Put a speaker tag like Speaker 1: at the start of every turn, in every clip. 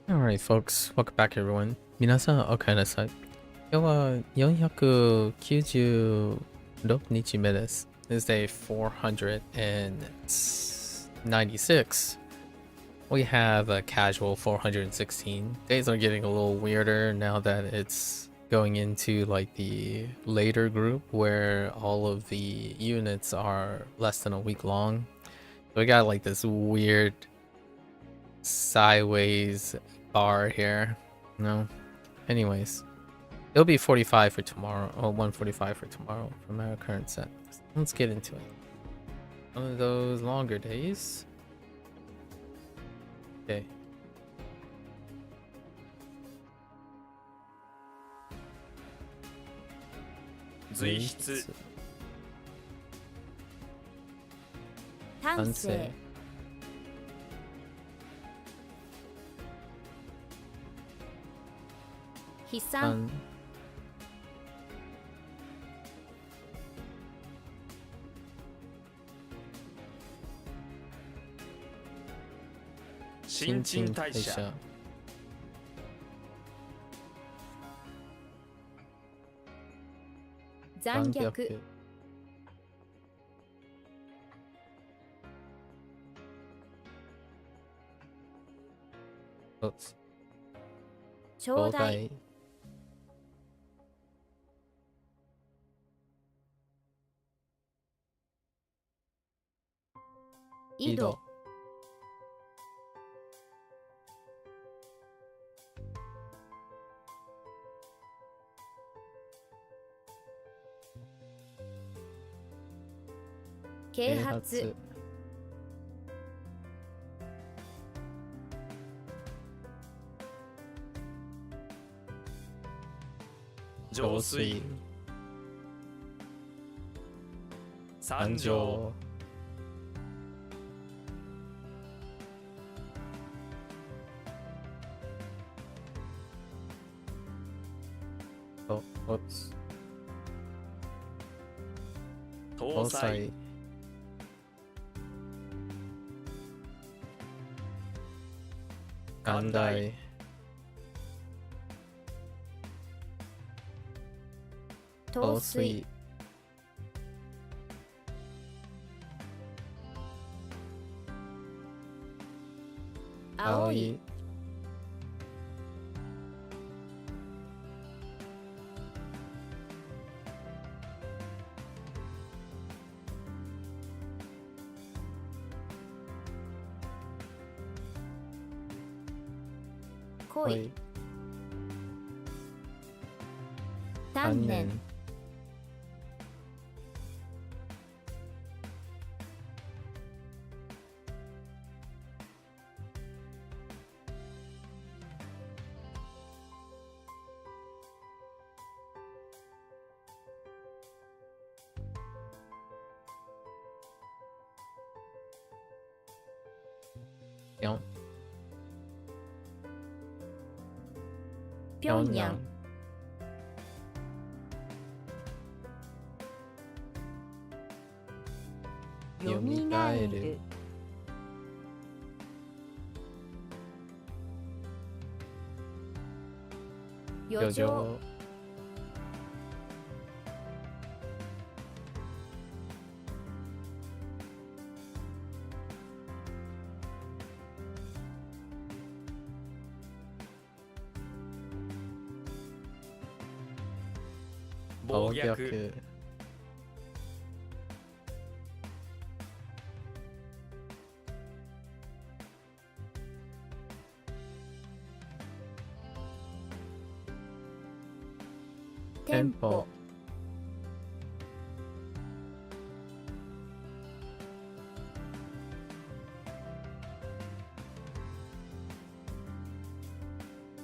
Speaker 1: Alright, folks, welcome back, everyone. 皆さん、お帰りなさい。今日は496日目です。This is day 496. We have a casual 416. Days are getting a little weirder now that it's going into like the later group where all of the units are less than a week long. So we got like this weird sideways bar here. No. Anyways, it'll be 45 for tomorrow, or 145 for tomorrow from our current set. Let's get into it. One of those longer days. Okay. Hansei.
Speaker 2: 悲惨
Speaker 3: 新陳代謝
Speaker 2: 残虐ちょうだい井戸啓発
Speaker 3: 浄水参上搭載
Speaker 1: 寛大
Speaker 2: 陶水青い恋丹念
Speaker 1: 4
Speaker 2: ピョンヤンよみがえる余剰
Speaker 3: 暴虐
Speaker 2: 店舗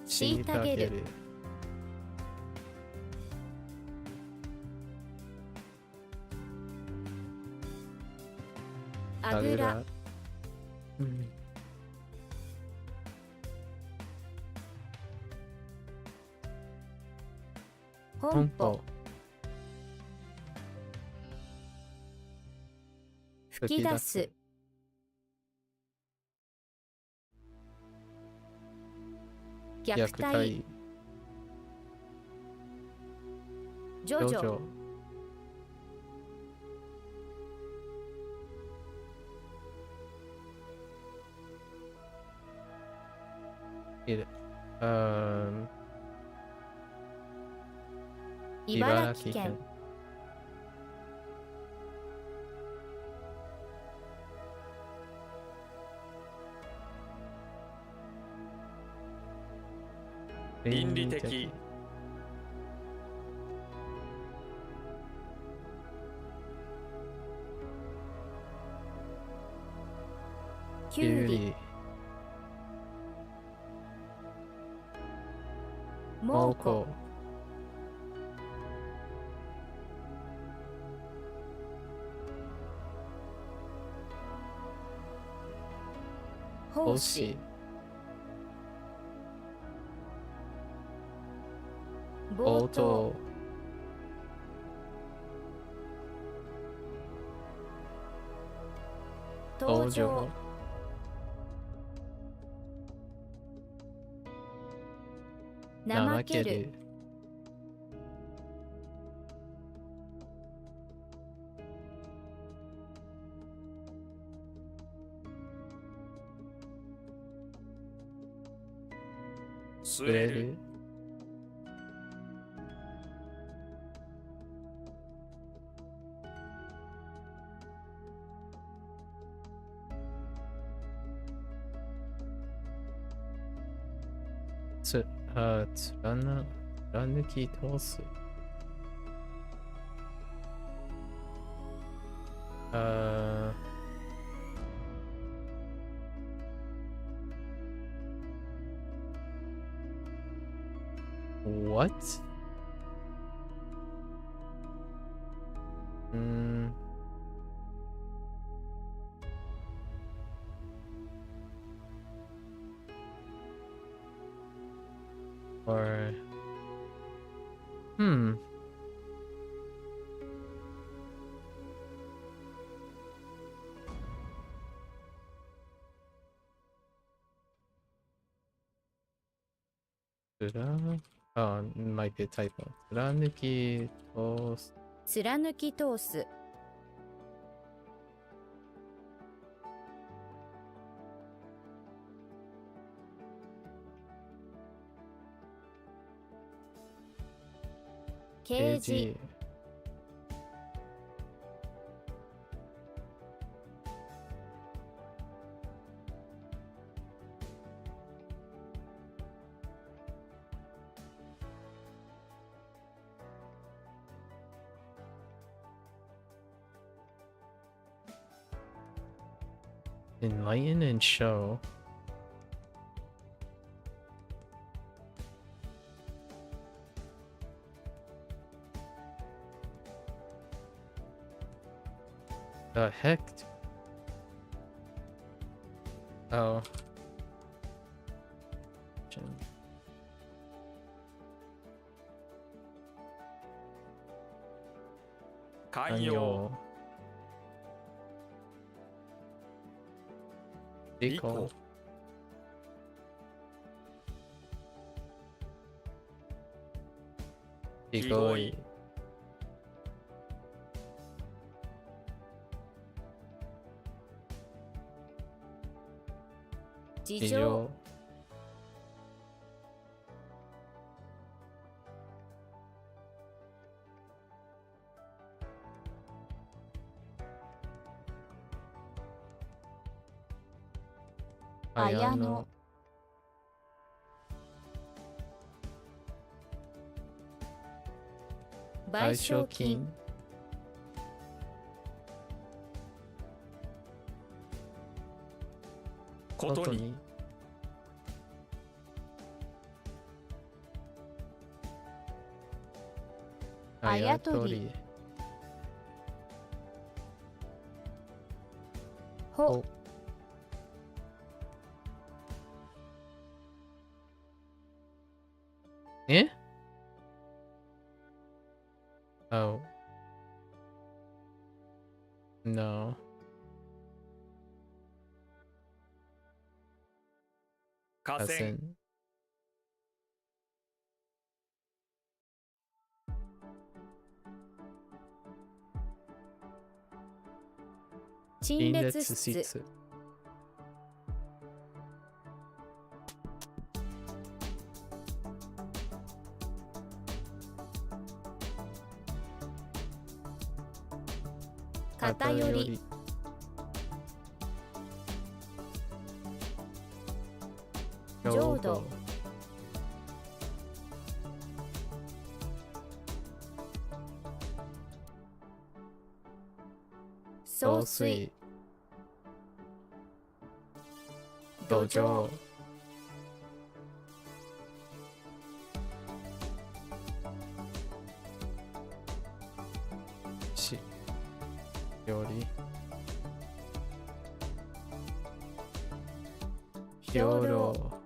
Speaker 2: 虐げるあぐら本舗吹き出す虐待ジョジョ茨城県
Speaker 3: 倫理的
Speaker 2: きゅうり猛虎奉仕冒頭登場怠ける
Speaker 3: 据える
Speaker 1: 貫き通すWhat? or might be a typo. 貫き通す
Speaker 2: 貫き通す掲示
Speaker 1: enlighten and show the heck oh
Speaker 3: 寛容
Speaker 1: 利口利口い
Speaker 2: 事情綾野賠償金
Speaker 3: ことに
Speaker 2: あやとりほ
Speaker 1: え Oh no
Speaker 3: 河川
Speaker 2: 陳列室。偏り。浄土。総水。土壌。
Speaker 1: しより
Speaker 2: 兵糧。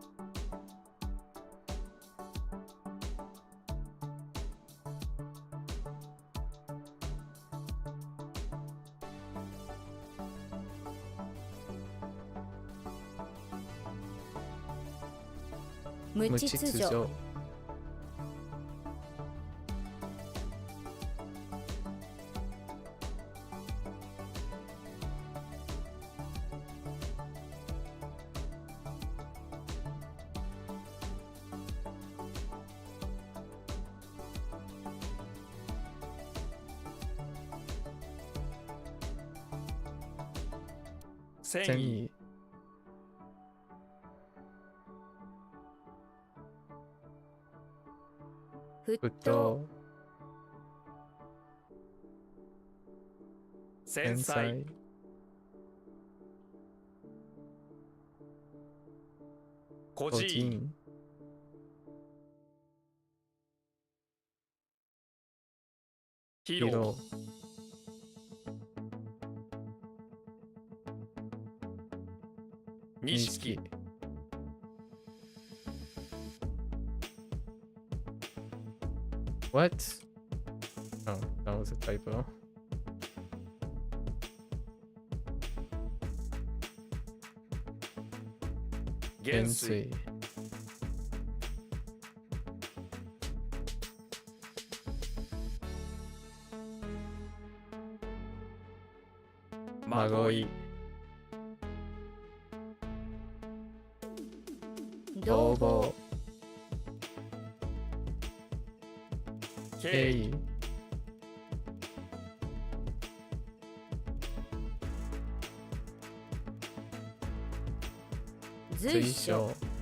Speaker 2: 無
Speaker 1: 無
Speaker 2: 秩序。
Speaker 1: 秩序。
Speaker 3: 繊維
Speaker 1: 繊維。
Speaker 2: 沸
Speaker 1: 沸
Speaker 2: 騰。
Speaker 1: 騰。
Speaker 3: 繊細
Speaker 1: 細。
Speaker 3: 個
Speaker 1: 個
Speaker 3: 人
Speaker 1: 人。
Speaker 3: 披露
Speaker 1: 色。
Speaker 3: 錦
Speaker 1: What? Oh, that was a typo.
Speaker 3: 元帥
Speaker 1: まごい。
Speaker 2: 同房。
Speaker 3: 敬
Speaker 1: 敬
Speaker 3: 意
Speaker 1: 意。
Speaker 2: 随
Speaker 1: 随
Speaker 2: 所。
Speaker 1: 所。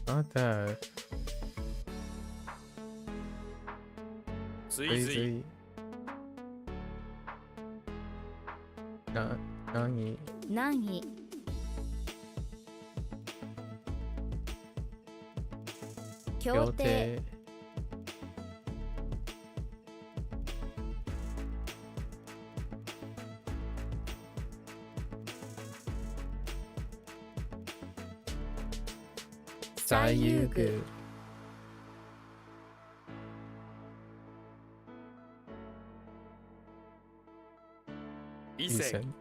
Speaker 1: Not that.
Speaker 3: 追随
Speaker 1: 追随。何
Speaker 2: 難易。協
Speaker 1: 協
Speaker 2: 定。
Speaker 1: 定。最優遇。
Speaker 3: 異性
Speaker 1: 優先。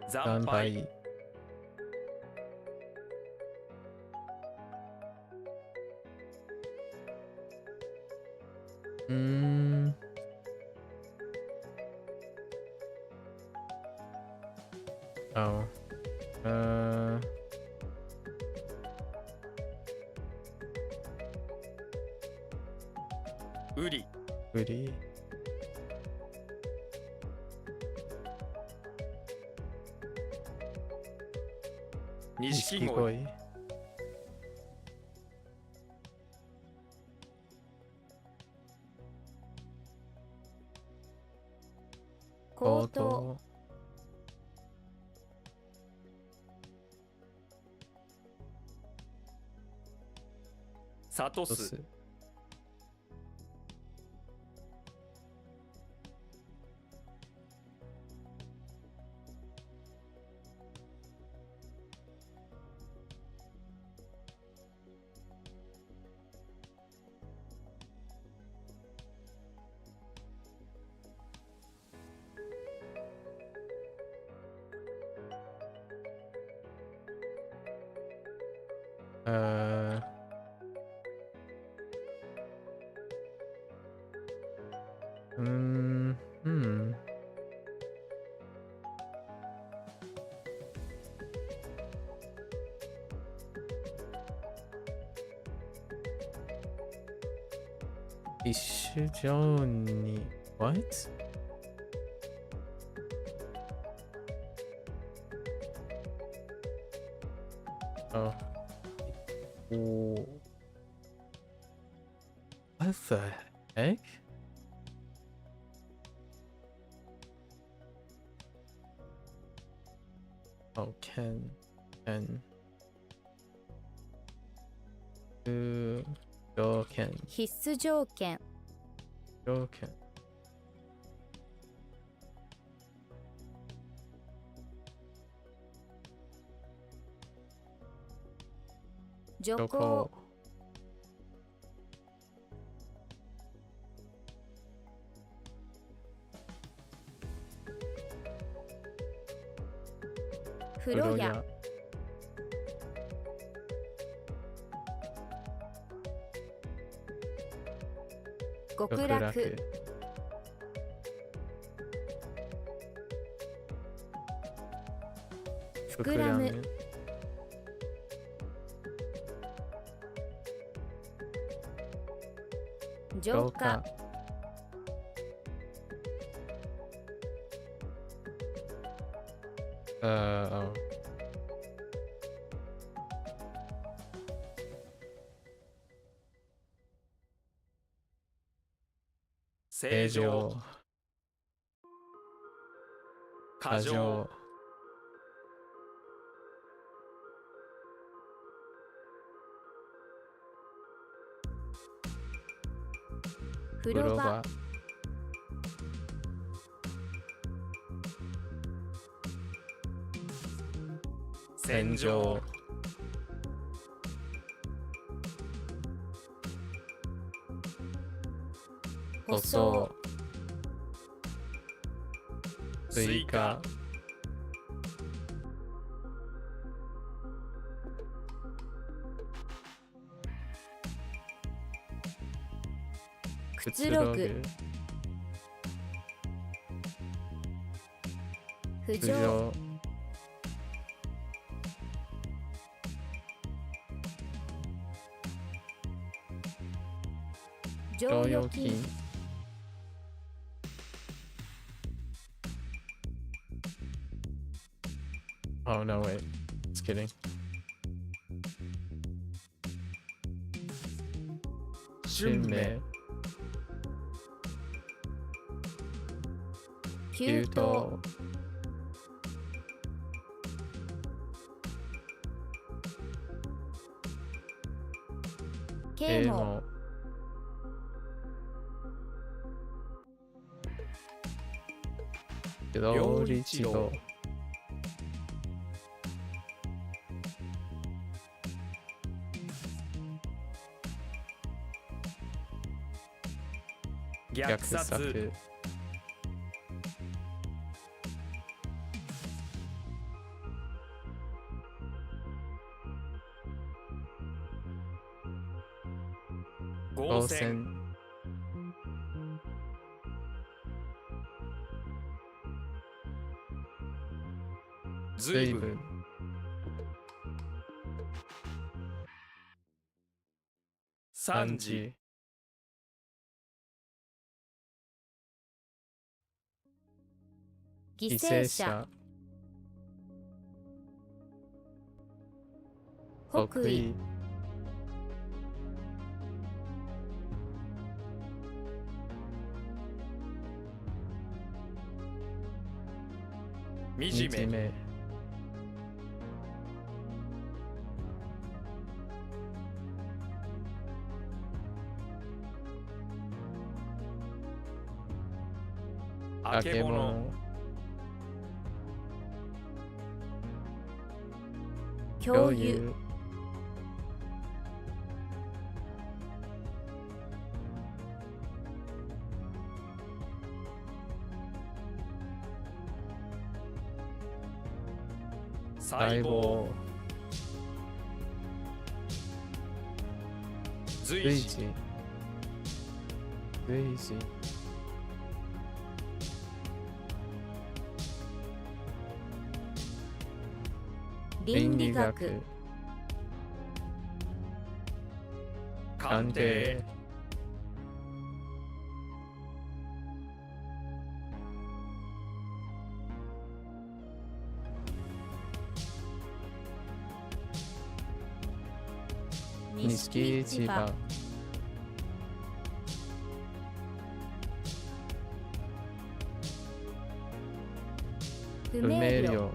Speaker 3: 惨敗
Speaker 1: 惨敗。Oh.
Speaker 3: ウリ
Speaker 1: 売り。
Speaker 3: 錦鯉
Speaker 1: 錦鯉。
Speaker 2: 口頭。
Speaker 1: 頭。
Speaker 3: 諭す
Speaker 1: とす。一種上に what? Oh. Oh. What the heck? Oh, can.条件。
Speaker 2: 必須条件。
Speaker 1: 条件。
Speaker 2: 徐行。風呂屋。極楽。膨らむ。浄化。
Speaker 3: 正常。過剰。
Speaker 2: 風呂場。
Speaker 3: 洗浄。
Speaker 2: 舗装。
Speaker 1: 追加。
Speaker 2: くつろぐ。浮上。剰余金。
Speaker 1: Oh no, wait. Just kidding.
Speaker 3: 春明。
Speaker 2: 給湯。啓蒙。
Speaker 1: 料理指導。
Speaker 3: 虐殺。合戦。随分。惨事。
Speaker 2: 犠牲者。北緯。
Speaker 3: 惨め。あけぼの。
Speaker 2: 共有。
Speaker 3: 細胞。随時。
Speaker 2: 倫理学。
Speaker 3: 鑑定。敷市場
Speaker 2: 不
Speaker 3: 不明
Speaker 2: 明瞭
Speaker 3: 瞭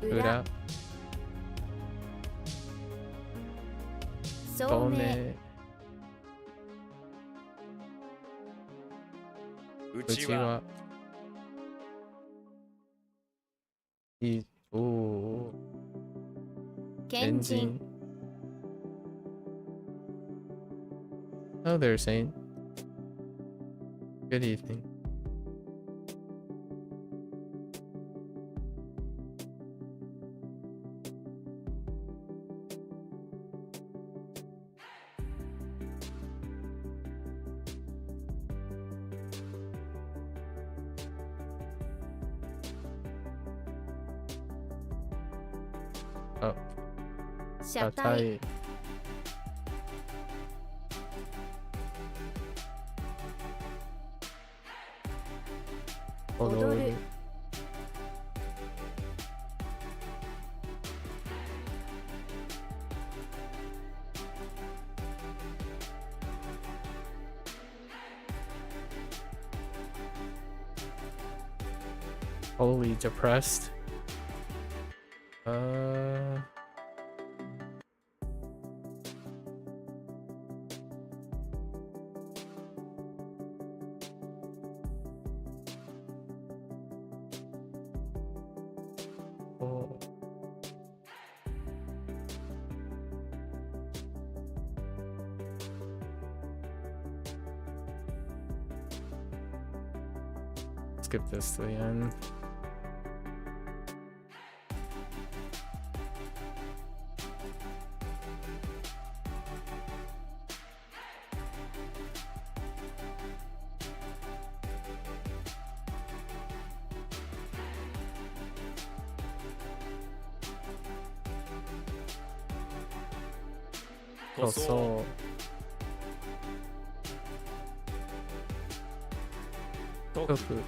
Speaker 2: 裏
Speaker 3: 裏
Speaker 2: 聡
Speaker 3: 透
Speaker 2: 明
Speaker 3: 明内輪いおお
Speaker 2: 賢人
Speaker 3: Hello there, Saint. Good evening. Oh,
Speaker 2: 車体
Speaker 3: 体踊
Speaker 2: 踊る
Speaker 3: るHoly depressed. Oh. Skip this to the end. So トフ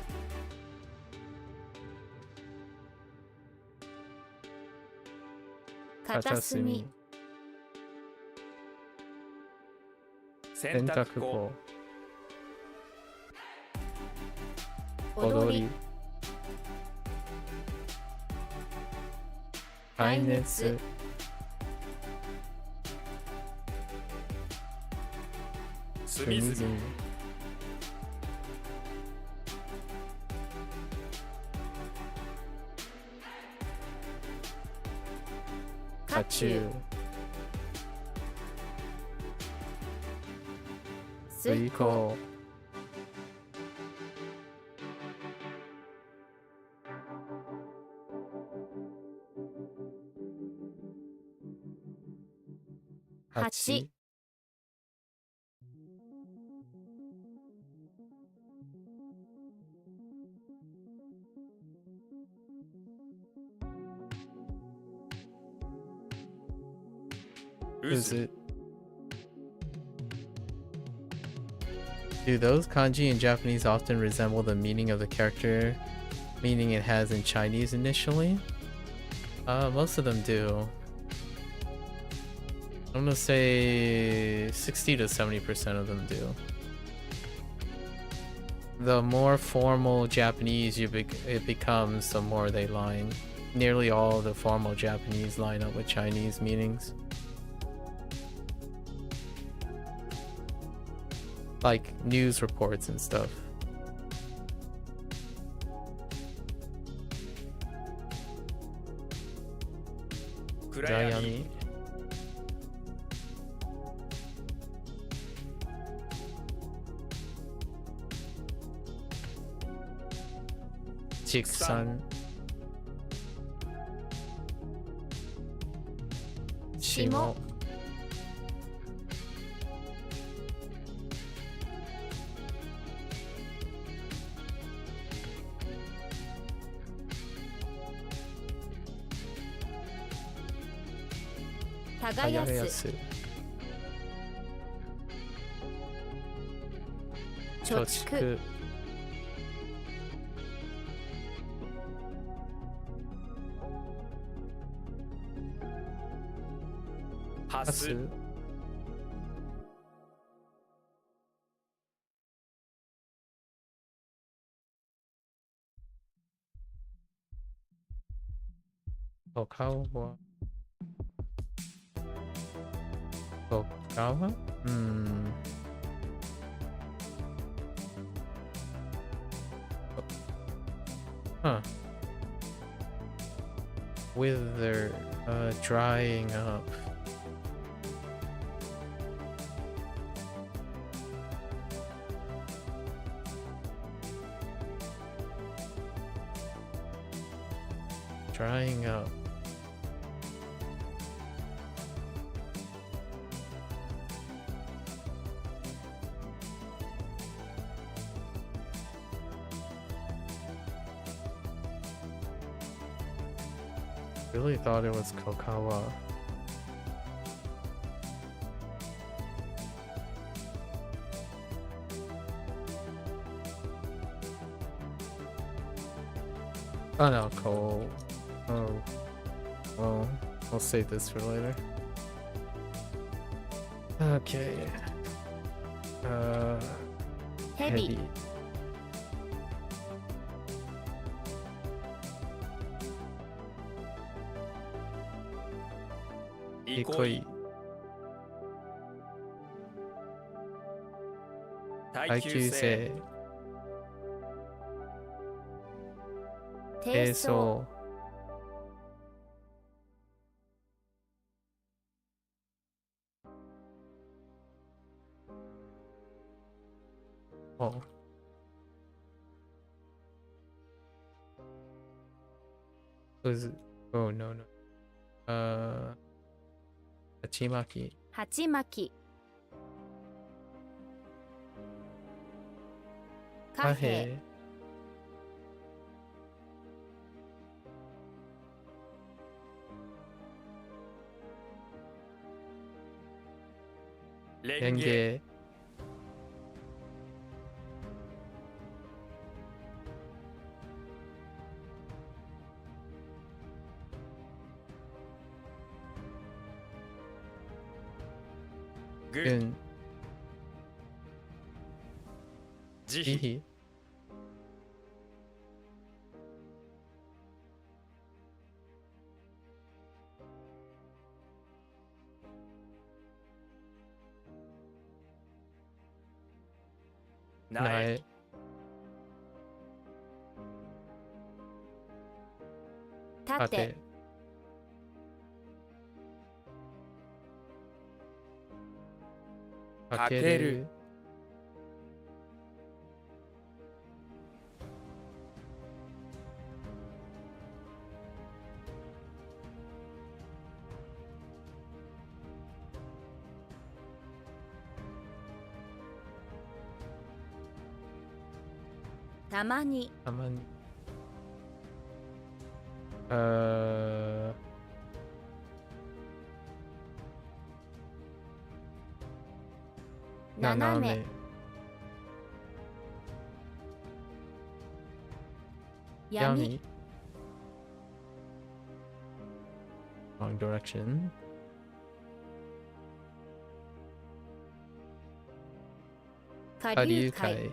Speaker 2: 片隅
Speaker 3: 洗濯粉
Speaker 2: 踊り
Speaker 3: 耐熱隅々
Speaker 2: 甲冑
Speaker 3: 水耕
Speaker 2: 八
Speaker 3: 渦 Do those kanji in Japanese often resemble the meaning of the character meaning it has in Chinese initially? Most of them do. I'm gonna say 60 to 70% of them do. The more formal Japanese it becomes, the more they line. Nearly all the formal Japanese line up with Chinese meanings. Like news reports and stuff. Kurayami. Jiksan. Shimo.
Speaker 2: Tagayasu 貯蓄ハス、
Speaker 3: トカワトカワHuh. Wither, drying up. Drying up. Really thought it was Kokawa. Oh no, Cole. Oh, well, I'll save this for later. Okay.
Speaker 2: ヘビ、
Speaker 3: イコイ、耐久性、低
Speaker 2: 低層、
Speaker 3: 層、Oh. Was it? Oh no no. 鉢巻き、
Speaker 2: 鉢巻き、貨幣、
Speaker 3: レンゲ、軍、
Speaker 2: 慈
Speaker 3: 慈悲、苗、
Speaker 2: 盾、
Speaker 3: 盾、かける、
Speaker 2: たまに、
Speaker 3: たまに。
Speaker 2: 斜め、闇、
Speaker 3: Wrong direction.
Speaker 2: 下
Speaker 3: 下
Speaker 2: 流海、
Speaker 3: 流海、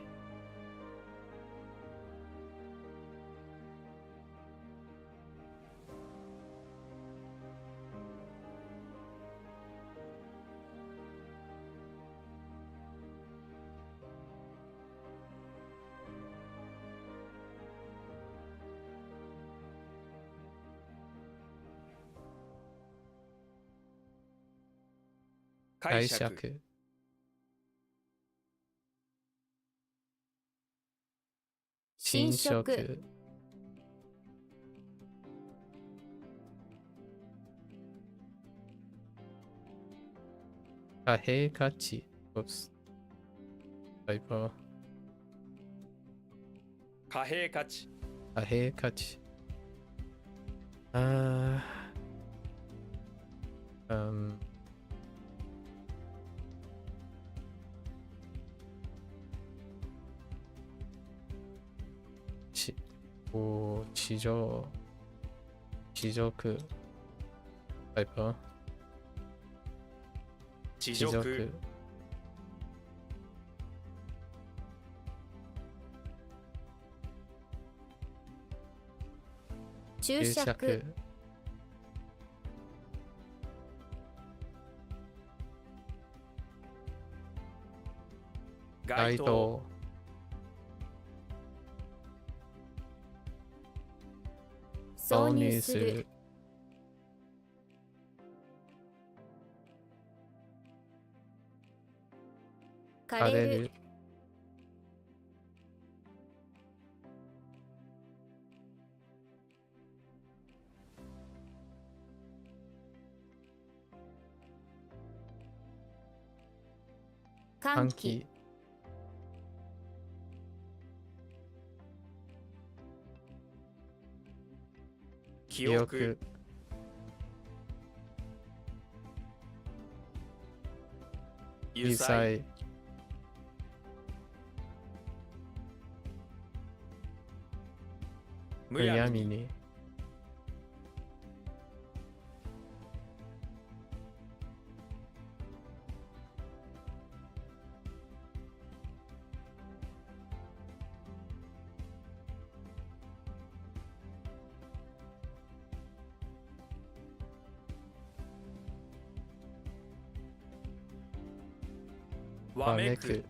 Speaker 3: 解釈、侵
Speaker 2: 侵食、
Speaker 3: 食、貨幣価値。Oops. Typo.
Speaker 2: 貨幣価値、
Speaker 3: 貨幣価値。地上、地上空。Typo.
Speaker 2: 地
Speaker 3: 地
Speaker 2: 獄
Speaker 3: 獄
Speaker 2: 注
Speaker 3: 注
Speaker 2: 釈
Speaker 3: 釈
Speaker 2: 該当
Speaker 3: 該当
Speaker 2: 挿入する枯
Speaker 3: 枯れ
Speaker 2: れる
Speaker 3: る
Speaker 2: 歓喜
Speaker 3: 歓喜
Speaker 2: 記
Speaker 3: 記
Speaker 2: 憶
Speaker 3: 憶
Speaker 2: 油彩
Speaker 3: 油彩
Speaker 2: む
Speaker 3: むや
Speaker 2: やみに
Speaker 3: みに
Speaker 2: わめく
Speaker 3: わめく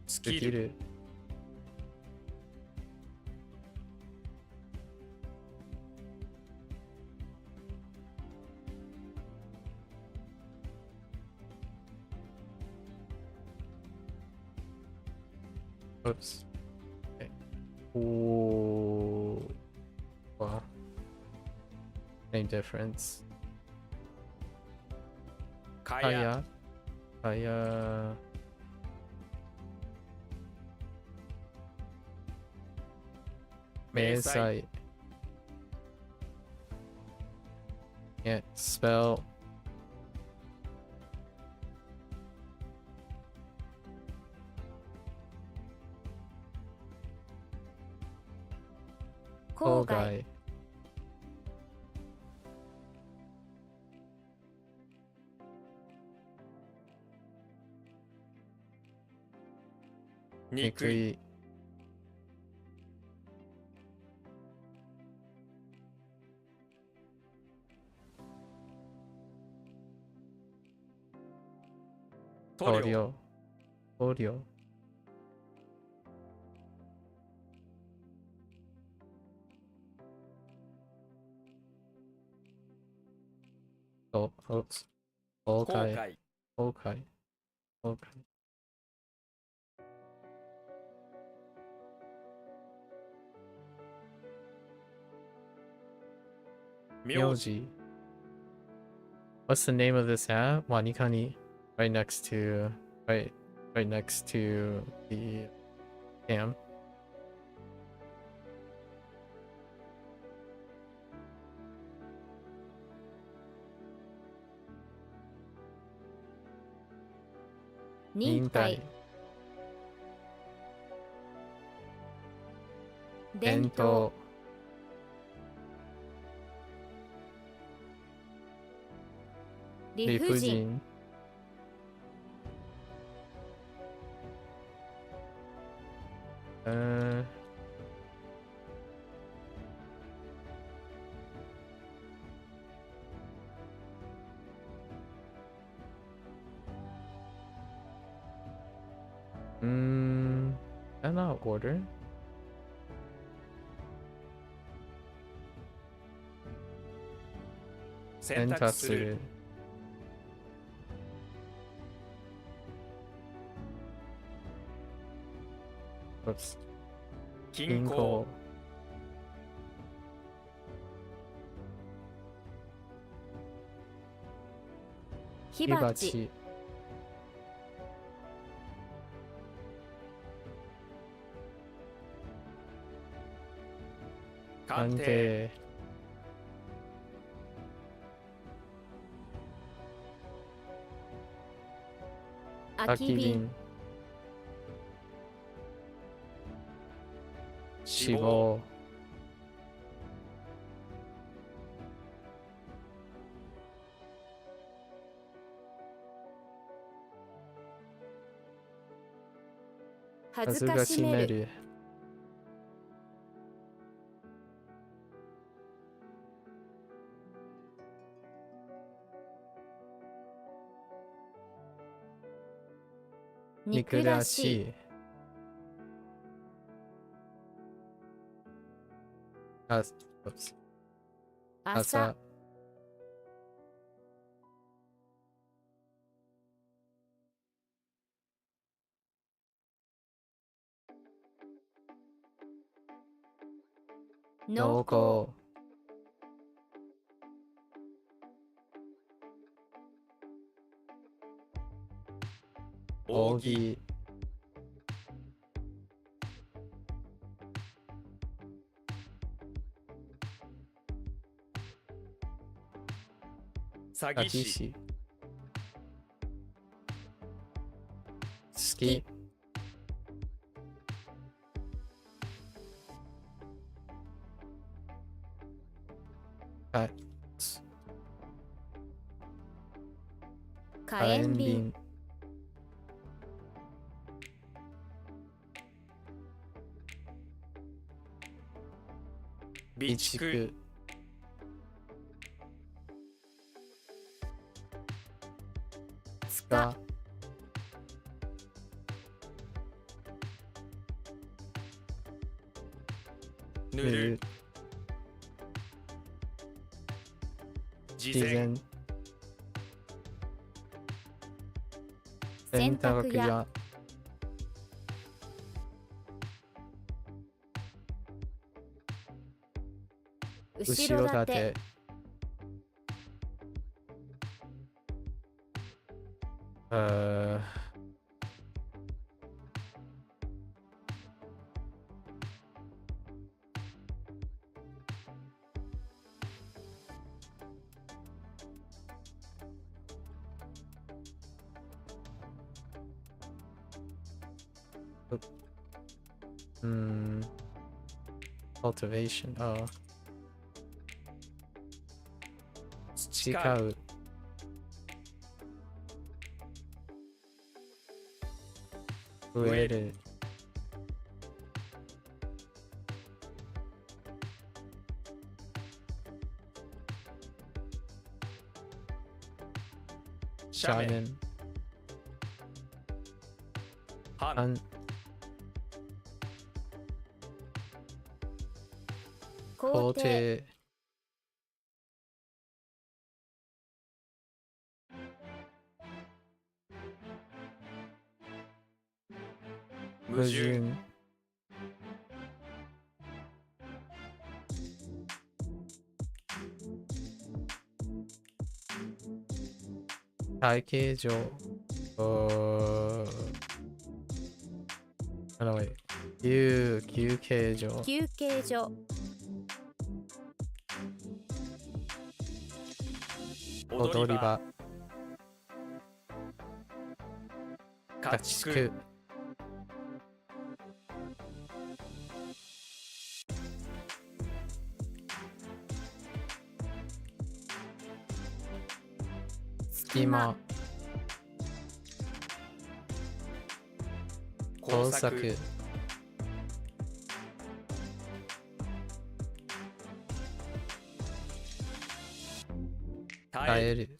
Speaker 2: スキル
Speaker 3: スキルOops. Okay. Ooh. Wow. Same difference.
Speaker 2: かや
Speaker 3: かやかや明細 Can't spell
Speaker 2: 郊外
Speaker 3: 郊外
Speaker 2: 憎い
Speaker 3: 憎い
Speaker 2: 塗料
Speaker 3: 塗料塗料と
Speaker 2: 後
Speaker 3: 崩壊
Speaker 2: 悔
Speaker 3: 崩壊崩壊
Speaker 2: 名字
Speaker 3: Myoji. What's the name of this app? WaniKani. Right next to right next to the cam.
Speaker 2: 忍耐伝
Speaker 3: 伝
Speaker 2: 統
Speaker 3: 統理
Speaker 2: 理不尽
Speaker 3: 不尽Can I not order?
Speaker 2: 選択する
Speaker 3: Oops.
Speaker 2: 均衡火
Speaker 3: 火
Speaker 2: 鉢
Speaker 3: 鉢
Speaker 2: 鑑定
Speaker 3: 鑑定
Speaker 2: 空き瓶
Speaker 3: 死亡
Speaker 2: 恥ずかしめる。憎らしい。朝。濃厚。扇。詐欺師。好き。火炎瓶。備蓄。つか。塗る。事前。洗濯屋。後ろ盾。cultivation. 培う。植える。斜面。半。工程。矛盾。体系上。休憩所。休憩所。踊り場。家畜。隙間。工作。耐える。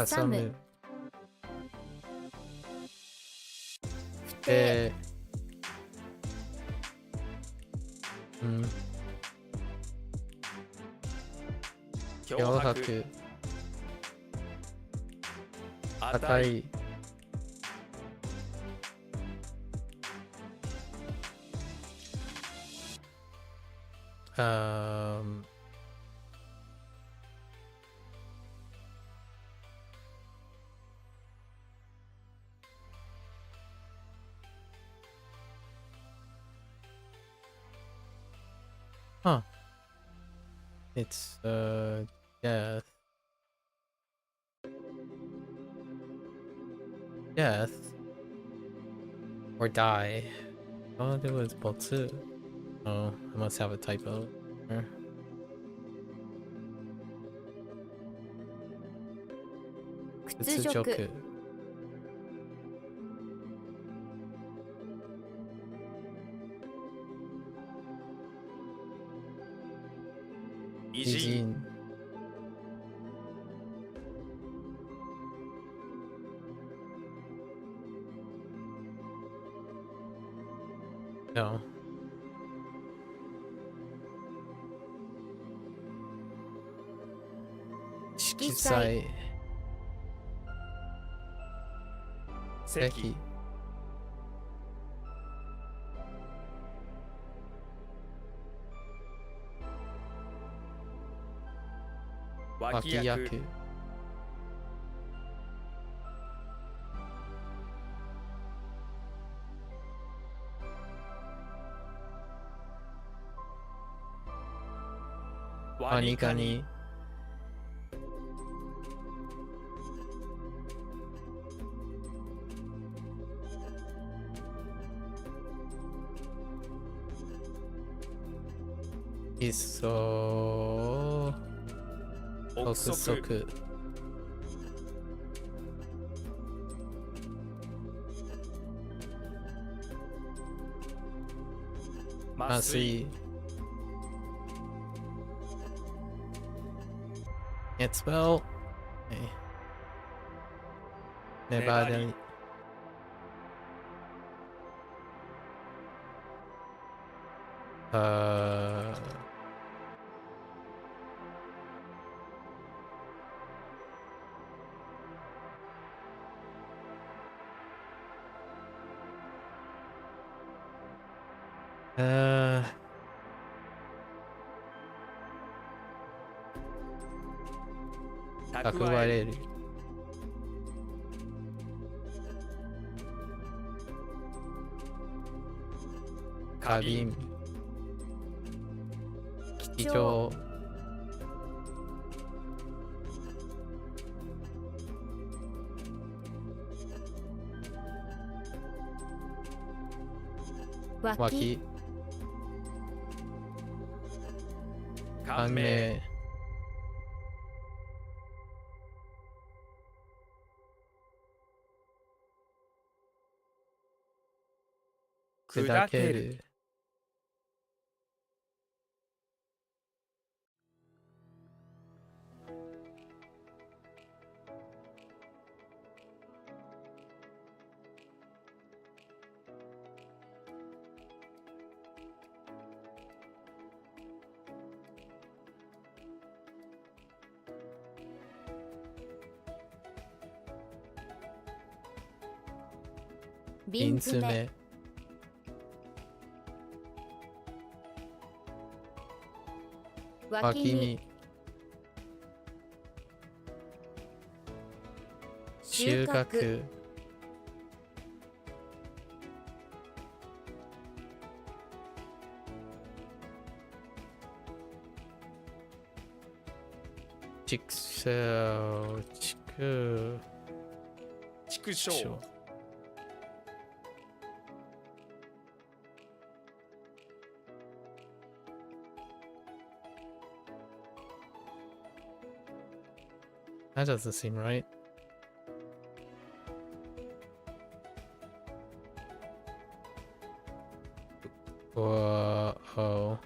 Speaker 2: 挟む。不定。脅迫。値。Huh. It's
Speaker 1: Death. Death. Or die. Oh, there was botsu. Oh, I must have a typo there. Kutsujoku. Ijin. No. Shikisai. Seki. Wakiyaku. WaniKani. Isso. Okusoku. Masui. Can't spell. Okay. Nebari. Takuwareru. Kabin. Kichou. Waki. Kanmei. Kudakeru. Bintsume. Wakimi. Shukaku. Chikusou.
Speaker 2: Chikusho.
Speaker 1: That doesn't seem right. Whoa.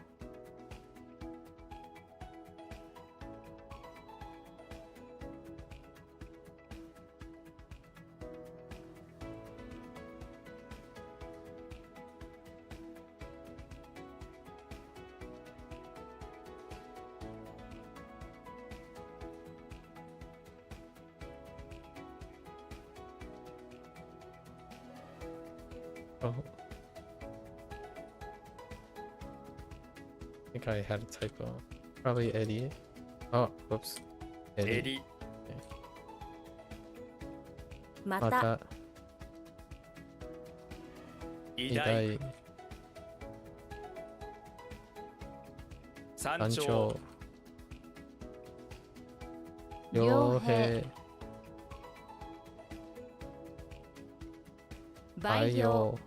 Speaker 1: Oh. I think I had a typo. Probably Eddie. Oh, whoops. Eddie. Mata. Idai. Sancho.
Speaker 3: 傭兵
Speaker 2: 培養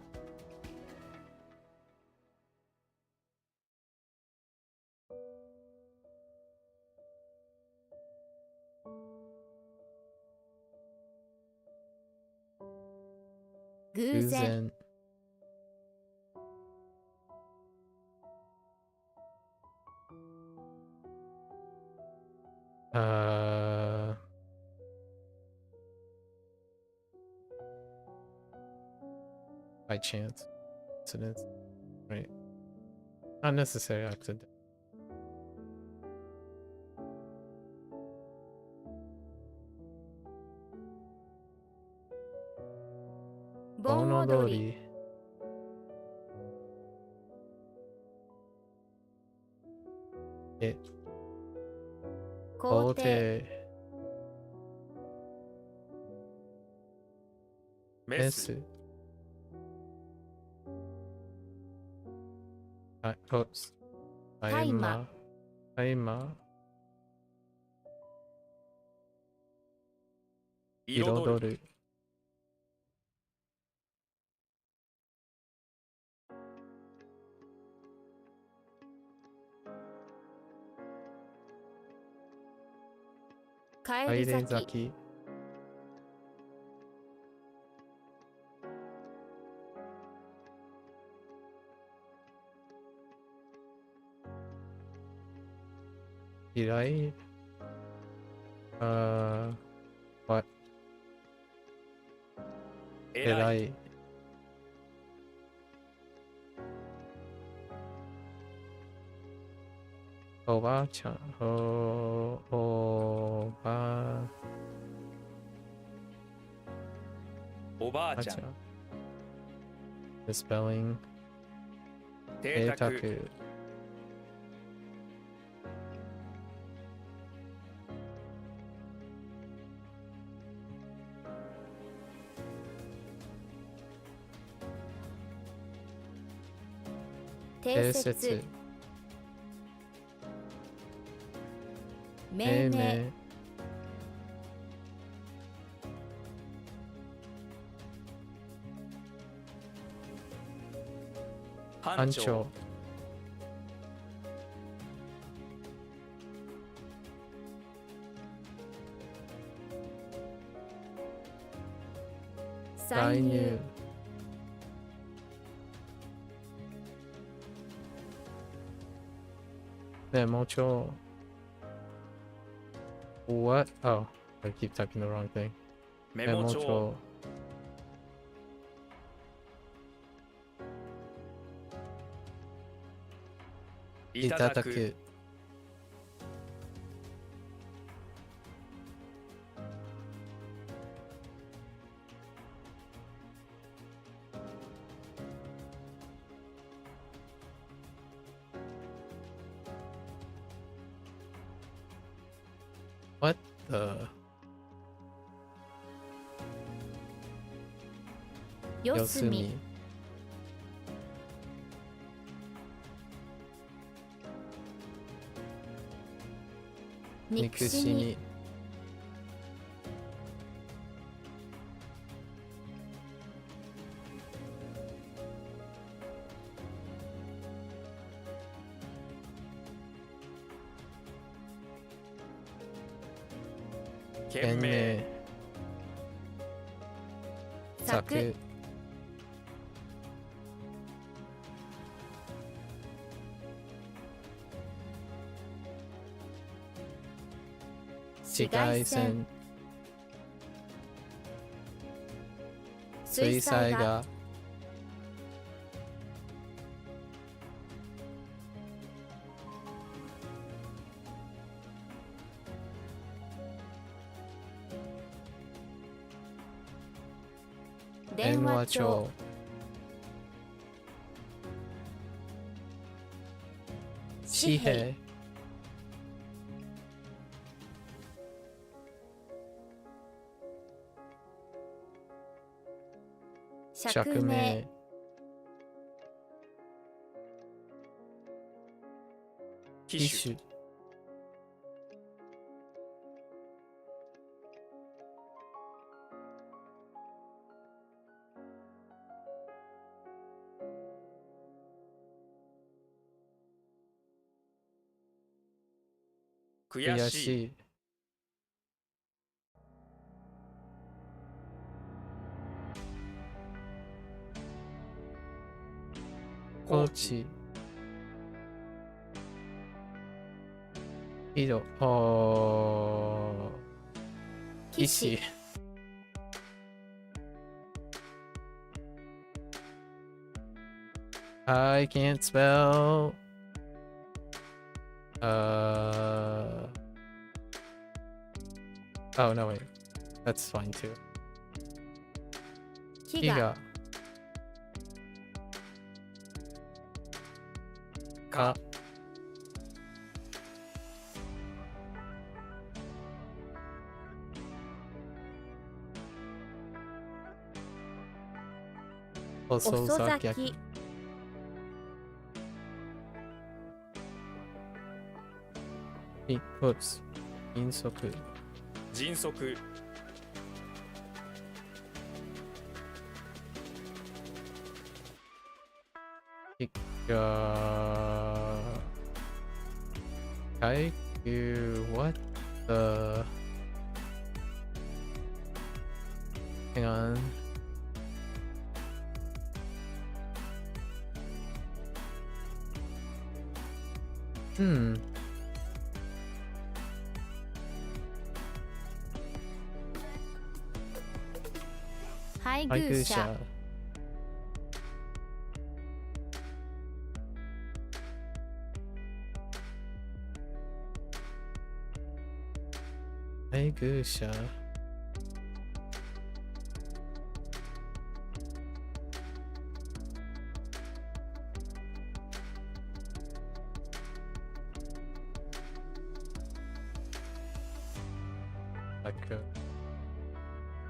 Speaker 2: 偶
Speaker 3: 偶
Speaker 2: 然
Speaker 3: 然by chance incidents, right? Not necessary accident.
Speaker 2: 盆
Speaker 3: 盆踊
Speaker 2: 踊り
Speaker 3: りえ
Speaker 2: 皇帝
Speaker 3: 皇帝メスあお
Speaker 2: 大麻
Speaker 3: 大麻彩る
Speaker 2: 帰り
Speaker 3: 帰り
Speaker 2: 咲き
Speaker 3: 咲き依頼what 偉いおばあちゃんおば
Speaker 4: おばあちゃん
Speaker 3: あちゃん The spelling
Speaker 4: 邸
Speaker 3: 邸宅
Speaker 4: 宅
Speaker 2: 定
Speaker 3: 定説
Speaker 2: 説命
Speaker 3: 命
Speaker 2: 名
Speaker 3: 名班
Speaker 4: 班長
Speaker 3: 長
Speaker 2: 歳入
Speaker 3: メモ帳 What? Oh, I keep typing the wrong thing.
Speaker 4: メモ帳い
Speaker 3: い
Speaker 4: ただく
Speaker 3: ただく What the
Speaker 2: 四
Speaker 3: 四隅
Speaker 2: 隅憎
Speaker 3: 憎
Speaker 2: しみ
Speaker 3: しみ
Speaker 4: 懸命
Speaker 2: 作
Speaker 3: 紫外線水彩画電話帳紙幣
Speaker 2: 釈明
Speaker 3: 釈明
Speaker 4: 機
Speaker 3: 機
Speaker 4: 種
Speaker 3: 種
Speaker 4: 悔しい。
Speaker 3: 悔しい。
Speaker 4: コーチ。
Speaker 3: コーチ。以上。
Speaker 2: 騎
Speaker 3: 騎士
Speaker 2: 士。
Speaker 3: I can't spell. Oh no wait, that's fine too.
Speaker 2: 飢餓。
Speaker 3: 飢餓。か。遅
Speaker 2: 遅
Speaker 3: 咲き。
Speaker 2: 咲き。
Speaker 3: Whoops. 迅速。
Speaker 4: 迅速。
Speaker 3: 耐久 what the hang on. Hmm.
Speaker 2: 配
Speaker 3: 配偶
Speaker 2: 偶者。
Speaker 3: 者。配偶者。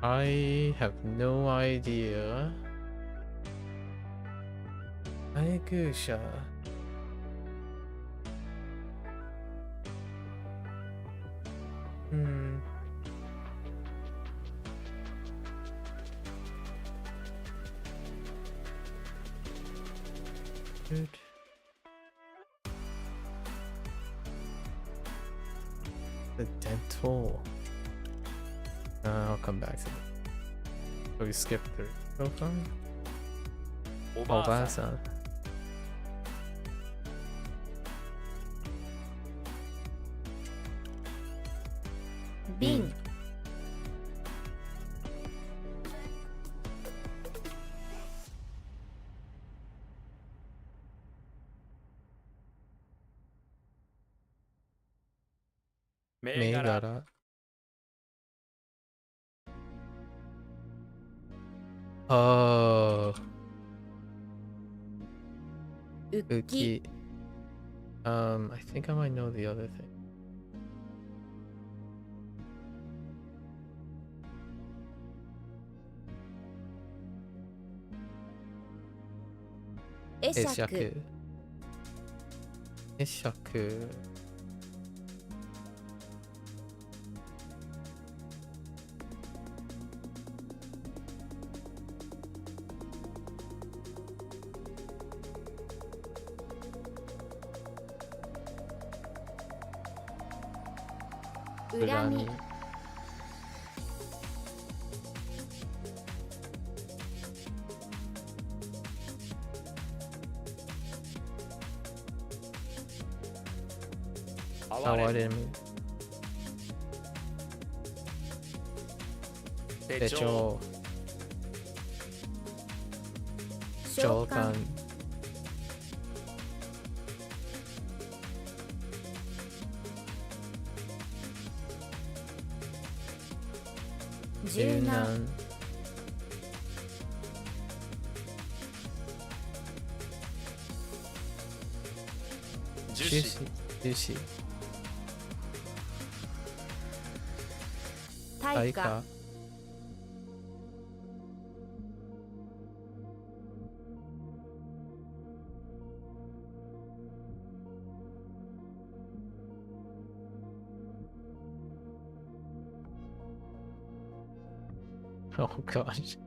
Speaker 3: I have no idea. 配偶者。Hmm. Good. The dental. I'll come back to that. So we skip through so far.
Speaker 4: お
Speaker 3: お
Speaker 4: ばあさん。
Speaker 3: ばあさん。
Speaker 2: 瓶。
Speaker 4: 銘柄。
Speaker 3: 銘柄。Oh.
Speaker 2: 浮き。
Speaker 3: Uki. I think I might know the other thing.
Speaker 2: 会
Speaker 3: 会
Speaker 2: 釈。
Speaker 3: 釈。会釈。
Speaker 2: 恨み。
Speaker 3: 哀れみ。
Speaker 4: 手帳。
Speaker 3: 手帳。召
Speaker 2: 召
Speaker 3: 喚。
Speaker 2: 喚。柔軟。
Speaker 4: 樹
Speaker 3: 樹
Speaker 4: 脂。
Speaker 3: 脂。樹脂。
Speaker 2: 対価。
Speaker 3: Oh gosh.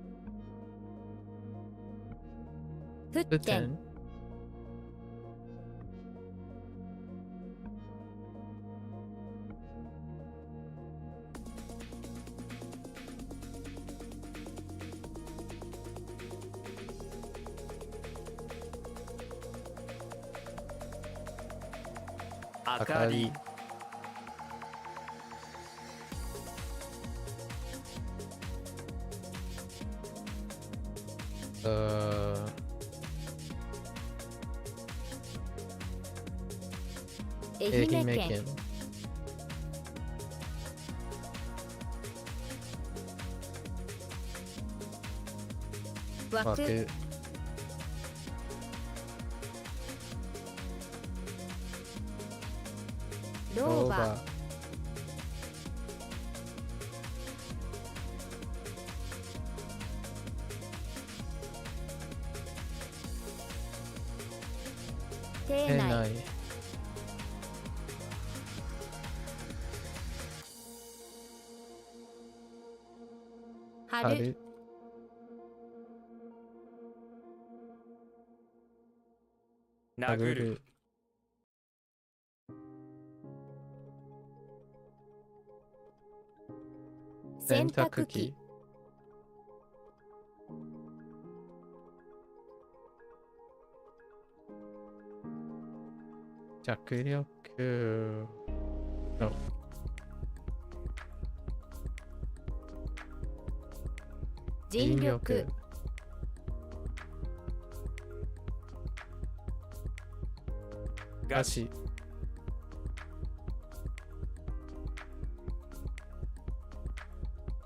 Speaker 2: 沸点。
Speaker 3: 沸点。
Speaker 4: 明かり
Speaker 2: 愛
Speaker 3: 愛媛
Speaker 2: 媛県
Speaker 3: 県。
Speaker 2: 枠
Speaker 3: 枠。
Speaker 2: 老婆
Speaker 3: 老婆。
Speaker 2: 邸内
Speaker 3: 店内。
Speaker 2: 春
Speaker 3: 春。
Speaker 4: 殴る
Speaker 3: 殴る。
Speaker 2: 洗濯機。
Speaker 3: 着力。の
Speaker 2: 尽力。
Speaker 4: 餓死
Speaker 3: 餓死。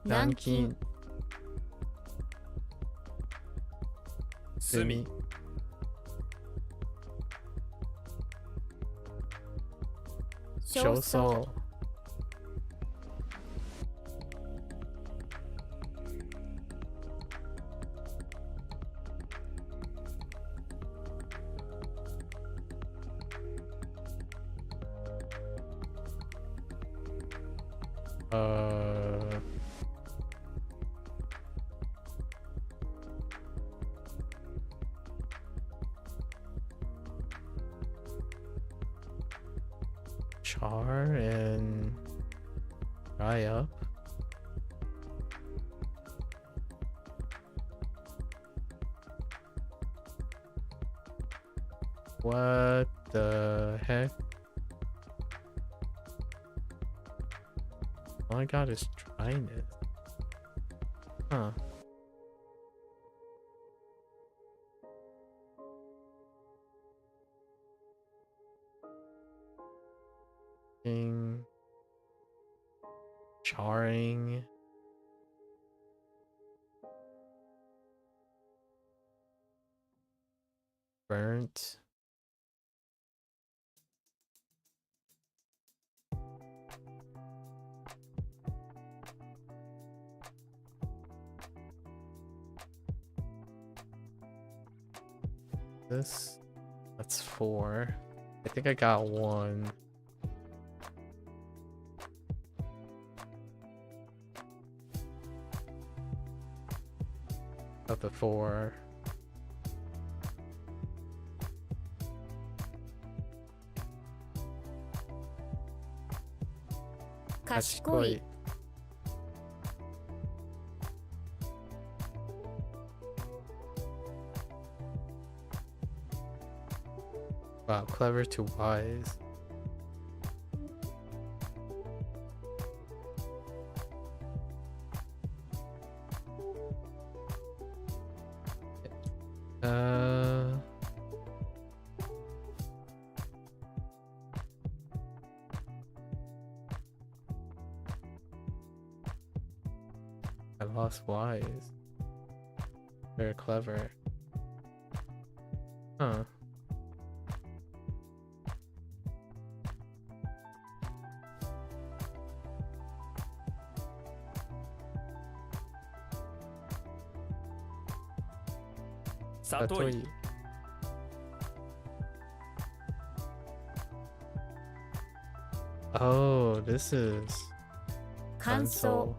Speaker 2: 軟
Speaker 3: 軟
Speaker 2: 禁
Speaker 3: 禁。
Speaker 4: 炭
Speaker 3: 焦
Speaker 2: 焦燥
Speaker 3: 燥。char and dry up. What the heck? All I got is dryness. Huh. Charring. Burnt. This, that's 4. I think I got 1. Of the 4.
Speaker 2: Kashikoi.
Speaker 3: Wow, clever to wise. Uh, I lost wise. Very clever. Huh.
Speaker 4: Satoi.
Speaker 3: Oh, this is
Speaker 2: 乾燥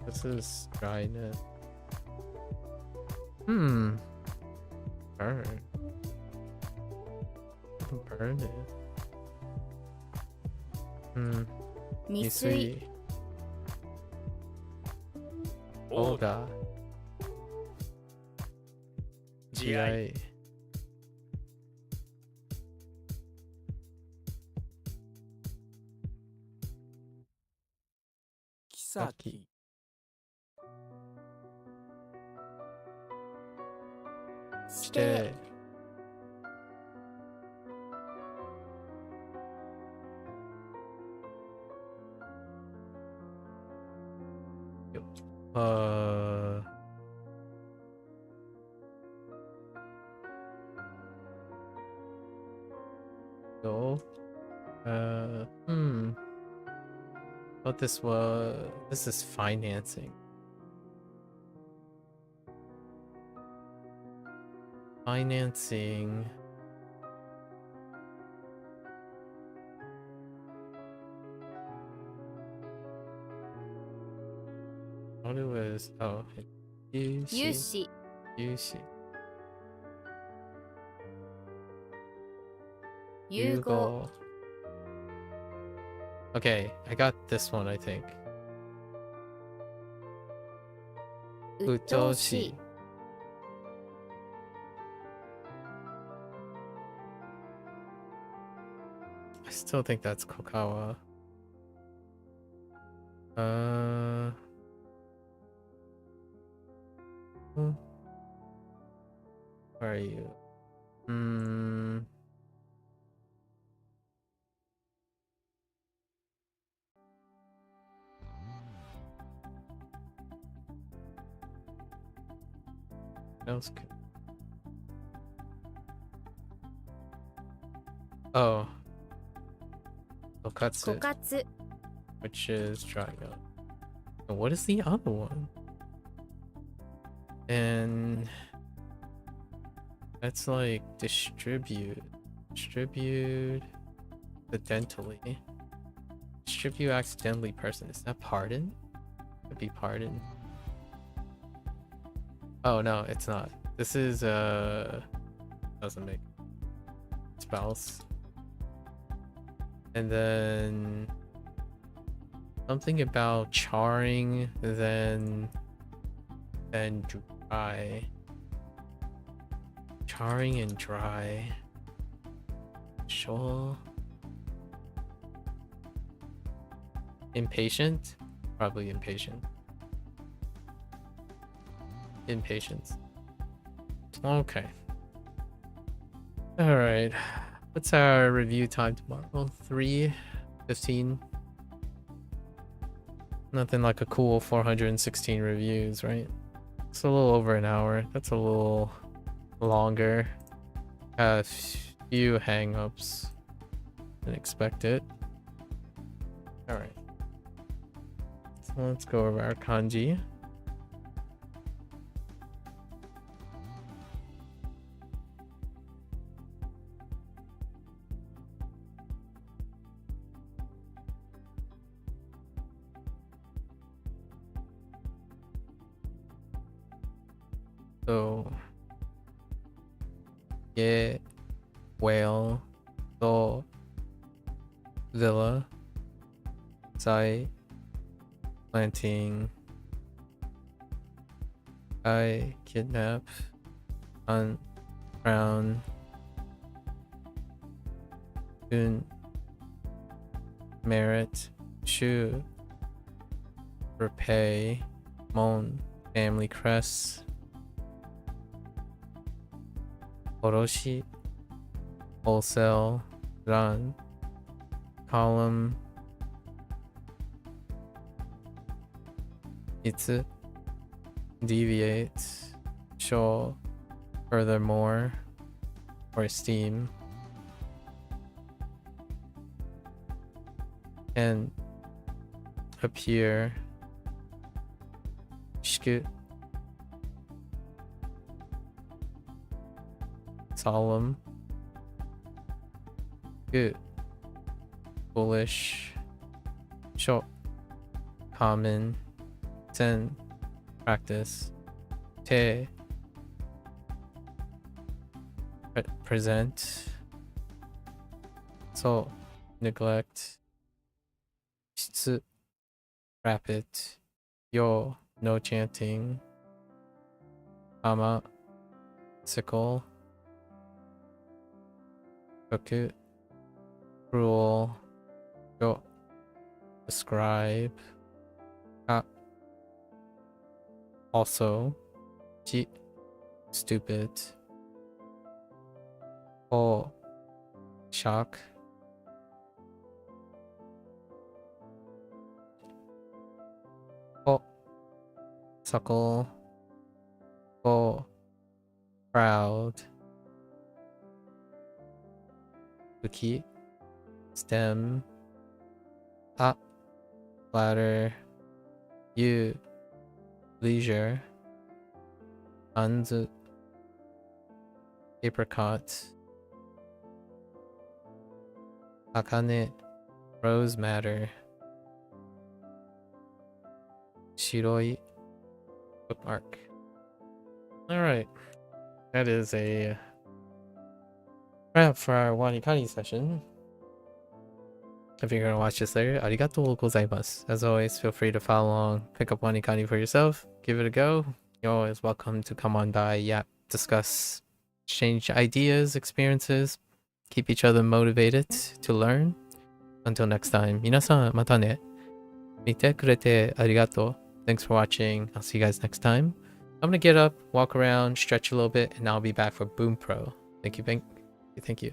Speaker 3: This is dryness. Hmm. Burn. Burn it. Hmm.
Speaker 2: 未遂
Speaker 3: Misui.
Speaker 4: オーダ
Speaker 3: Olga.
Speaker 4: ー慈愛
Speaker 3: GI.
Speaker 4: さき
Speaker 2: して
Speaker 3: Uh, go. Thought this is financing. Financing. What it was? Oh,
Speaker 2: 融
Speaker 3: Yushi.
Speaker 2: 資
Speaker 3: Yushi.
Speaker 2: 融合
Speaker 3: Okay, I got this one, I think.
Speaker 2: うっとうしい
Speaker 3: I still think that's Kokawa. Where are you? That was good. Oh.
Speaker 2: 枯
Speaker 3: Okatsu,
Speaker 2: 渇
Speaker 3: which is drying up. And what is the other one? And that's like distribute accidentally. Distribute accidentally person. Is that pardon? Could be pardon. Oh no, it's not. This is doesn't make spouse. And then something about charring, then dry. Charring and dry. Sure. Impatient? Probably impatient. Impatience. Okay. Alright. What's our review time tomorrow? 3:15. Nothing like a cool 416 reviews, right? It's a little over an hour. That's a little longer. A few hang-ups. Didn't expect it. Alright. So let's go over our kanji. So, yeah, whale, so, villa, site, planting, I kidnap, hunt, crown, soon, merit, shoe, repay, moan, family crest, Oroshi, wholesale, run, column, itsu, deviate, show, furthermore, or esteem, and appear, shiku, solemn, good, foolish, short, common, ten, practice, te, present, so, neglect, shitsu, rapid, yo, no chanting, ama, sickle, Koku, cruel, go, describe,
Speaker 1: Also, Ji, stupid. Oh, shock. Oh, suckle. Oh, proud. Cookie. Stem. Ah, ladder. You. Leisure. Anzu. Apricot. Akane. Rose matter. Shiroi. Bookmark. Alright. That is a wrap for our WaniKani session. If you're gonna watch this later, arigatou gozaimasu. As always, feel free to follow along, pick up WaniKani for yourself, give it a go. You're always welcome to come on by, yap, discuss, exchange ideas, experiences, keep each other motivated to learn. Until next time, minasan mata ne. Mite kurete arigato. Thanks for watching. I'll see you guys next time. I'm gonna get up, walk around, stretch a little bit, and I'll be back for Bunpro. Thank you, thank you.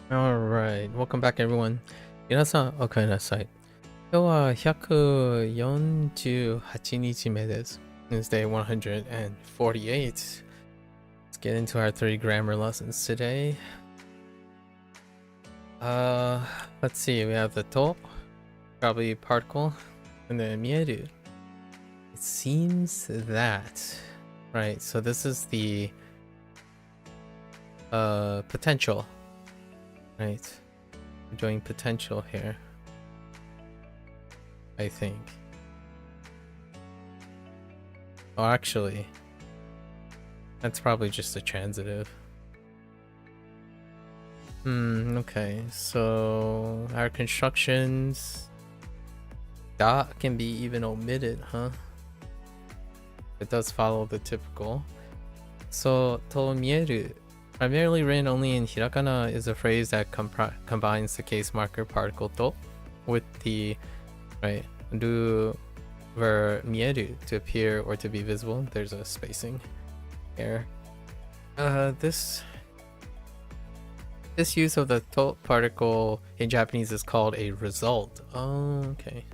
Speaker 1: Alright, welcome back everyone. 皆さん、おかえりなさい。今日は148日目です。It's day 148. Let's get into our 3 grammar lessons today. Let's see, we have the to, probably particle, and then mieru. It seems that, right, so this is the potential, right? We're doing potential here, I think. Oh, actually, that's probably just a transitive. Okay, so our constructions, da can be even omitted, huh? It does follow the typical. So, to mieru, primarily written only in hirakana, is a phrase that combines the case marker particle to with the, right, ru ver mieru, to appear or to be visible. There's a spacing here. This use of the to particle in Japanese is called a result. Oh, okay.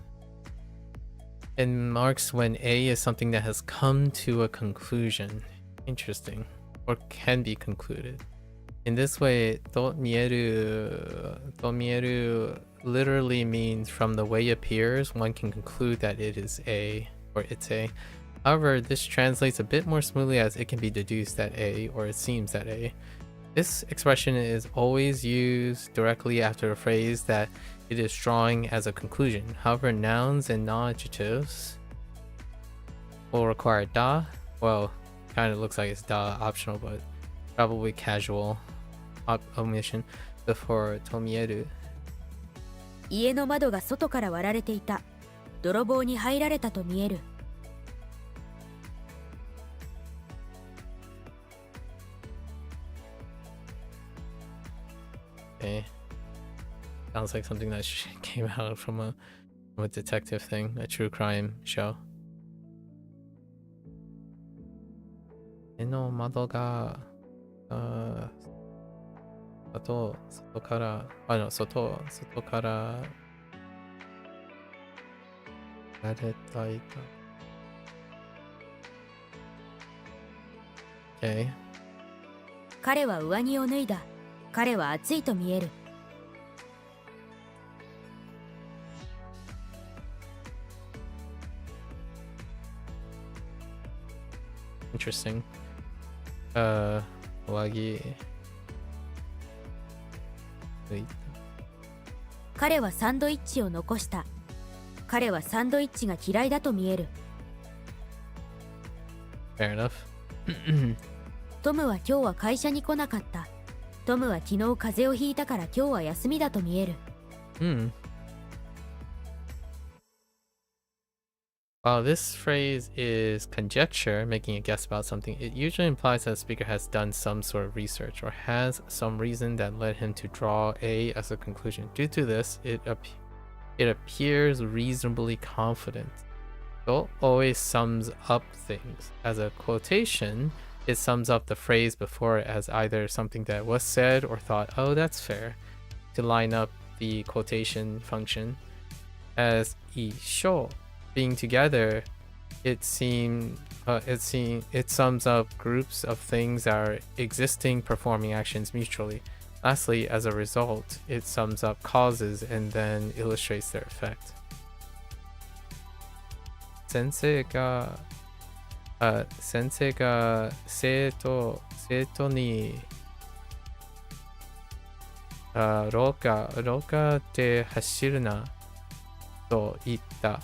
Speaker 1: It marks when A is something that has come to a conclusion. Interesting. Or can be concluded. In this way, to mieru literally means from the way it appears, one can conclude that it is A or it's A. However, this translates a bit more smoothly as it can be deduced that A or it seems that A. This expression is always used directly after a phrase that it is drawing as a conclusion. However, nouns and non-adjectives will require da. Well, kind of looks like it's da optional, but probably casual omission before to mieru.
Speaker 2: 家の窓が外から割られていた。泥棒に入られたと見える。
Speaker 1: Okay. Sounds like something that came out from a detective thing, a true crime show. 家の窓が外からられたいた。Okay.
Speaker 2: 彼は上着を脱いだ。彼は暑いと見える。
Speaker 1: Interesting. 上着。
Speaker 2: 彼はサンドイッチを残した。彼はサンドイッチが嫌いだと見える。
Speaker 1: Fair enough.
Speaker 2: トムは今日は会社に来なかった。トムは昨日風邪をひいたから今日は休みだと見える。
Speaker 1: While this phrase is conjecture, making a guess about something, it usually implies that the speaker has done some sort of research or has some reason that led him to draw A as a conclusion. Due to this, it appears reasonably confident. So always sums up things. As a quotation, it sums up the phrase before it as either something that was said or thought, oh, that's fair, to line up the quotation function. As isho, being together, it sums up groups of things that are existing performing actions mutually. Lastly, as a result, it sums up causes and then illustrates their effect. 先生が生徒に廊下で走るなと言った。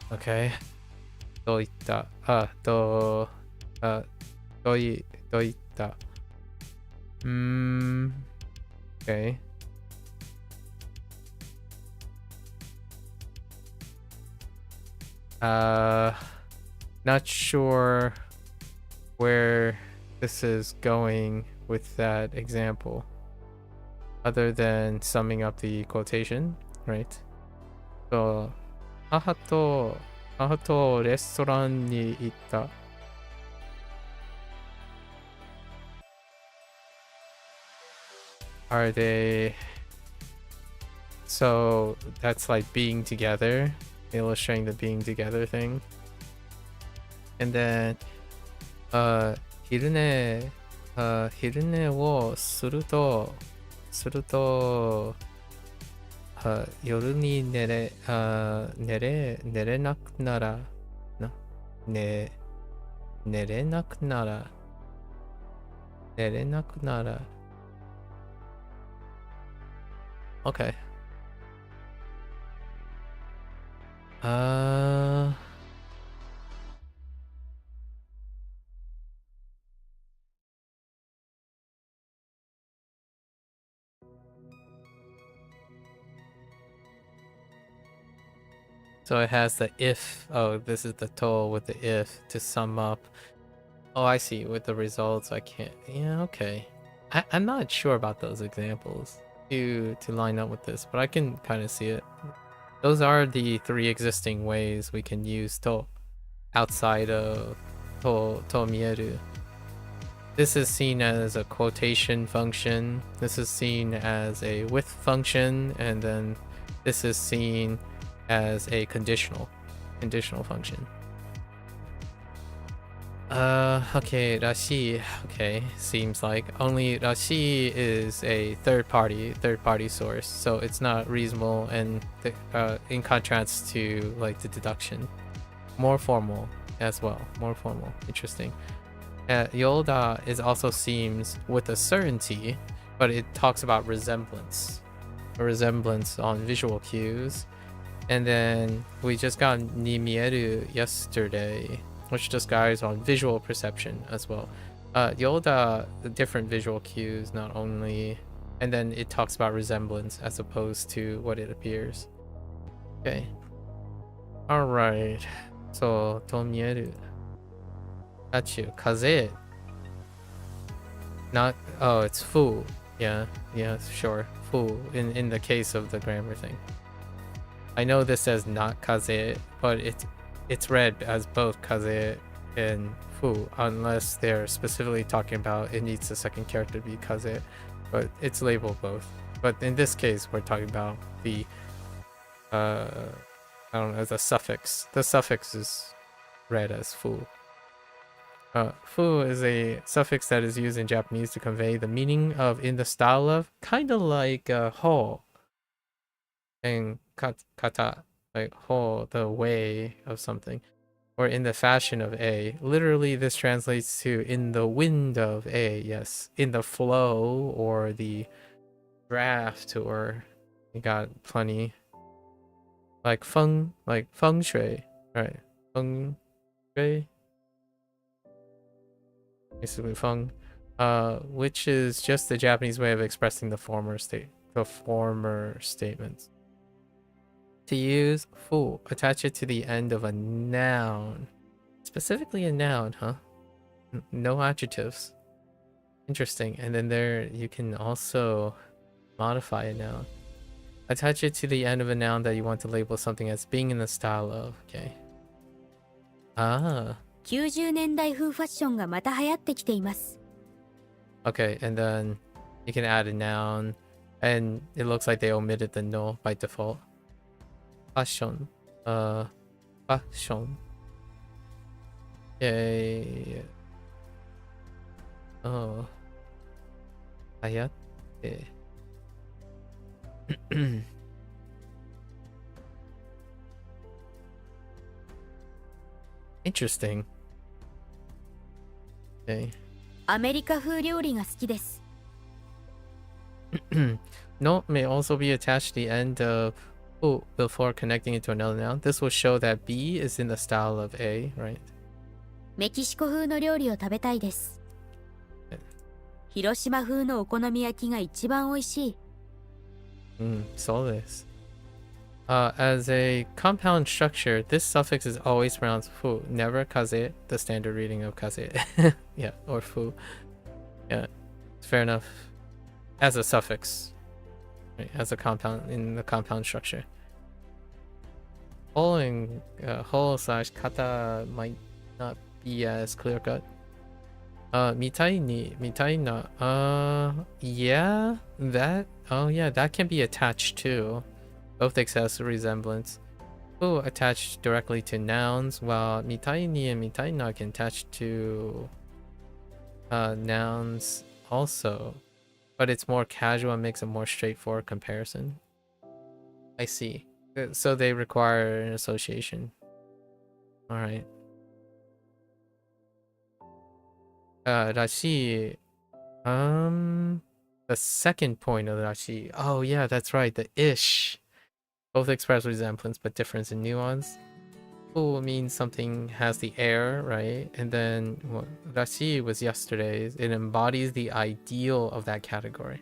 Speaker 1: Okay. と言った。と言った。Okay. Not sure where this is going with that example, other than summing up the quotation, right? So, 母とレストランに行った。
Speaker 3: Are they... So that's like being together, illustrating the being together thing. And then, 昼寝をすると、夜に寝れなくなら、寝れなくなら、Okay. So it has the if. Oh, this is the toll with the if to sum up. Oh, I see. With the results, I can't. Yeah, okay. I'm not sure about those examples to line up with this, but I can kind of see it. Those are the 3 existing ways we can use to outside of to mieru. This is seen as a quotation function. This is seen as a with function, and then this is seen as a conditional function. Okay, rashi. Okay, seems like only rashi is a third party source, so it's not reasonable, and in contrast to like the deduction, more formal as well. More formal. Interesting. Yolda is also seems with a certainty, but it talks about resemblance, a resemblance on visual cues. And then we just got nimieru yesterday, which just guides on visual perception as well. Yolda, the different visual cues, not only, and then it talks about resemblance as opposed to what it appears. Okay. All right. So tomieru. Achu, kaze. Not, oh, it's fu. Yeah, sure. Fu in the case of the grammar thing. I know this says not kaze, but it's read as both kaze and fu, unless they're specifically talking about it needs the second character to be kaze, but it's labeled both. But in this case, we're talking about the I don't know, the suffix. The suffix is read as fu. Fu is a suffix that is used in Japanese to convey the meaning of, in the style of, kind of like ho and kata, like ho, the way of something, or in the fashion of a. Literally, this translates to in the wind of a, yes, in the flow or the draft, or you got plenty. Like feng shui, right? Feng shui. Basically feng, which is just the Japanese way of expressing the former statements. To use fu, attach it to the end of a noun, specifically a noun, huh? No adjectives. Interesting. And then there you can also modify a noun. Attach it to the end of a noun that you want to label something as being in the style of. Okay.
Speaker 2: 90年代風ファッションがまた流行ってきています。
Speaker 3: Okay, and then you can add a noun, and it looks like they omitted the no by default. Fashion. Fashion. Yay. Oh. 流行って。Interesting. Okay.
Speaker 2: アメリカ風料理が好きです。
Speaker 3: No may also be attached to the end of fu before connecting it to another noun. This will show that B is in the style of A, right?
Speaker 2: メキシコ風の料理を食べたいです。広島風のお好み焼きが一番美味しい。
Speaker 3: So this. As a compound structure, this suffix is always pronounced fu, never kaze, the standard reading of kaze. Yeah, or fu. Yeah, fair enough. As a suffix, right, as a compound in the compound structure. Whole and whole / kata might not be as clear cut. mitaina. Yeah, that. Oh yeah, that can be attached too. Both express resemblance. Oh, attached directly to nouns, while mitaini and mitaina can attach to nouns also, but it's more casual and makes a more straightforward comparison. I see. So they require an association. All right. Rashi. The second point of Rashi. Oh yeah, that's right. The ish. Both express resemblance but difference in nuance. Fu means something has the air, right? And then well, Rashi was yesterday's. It embodies the ideal of that category.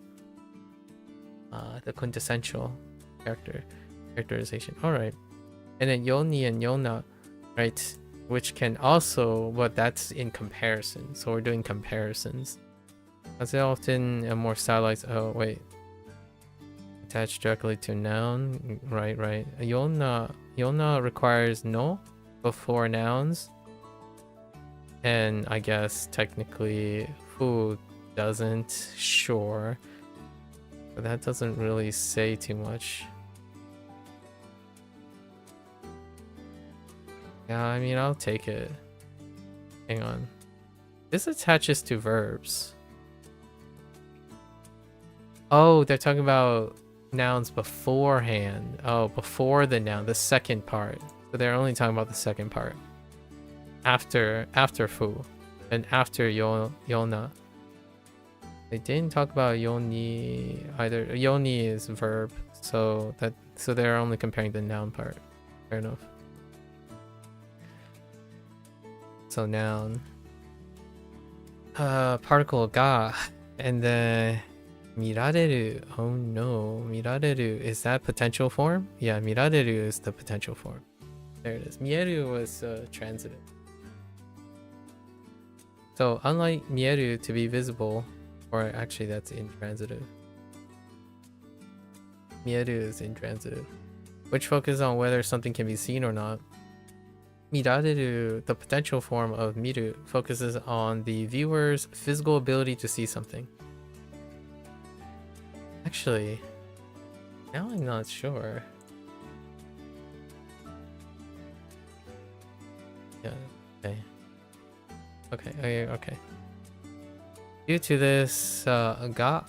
Speaker 3: The quintessential characterization. All right. And then Yoni and Yona, right? Which can also, but that's in comparison. So we're doing comparisons. As often a more stylized. Oh wait. Attached directly to noun. Right. Yona requires no before nouns. And I guess technically fu doesn't. Sure. But that doesn't really say too much. Yeah, I mean, I'll take it. Hang on. This attaches to verbs. Oh, they're talking about nouns beforehand. Oh, before the noun, the second part. So they're only talking about the second part. After fu. And after yona. They didn't talk about yoni either. Yoni is verb, so they're only comparing the noun part. Fair enough. So noun. Particle ga, and then mirareru. Oh no, mirareru is that potential form? Yeah, mirareru is the potential form. There it is. Mieru was transitive. So unlike mieru to be visible, or actually that's intransitive. Mieru is intransitive, which focuses on whether something can be seen or not. Mirareru, the potential form of miru, focuses on the viewer's physical ability to see something. Actually, now I'm not sure. Yeah, okay. Due to this, miareru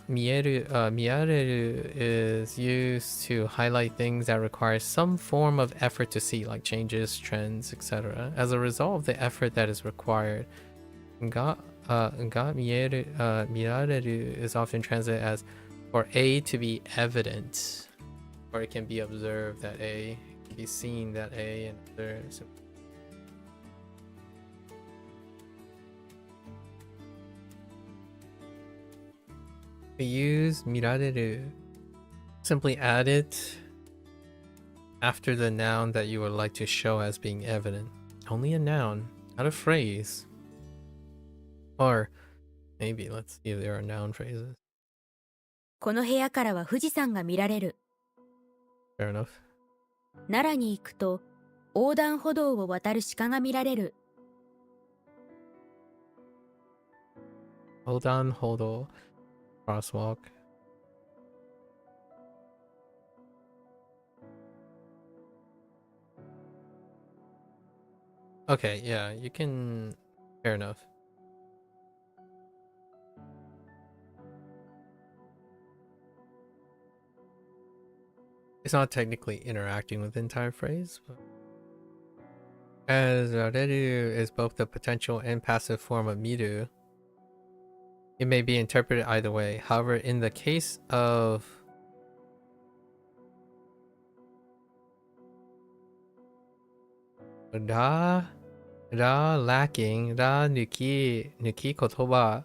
Speaker 3: is used to highlight things that require some form of effort to see, like changes, trends, etc. As a result of the effort that is required, mirareru is often translated as for A to be evident, or it can be observed that A, it can be seen that A, and others. We use mirareru. Simply add it after the noun that you would like to show as being evident. Only a noun, not a phrase. Or maybe let's see if there are noun phrases.
Speaker 2: この部屋からは富士山が見られる。
Speaker 3: Fair enough.
Speaker 2: 奈良に行くと横断歩道を渡る鹿が見られる。
Speaker 3: Hold on, crosswalk. Okay, yeah, you can. Fair enough. It's not technically interacting with the entire phrase, but as rareru is both the potential and passive form of miru, it may be interpreted either way. However, in the case of ra lacking, ra nuki kotoba.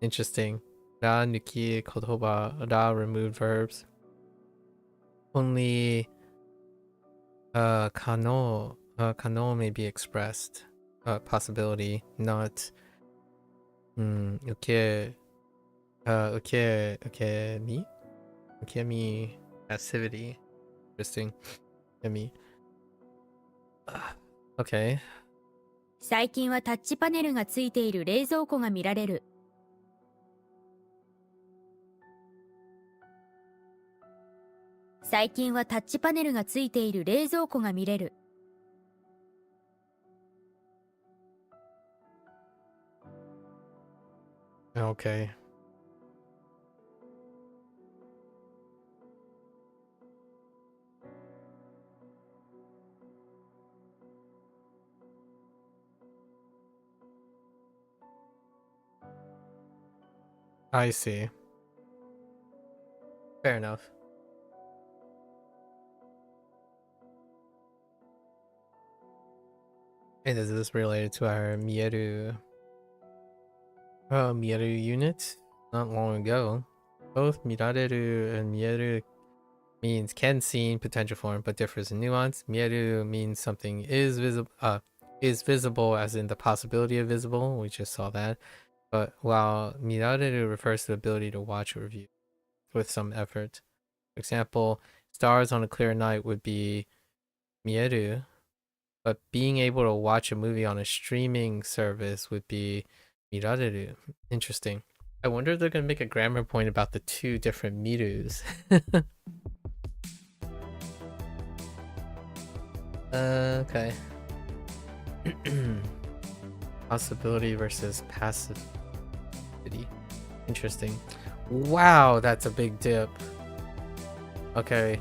Speaker 3: Interesting. Ra nuki kotoba, ra removed verbs. Only kano may be expressed. Possibility, not okay me passivity. Interesting. Me. Okay.
Speaker 2: 最近はタッチパネルがついている冷蔵庫が見られる。最近はタッチパネルがついている冷蔵庫が見れる。
Speaker 3: Okay. I see. Fair enough. And is this related to our Mieru unit? Not long ago. Both Mirareru and Mieru means can seen potential form but differs in nuance. Mieru means something is visible as in the possibility of visible. We just saw that. But while Mirareru refers to the ability to watch or view with some effort. For example, stars on a clear night would be Mieru, but being able to watch a movie on a streaming service would be Mirareru. Interesting. I wonder if they're going to make a grammar point about the two different Mirus. Okay. Possibility versus passivity. Interesting. Wow, that's a big dip. Okay.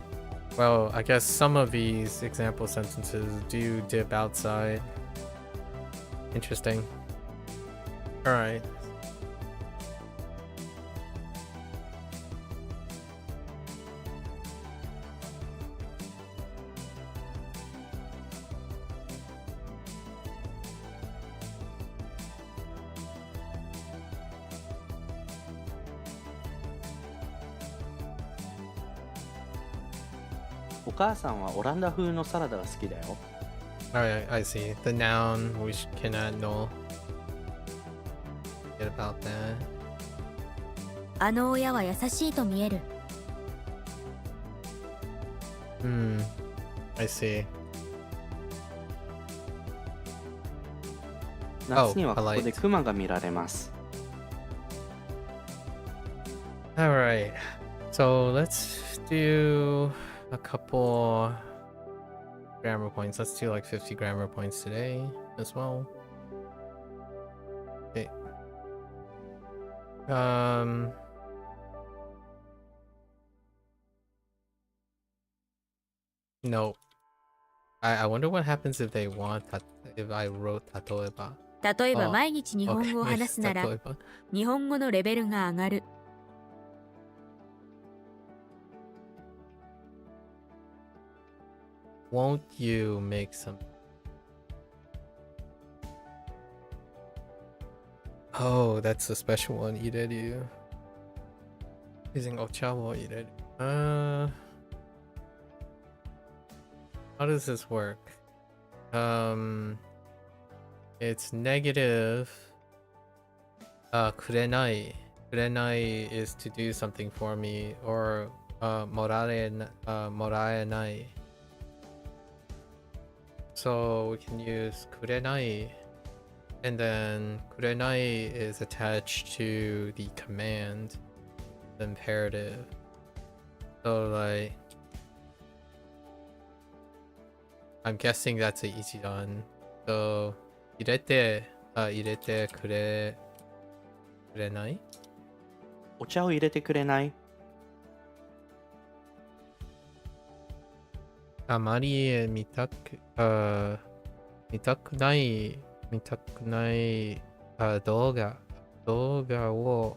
Speaker 3: Well, I guess some of these example sentences do dip outside. Interesting. Alright. Alright, I see. The noun we cannot know. Forget about that.
Speaker 2: あの親は優しいと見える。
Speaker 3: I see.
Speaker 5: 夏にはここでクマが見られます。
Speaker 3: Alright. So let's do a couple grammar points. Let's do like 50 grammar points today as well. Okay. No. I wonder what happens if they want that, if I wrote 例えば。
Speaker 2: 例えば毎日日本語を話すなら、
Speaker 3: 例えば。
Speaker 2: 日本語のレベルが上がる。
Speaker 3: Won't you make some? Oh, that's a special one. Ireru. Using ocha wo ireru. How does this work? It's negative. Kurenai. Kurenai is to do something for me, or moraenai. So we can use kurenai, and then kurenai is attached to the command, the imperative. So like, I'm guessing that's a ichidan. So irete kurenai?
Speaker 5: お茶を入れてくれない？
Speaker 3: あまり見たくない動画を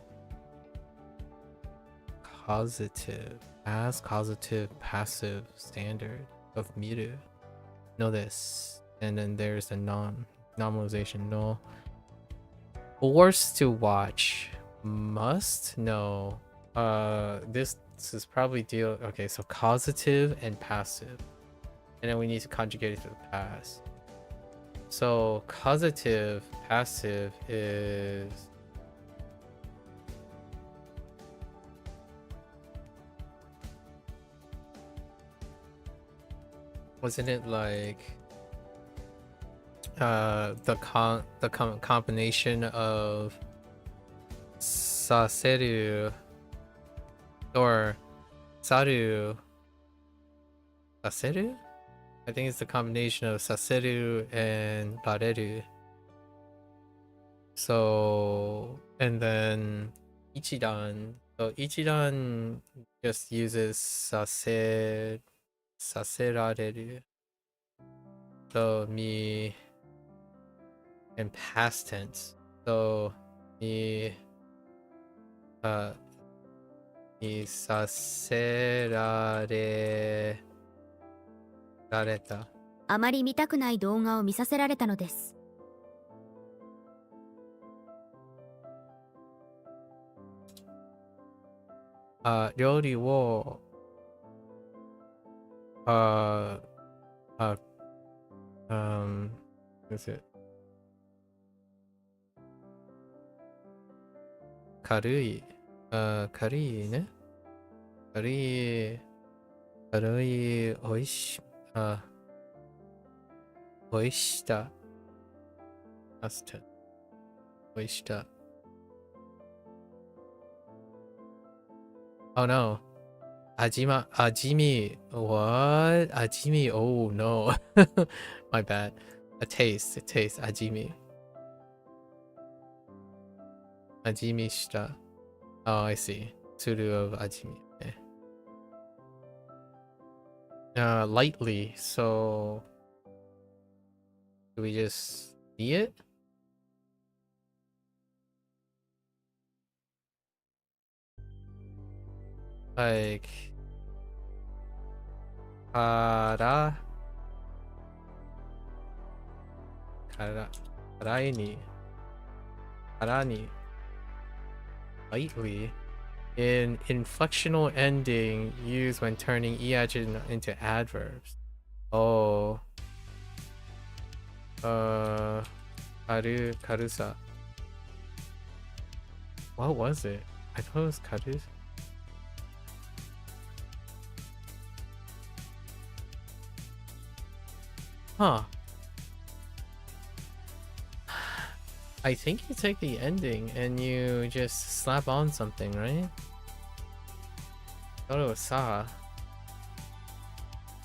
Speaker 3: causative passive standard of miru. Know this. And then there's the nominalization. No. Forced to watch. Must? No. This is probably okay, so causative and passive. And then we need to conjugate it to the past. So causative passive is wasn't it like
Speaker 1: combination of saseru or saru saseru. I think it's the combination of saseru and rareru. So, and then ichidan. So ichidan just uses saserareru. So me in past tense. So me me saserare rareta.
Speaker 2: あまり見たくない動画を見させられたのです。
Speaker 1: 料理をis it 軽い軽いね軽いおいしおいしたおいした Oh no. Ajimi. What? Ajimi. Oh no. My bad. A taste. Ajimi. Ajimi shita. Oh, I see. Tsuru of ajimi. Okay. Lightly. So, do we just see it? Like karani lightly in inflectional ending used when turning adjective into adverbs. Oh, karusa. What was it? I thought it was karusa. Huh. I think you take the ending and you just slap on something, right? Thought it was sa.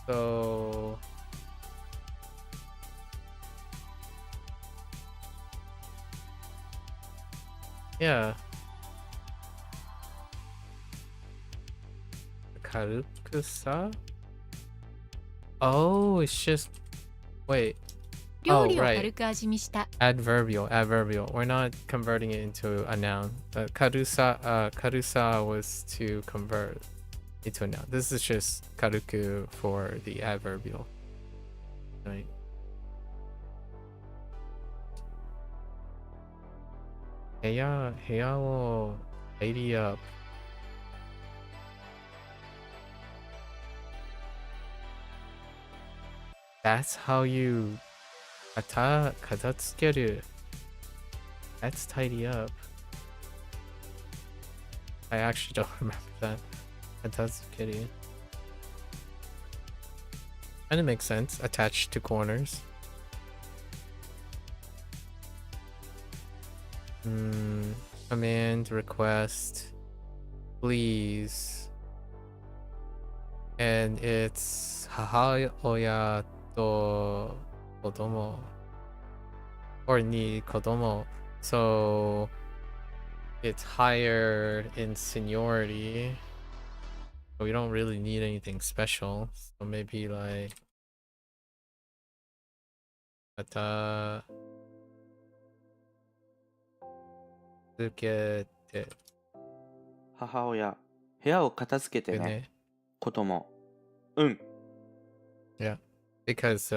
Speaker 1: So yeah. Karukusa? Oh, it's just wait.
Speaker 2: 料理を
Speaker 1: right.
Speaker 2: 軽く味見した。
Speaker 1: Adverbial. We're not converting it into a noun. Karusa was to convert into a noun. This is just karuku for the adverbial. Right. Heya wo tidy up. That's how you katatsukeru. That's tidy up. I actually don't remember that. Katatsukeru. And it makes sense. Attached to corners. Command, request, please. And it's hahaoya to kodomo. Or ni kodomo. So it's higher in seniority. But we don't really need anything special. So maybe like kata tsukete.
Speaker 5: 母親、部屋を片付けてね。子供、うん。
Speaker 1: Yeah, because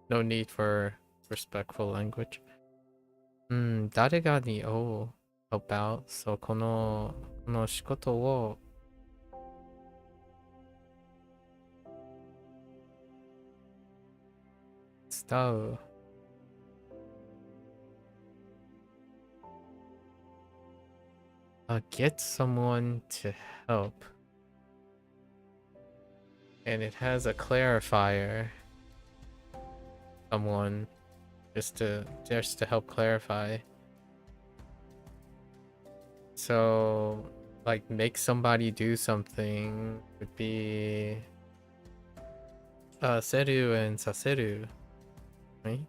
Speaker 1: no need for respectful language. 誰がにを about so この仕事を伝う get someone to help. And it has a clarifier. Someone
Speaker 3: just to help clarify. So like make somebody do something would be seru and saseru, right?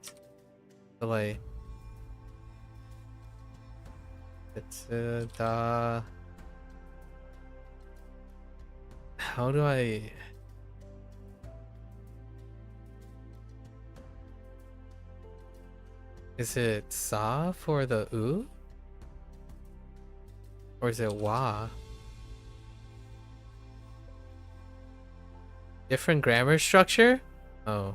Speaker 3: So like it's how do I is it sa for the u? Or is it wa? Different grammar structure? Oh.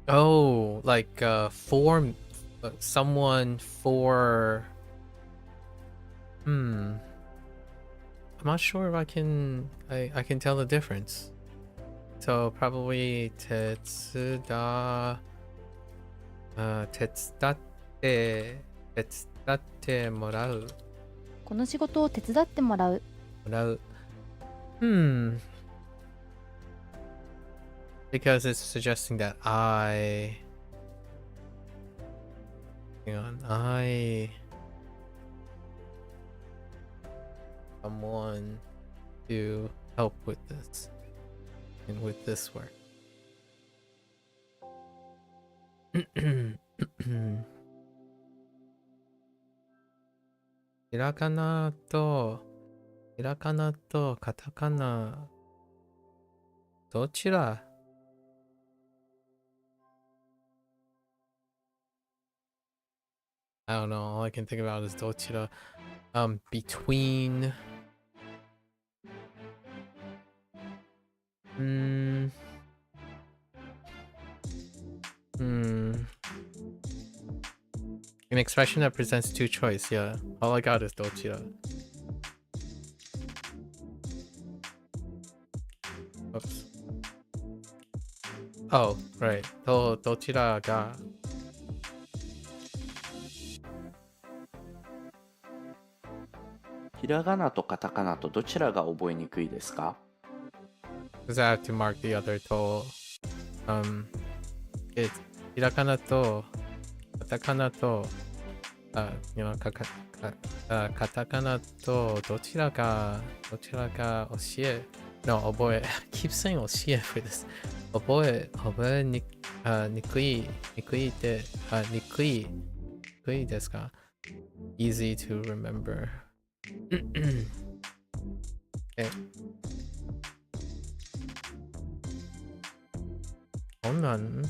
Speaker 3: Oh, like form someone for I'm not sure if I can tell the difference. So probably tetsuda tetsudatte morau.
Speaker 2: この仕事を手伝ってもらう。
Speaker 3: Because it's suggesting that I someone to help with this and with this work. Hiragana to katakana dochira? I don't know, all I can think about is dochira. Between an expression that presents two choice, yeah. All I got is dochira. Oops. Oh, right. Dochira ga.
Speaker 5: Hiragana to katakana to どちらが覚えにくいですか?
Speaker 3: Because I have to mark the other to. It's hiragana to katakana to katakana to どちらが教え No, 覚え I keep saying 教え for this. 覚えにくいですか? Easy to remember. Okay. こんなん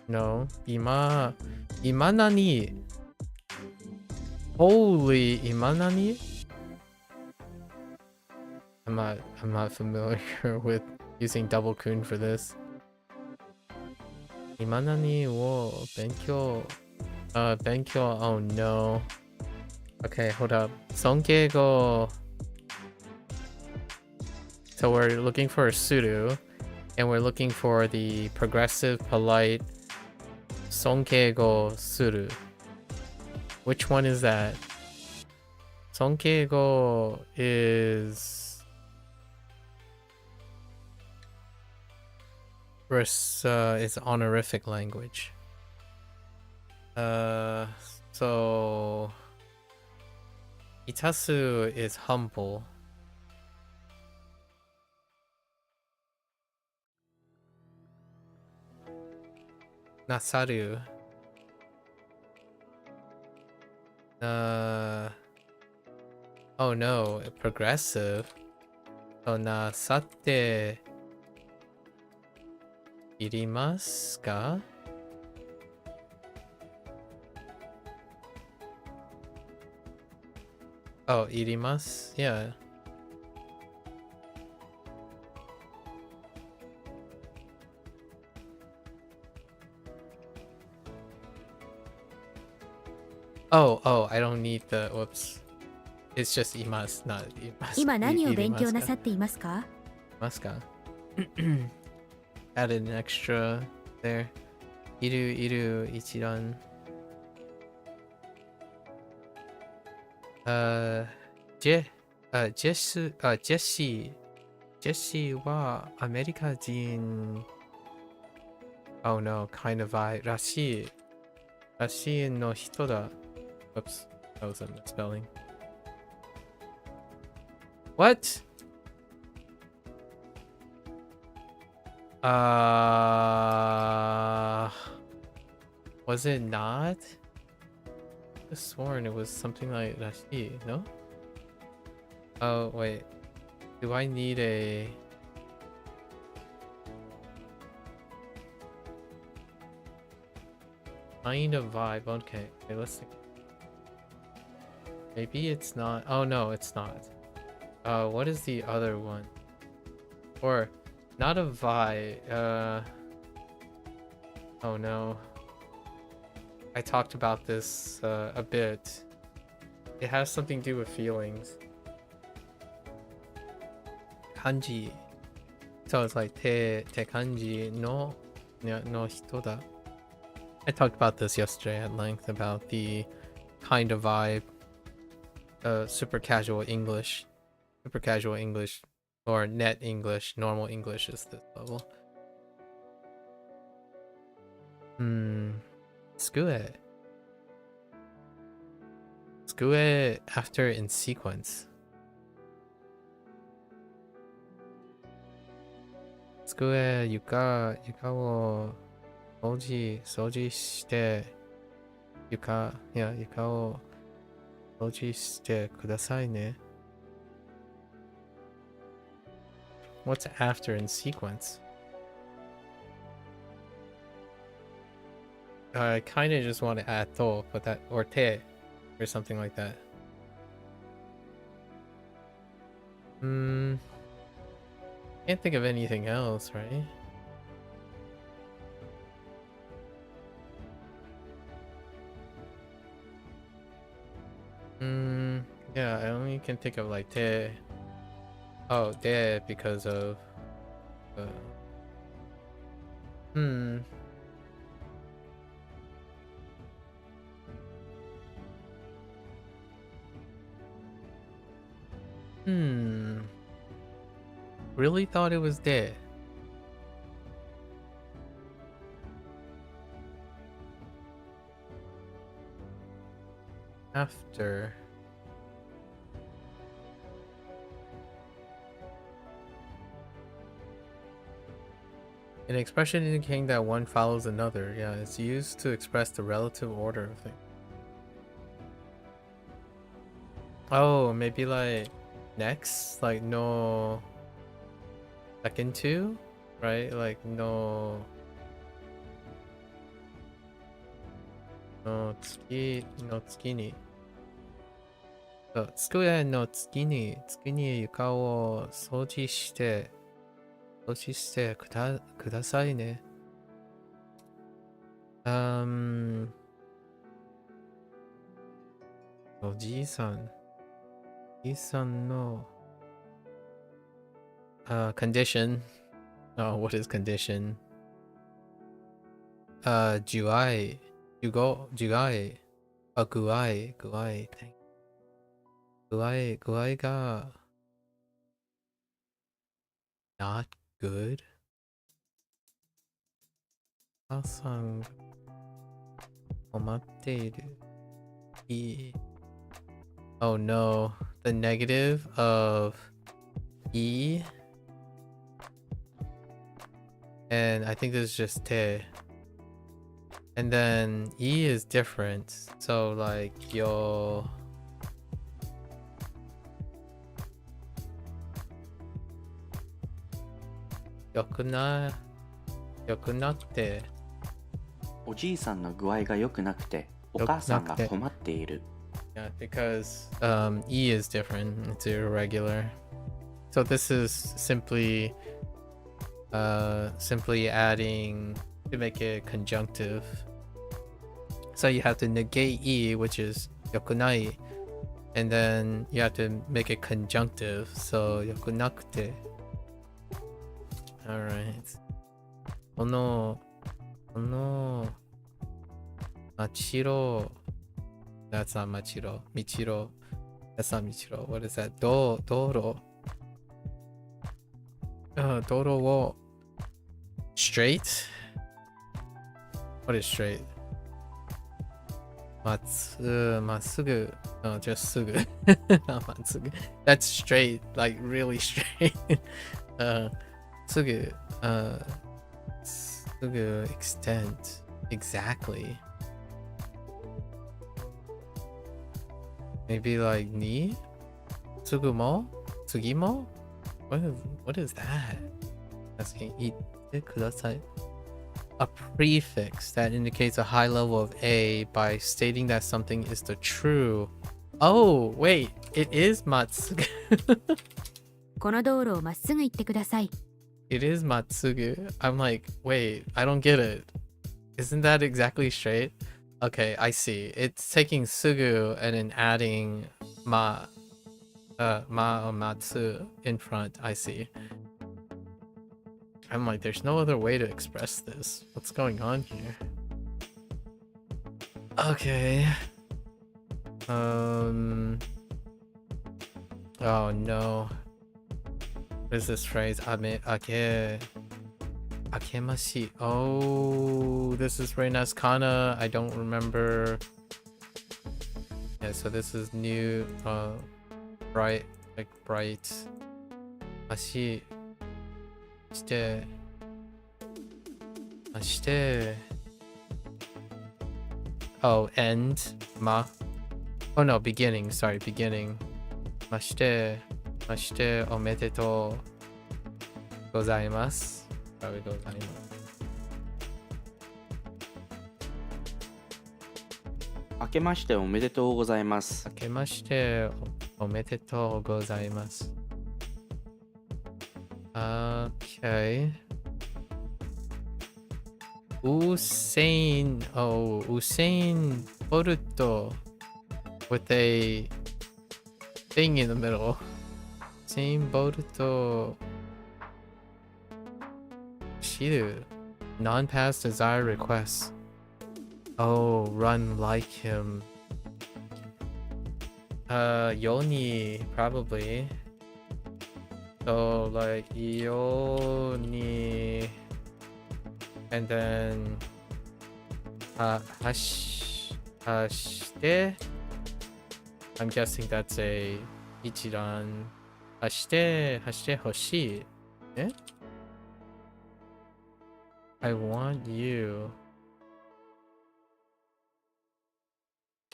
Speaker 3: No. 今何 Holy 今何 I'm not familiar with using double kun for this. 今何を勉強 Oh no. Okay, hold up. 尊敬語 So we're looking for a suru, and we're looking for the progressive polite 尊敬語 suru. Which one is that? 尊敬語 is honorific language. So itasu is humble. Nasaru. Oh no, progressive. So nasatte irimasu ka? Oh, irimasu? Yeah. Oh, I don't need the whoops. It's just imasu, not imasu.
Speaker 2: 今何を勉強なさっていますか?
Speaker 3: Maska. Added an extra there. Iru ichiran. ジェ、ジェス、ジェシー、ジェシーはアメリカ人、oh no, kind of I らしいの人だ。Whoops, that was a misspelling. What? Was it not? I could have sworn it was something like Rashi, no? Oh, wait. Do I need a... kind of vibe? Okay, let's think. Maybe it's not. Oh, no, it's not. What is the other one? Or, not a vibe. Oh, no. I talked about this a bit. It has something to do with feelings. Kanji. So it's like te kanji no hito da. I talked about this yesterday at length about the kind of vibe. Super casual English. Super casual English. Or net English. Normal English is this level. Skue. Skue after in sequence. Skue yuka wo soji shite yuka wo soji shite kudasai ne. What's after in sequence? I kind of just want to add to, but that, or te, or something like that. Can't think of anything else, right? Yeah, I only can think of like te. Oh, te because of Really thought it was dead. After. An expression indicating that one follows another. Yeah, it's used to express the relative order of things. Oh, maybe like next? Like no second to? Right? Like no tsuki no tsuki ni. So, tsukuya no tsuki ni yuka wo soji shite kudasai ne. Oji-san no condition. Oh, what is condition? Jugai. Guai. Thank. Guai ga not good. Asan komatteiru. Oh no, the negative of E. And I think this is just te. And then E is different. So like yo. Yokunatte.
Speaker 5: おじいさんの具合が良くなくて、お母さんが困っている。
Speaker 3: Yeah, because E is different. It's irregular. So this is simply adding to make it conjunctive. So you have to negate E, which is yokunai, and then you have to make it conjunctive. So yokunakute. All right. Ono Machiro. That's not Machiro. Michiro.
Speaker 1: That's not Michiro. What is that? Doro. Doro wo straight? What is straight? Matsugu. No, just sugu. Not matsugu. That's straight, like really straight. Sugu. Sugu extent. Exactly. Maybe like ni? Tsugumo? Tsugimo? What is that? Asking ite kudasai. A prefix that indicates a high level of A by stating that something is the true. Oh, wait, it is Matsugu.
Speaker 2: この道路をまっすぐ行ってください。
Speaker 1: It is Matsugu. I'm like, wait, I don't get it. Isn't that exactly straight? Okay, I see. It's taking sugu and then adding ma or matsu in front. I see. I'm like, there's no other way to express this. What's going on here? Okay. Oh no. What is this phrase? Akemashi. Oh, this is very nice kana. I don't remember. Yeah, so this is new. Bright, like bright. Ashi. Shite. Ashite. Oh, end. Ma. Oh no, beginning. Sorry, beginning. Mashite. Mashite omedetou gozaimasu. Probably gozaimasu.
Speaker 5: 明けましておめでとうございます。
Speaker 1: 明けましておめでとうございます。Okay. Usain Bolt with a thing in the middle. Usain Bolt Shiru. Non-pass desire requests. Oh, run like him. Yoni, probably. So, like, Yoni. And then, Hashite? I'm guessing that's a Ichiran. Hashite hoshi. Eh? I want you.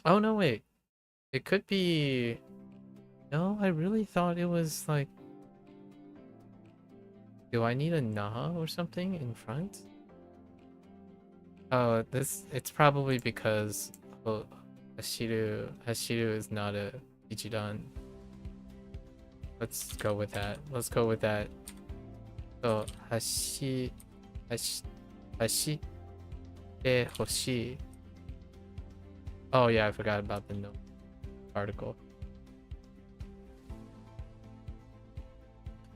Speaker 1: Oh, no, wait. It could be... No, I really thought it was like... Do I need a na or something in front? Oh, it's probably because Hashiru is not a Ichiran. Let's go with that. So, Hashite hoshi. Oh yeah, I forgot about the no article.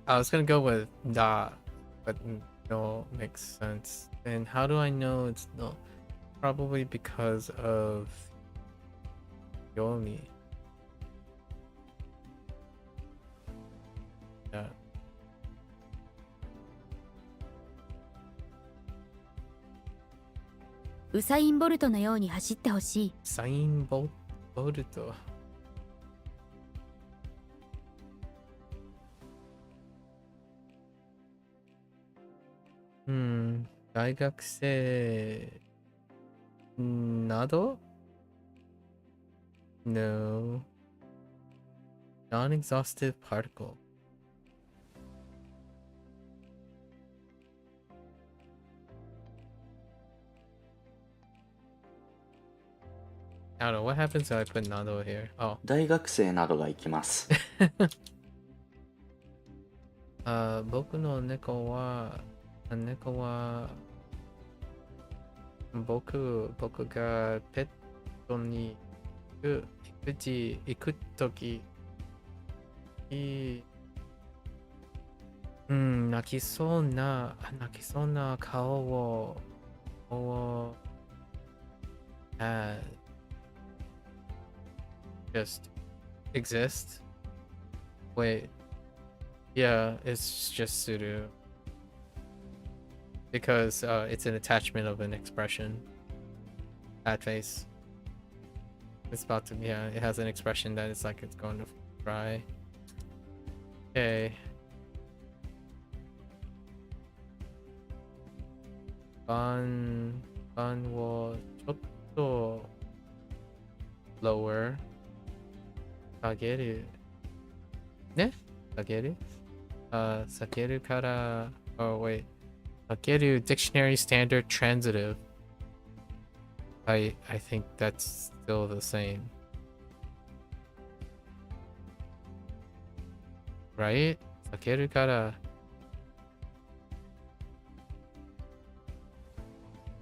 Speaker 1: I was gonna go with da, but no makes sense. And how do I know it's no? Probably because of Yoni. Yeah.
Speaker 2: Usain Bolt のように走ってほしい。
Speaker 1: サインボルト。大学生など No. Non-exhaustive particle. I don't know what happens if I put Nado here. Oh.
Speaker 5: 大学生などが行きます。
Speaker 1: 僕の猫は僕がペットに行くとき泣きそうな顔をjust
Speaker 3: exist. Wait. Yeah, it's just suru. Because it's an attachment of an expression. That face. It's about to, yeah, it has an expression that it's like it's going to fry. Okay. Bun wo chotto lower. Kageru. Ne? Kageru? Sakeru kara. Oh, wait. Kageru dictionary standard transitive. I think that's still the same. Right? Sakeru kara.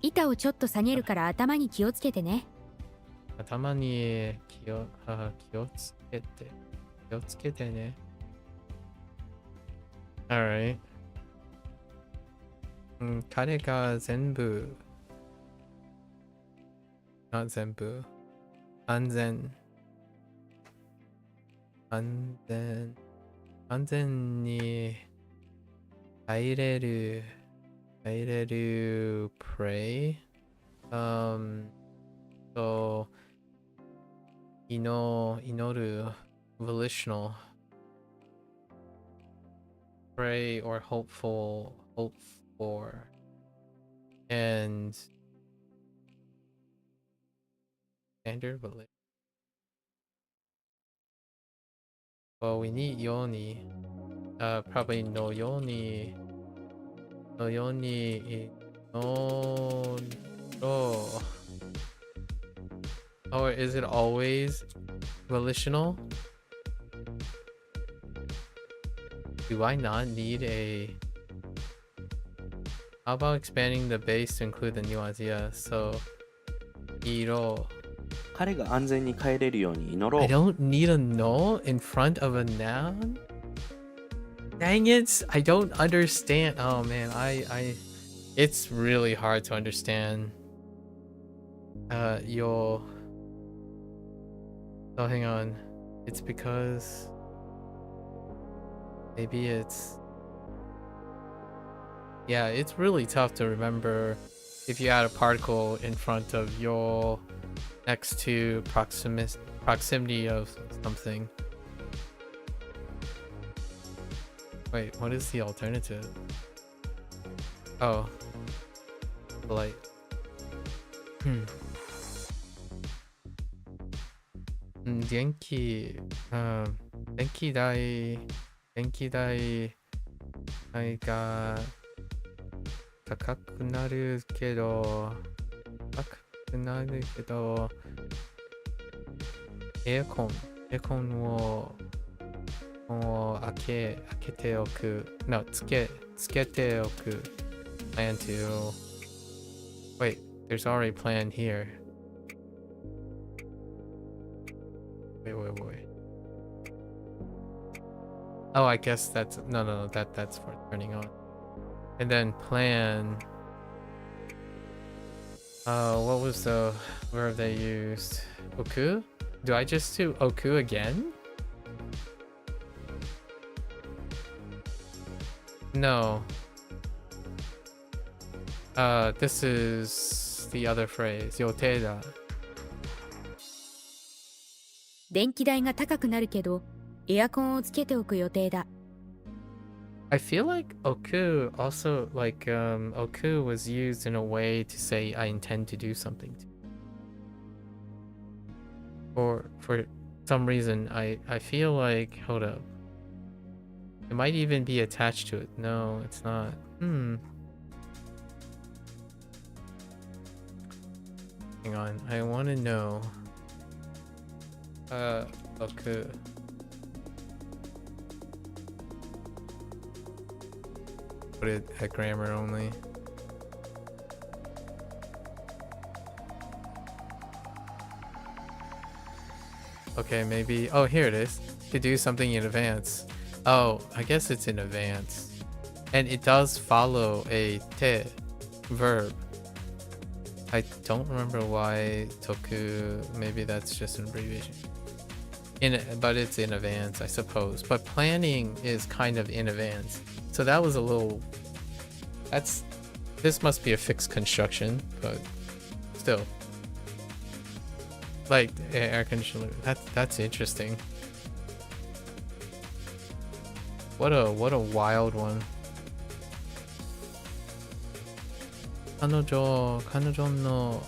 Speaker 2: 板をちょっと下げるから頭に気をつけてね。
Speaker 3: 頭に気をつけてね。Alright. 彼が全部 not 全部安全に入れる pray so 祈る volitional pray or hope for and standard volition. Well, we need yoni. Probably no yoni. No yoni. No. Oh. Or is it always volitional? Do I not need a... How about expanding the base to include the nuance? Yeah, so... Hiro.
Speaker 5: 彼が安全に帰れるように祈ろう。
Speaker 3: I don't need a no in front of a noun? Dang it! I don't understand. Oh man, it's really hard to understand. Oh, hang on. It's because maybe it's, yeah, it's really tough to remember if you add a particle in front of your next to proximity of something. Wait, what is the alternative? Oh, polite. Denki dai ga takaku naru kedo aircon wo akete oku, no, tsukete oku, plan to, wait, there's already a plan here. Wait. Oh, I guess that's, no, that's for turning on. And then plan, what was the verb they used? Oku? Do I just do oku again? No. This is the other phrase. Yote da.
Speaker 2: 電気代が高くなるけど、エアコンをつけておく予定だ。
Speaker 3: I feel like oku also, like, oku was used in a way to say I intend to do something. Or for some reason, I feel like, hold up. It might even be attached to it. No, it's not. Hang on, I want to know. Oku. Put it at grammar only. Okay, maybe. Oh, here it is. To do something in advance. Oh, I guess it's in advance. And it does follow a te verb. I don't remember why toku. Maybe that's just an abbreviation.
Speaker 1: but it's in advance, I suppose. But planning is kind of in advance. So that was a little. This must be a fixed construction, but still. Like air conditioner. That's interesting. What a wild one. 彼女の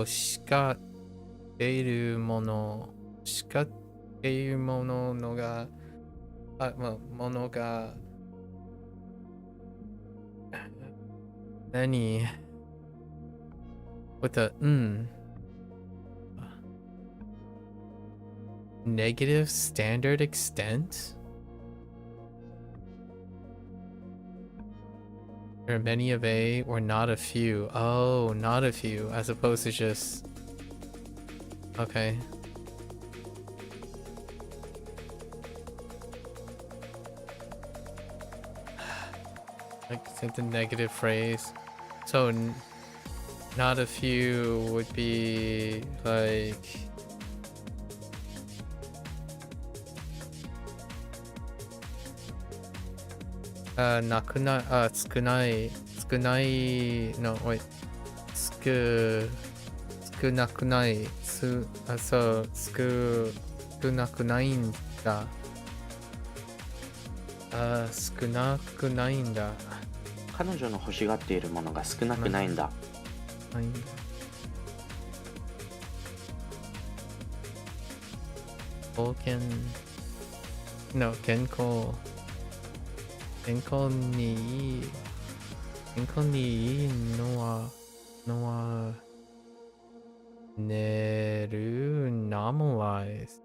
Speaker 1: 叱っているもののが何 with a negative standard extent? There are many of a or not a few. Oh, not a few, as opposed to just... Okay. Like, the negative phrase. So, not a few would be like...少ない no wait 少なくないそう少なくないんだ少なくないんだ
Speaker 5: 彼女の欲しがっているものが少なくないんだ
Speaker 1: ないんだ保険 no 健康にいいのは寝る normalize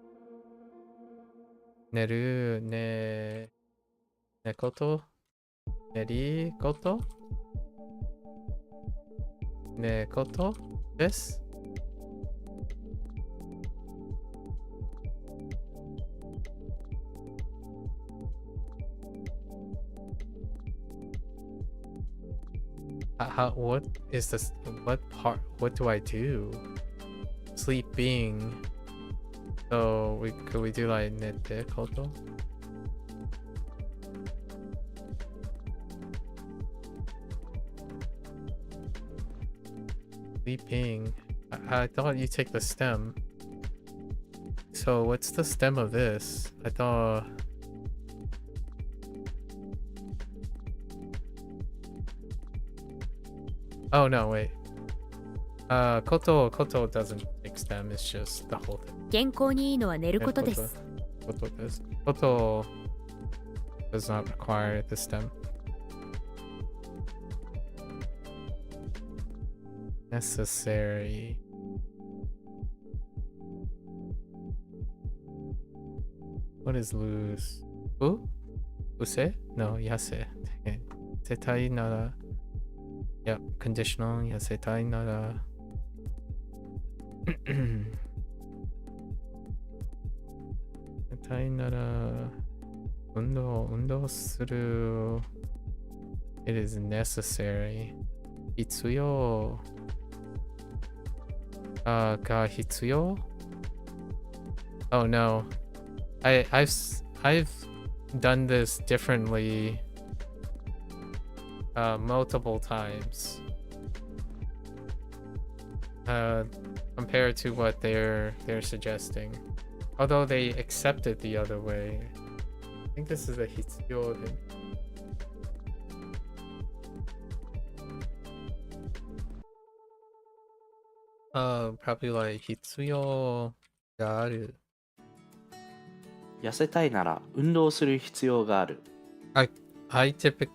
Speaker 1: 寝ことです。What is this? What part? What do I do? Sleeping. So could we do like nete koto? Sleeping. I thought you take the stem. So what's the stem of this? I thought. Oh no, wait. Koto doesn't take stem, it's just the whole thing.
Speaker 2: 健康にいいのは寝ることです。
Speaker 1: Koto does not require the stem. Necessary. What is lose? Use? No, yase. Setai nara. Yep, conditional. Yasetai nara. Setai nara. Undo suru. It is necessary. Hitsuyo. Ga hitsuyo? Oh no. I've done this differently multiple times compared to what they're suggesting. Although they accept it the other way. I think this is a hitsuyo thing. Probably like hitsuyo ga aru.
Speaker 5: 痩せたいなら運動する必要がある。
Speaker 1: I typically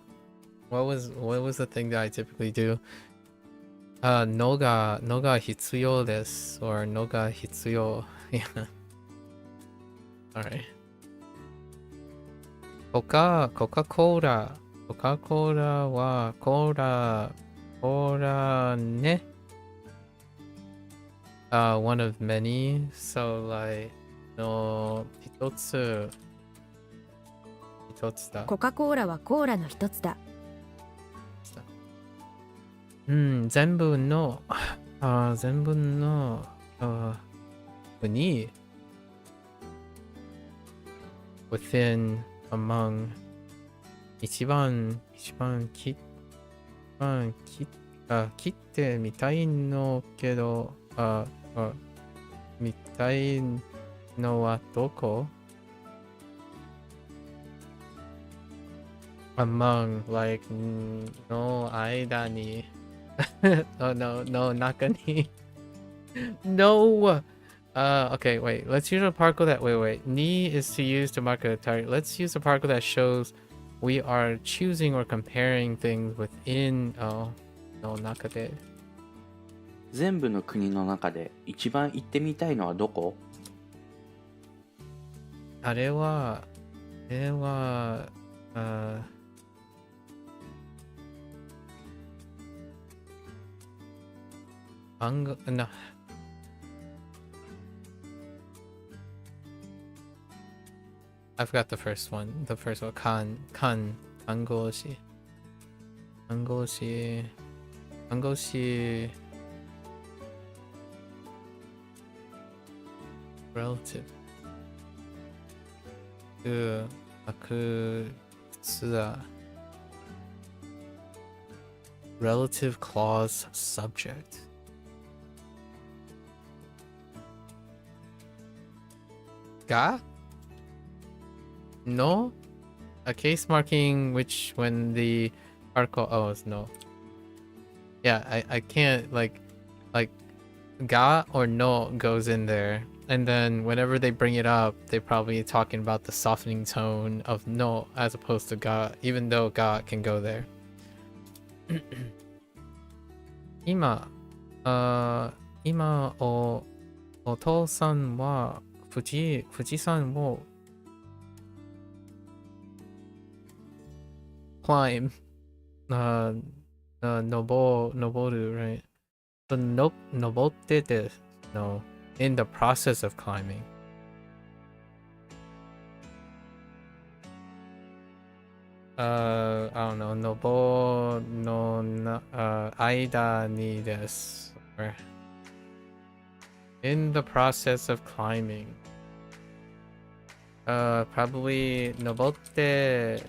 Speaker 1: what was the thing that I typically do? No ga hitsuyo desu or no ga hitsuyo. Yeah. Alright. Coca-Cola wa cola ne. One of many. So like no hitotsu da.
Speaker 2: コカ・コーラはコーラの一つだ。
Speaker 1: 全部の
Speaker 3: 全部の国 within among 一番切ってみたいのけど見たいのはどこ among like no 間にno 中に no okay wait, let's use a particle that wait ni is to use to mark a target. Let's use a particle that shows we are choosing or comparing things within no 中で
Speaker 5: 全部の国の中で一番行ってみたいのはどこ？
Speaker 3: あれはno. I forgot the first one. The first one. Kangoshi. Relative. Relative clause subject. Ga? No? A case marking which when the article it's no. Yeah, I can't like ga or no goes in there. And then whenever they bring it up, they probably talking about the softening tone of no as opposed to ga, even though ga can go there. 今お父さんは富士山を climb 登る right? So 登ってです no in the process of climbing. I don't know. 登の間にです or in the process of climbing. Probably 登って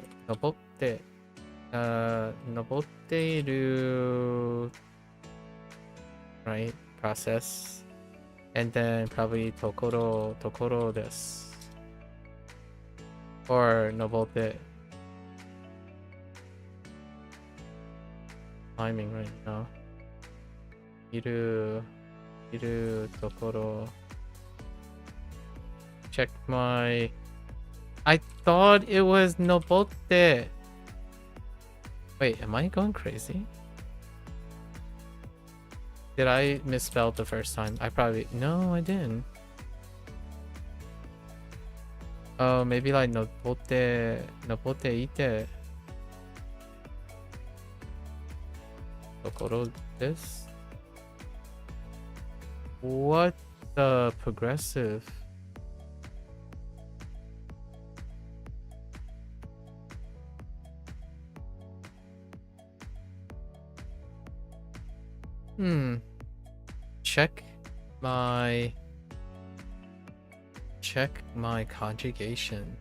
Speaker 3: いる right process. And then probably ところです or 登って climbing right now. いるところ check my I thought it was 登って Wait, am I going crazy? Did I misspell the first time? I probably... No, I didn't. Oh, maybe like 登っていてところです What the progressive? Check my conjugation.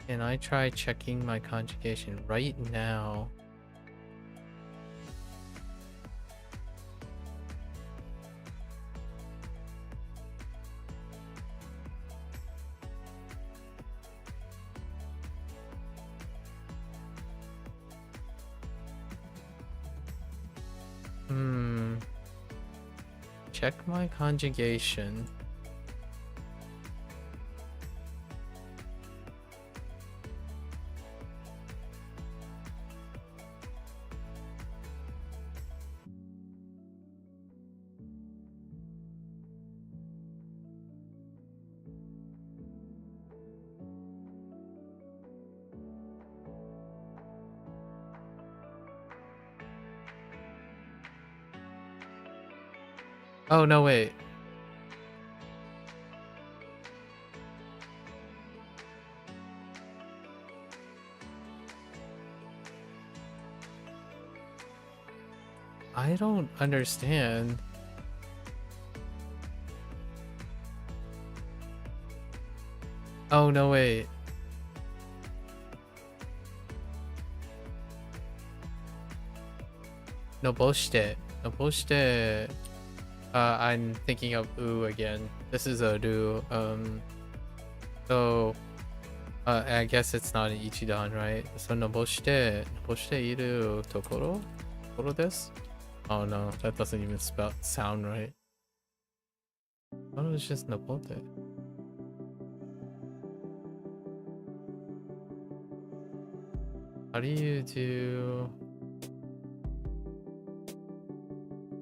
Speaker 3: Can I try checking my conjugation right now? Check my conjugation. Oh, no, wait. I don't understand. Oh, no, wait. Noboshite. Noboshite. I'm thinking of U again. This is a do. So, I guess it's not an Ichidan, right? So, noboshite iru tokoro? Tokoro desu? Oh no, that doesn't even sound right. I thought it was just nobote. How do you do...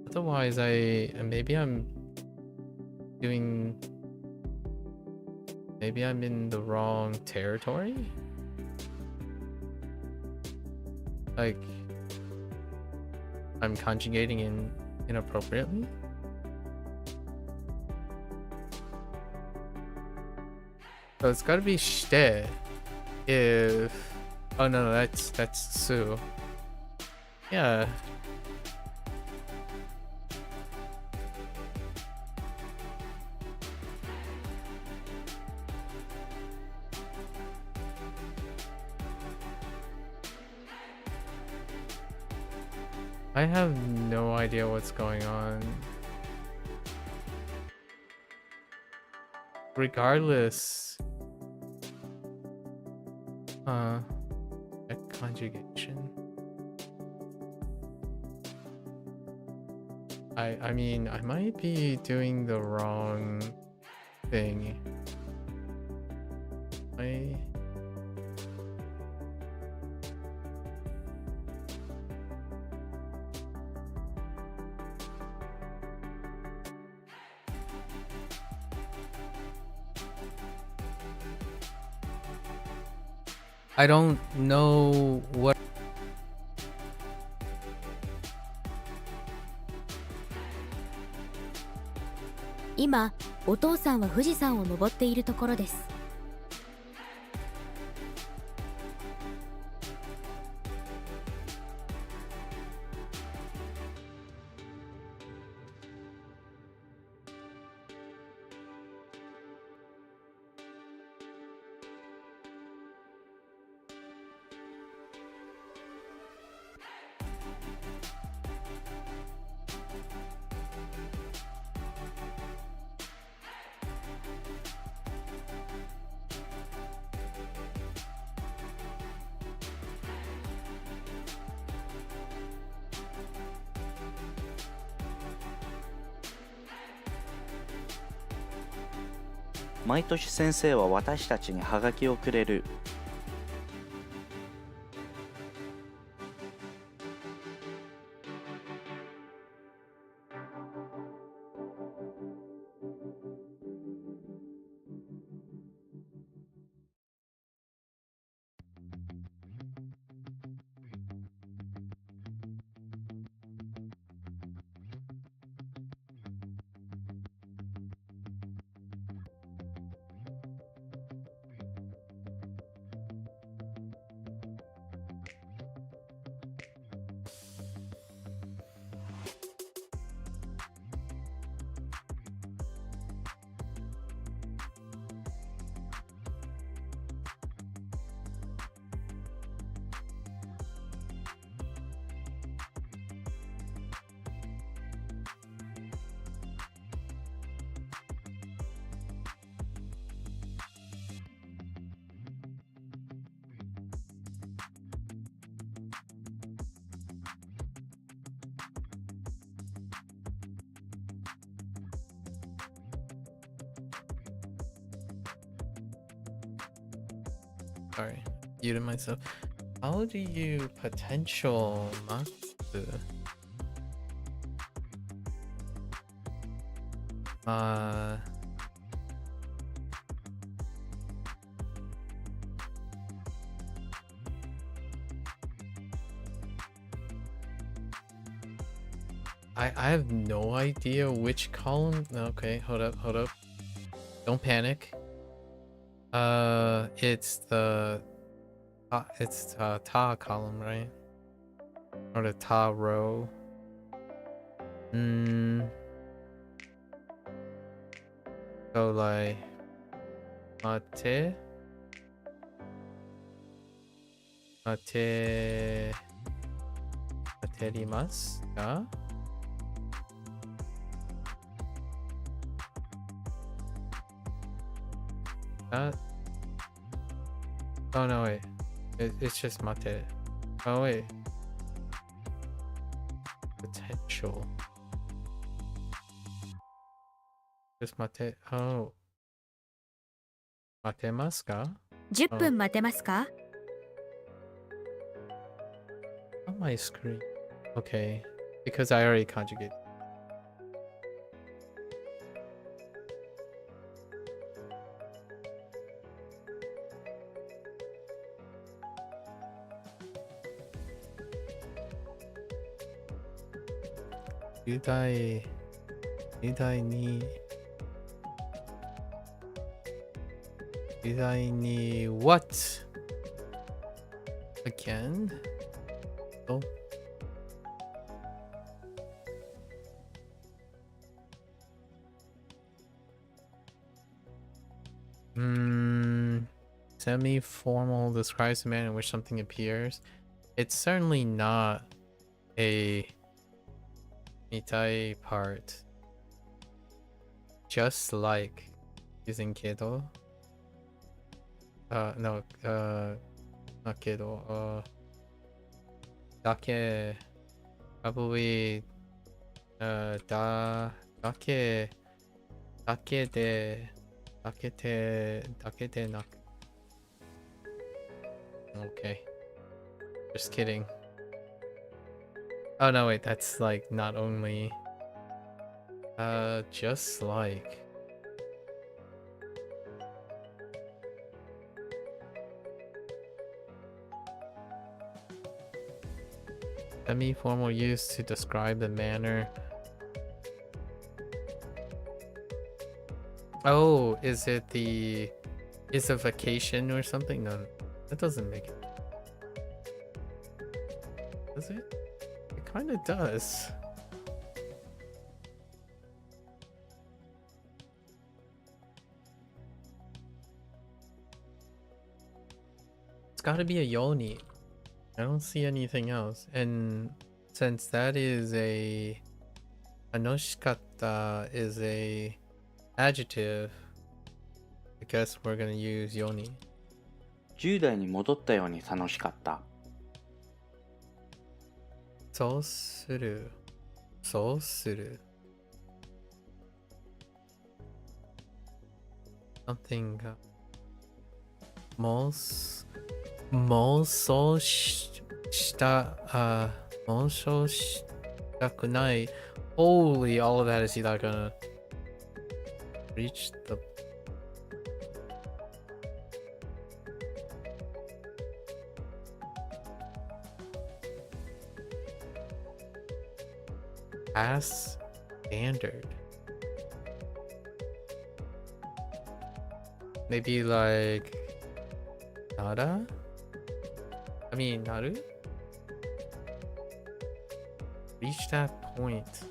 Speaker 3: Otherwise, maybe I'm doing... Maybe I'm in the wrong territory? Like, I'm conjugating inappropriately? So it's gotta be shite if... Oh no, that's Sue. Yeah. I have no idea what's going on. Regardless, check conjugation. I mean, I might be doing the wrong thing. I don't know what.
Speaker 2: 今、お父さんは富士山を登っているところです。
Speaker 5: 毎年先生は私たちにハガキをくれる。
Speaker 3: Sorry, muted myself. How do you potential matsu? I have no idea which column. Okay, hold up. Don't panic. It's the ta column, right? Or the ta row.
Speaker 1: Mm. So like mate materimasu ka? Oh no wait. It's just mate. Oh wait. Potential. Just mate. Oh. Matemasu ka?
Speaker 2: 10分待てますか？
Speaker 1: On my screen. Okay. Because I already conjugated. Yudai ni what? Again? Oh. Semi-formal describes the manner in which something appears. It's certainly not a mitai part. Just like using kedo. No, not kedo. Dake, probably, dake de nak. Okay. Just kidding. Oh no, wait, that's like not only. Just like. Semi-formal use to describe the manner. Oh, is it a vacation or something? No, that doesn't make it. Does it? It kind of does. It's got to be a yoni. I don't see anything else. And since that is a anoshikata is a adjective, I guess we're gonna use yoni.
Speaker 5: 10代に戻ったように楽しかった。
Speaker 1: そうする。Something が妄想したくない。Holy, all of that is either gonna reach the past standard. Maybe like nada? I mean naru? Reach that point.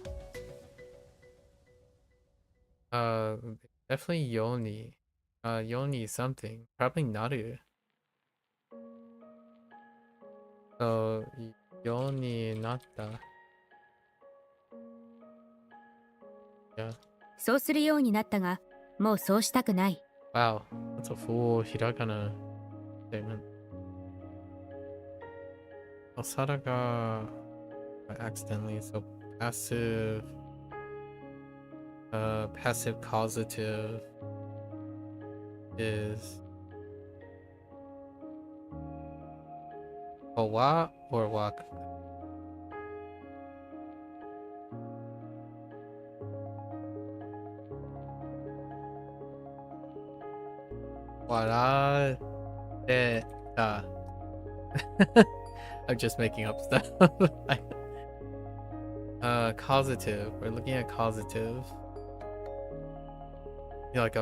Speaker 1: Definitely yoni. Yoni something. Probably naru. So yoni natta. Yeah.
Speaker 2: そうするようになったが、もうそうしたくない。
Speaker 1: Wow, that's a full hiragana statement. Osara ga accidentally, so passive passive causative is wa or wak. I'm just making up stuff. Causative. We're looking at causative. Yeah, like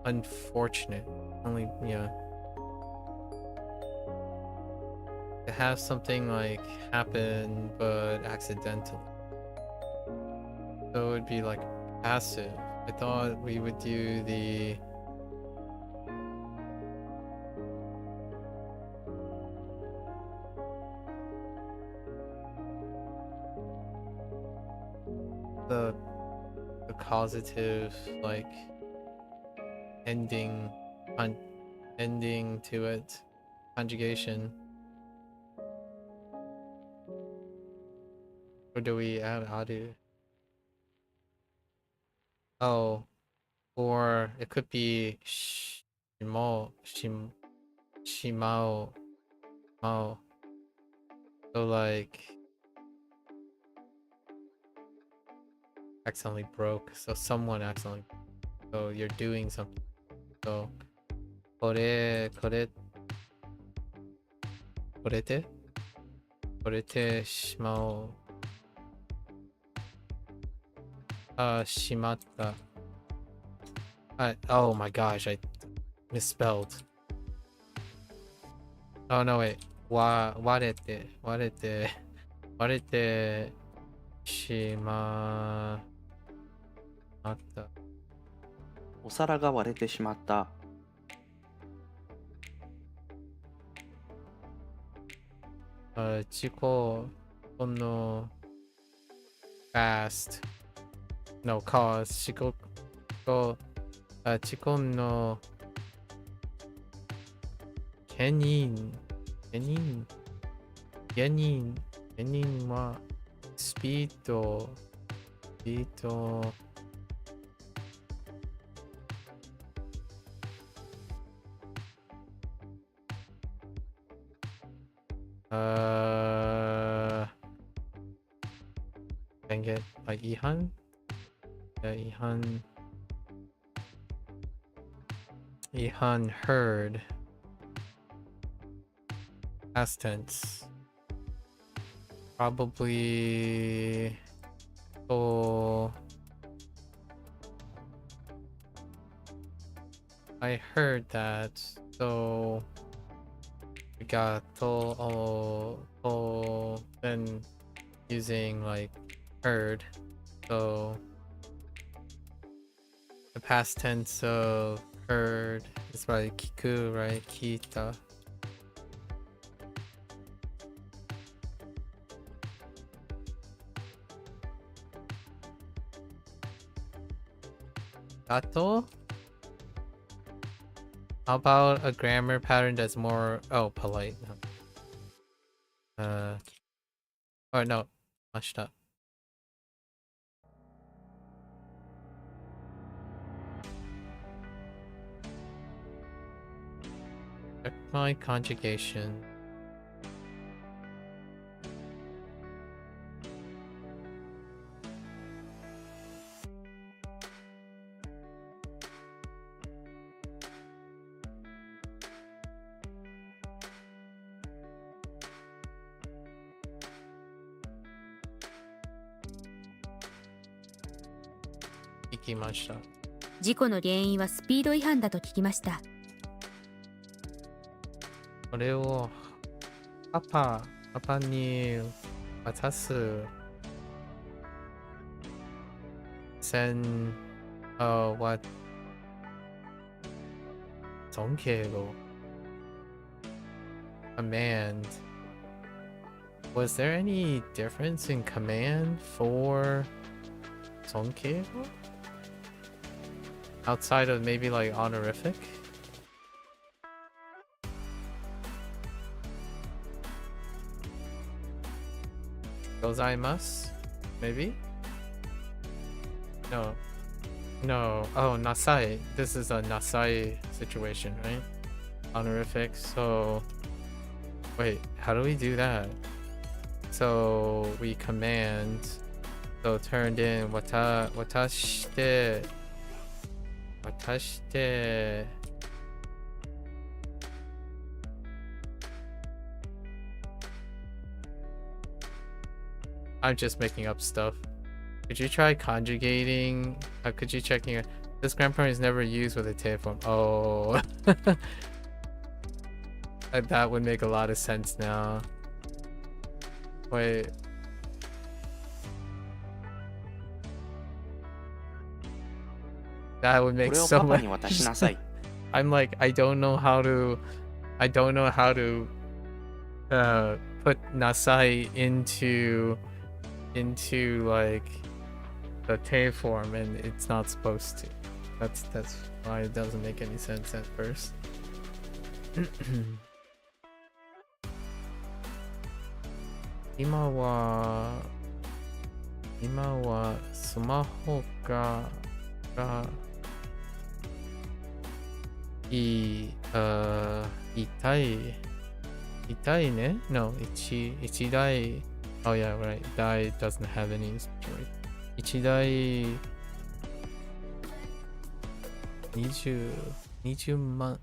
Speaker 1: unfortunate. Only, yeah. To have something like happen, but accidentally.
Speaker 3: So it would be like passive. I thought we would do the the causative, like ending to it, conjugation. Or do we add adu? Oh, or it could be shimao, mao. So like accidentally broke. So someone accidentally. So you're doing something. So korete shimao. Shimatta. Oh my gosh, I misspelled. Oh no, wait. Warete shimatta.
Speaker 5: お皿が割れてしまった。
Speaker 3: 事故の fast no cause 事故の原因はスピードdang it, like Ihan? Yeah, Ihan heard. Past tense. Probably. Oh. I heard that. So. We got then using like heard. So. The past tense of heard is probably kiku, right? Kita. Gato? How about a grammar pattern that's more polite? Oh no, mashed up. Check my conjugation. Ikimashita.
Speaker 2: 事故の原因はスピード違反だと聞きました。
Speaker 3: これをパパに渡す。Send what 尊敬語 command. Was there any difference in command for 尊敬語? Outside of maybe like honorific? Gozaimasu? Maybe? No. Oh, nasai. This is a nasai situation, right? Honorific. So wait, how do we do that? So we command. So turned in watashite. I'm just making up stuff. Could you try conjugating? Could you checking it? This grandparent is never used with a te form. Oh. That would make a lot of sense now. Wait.
Speaker 1: That would
Speaker 5: こ
Speaker 1: make
Speaker 5: れを
Speaker 1: so
Speaker 5: パパ
Speaker 1: much
Speaker 5: に渡しなさい。
Speaker 1: I'm like, I don't know how to put nasai into like the te form, and it's not supposed to. That's why it doesn't make any sense at first. 今はスマホが痛いね No, 一台 Oh yeah, right. Die doesn't have any story. 一台20万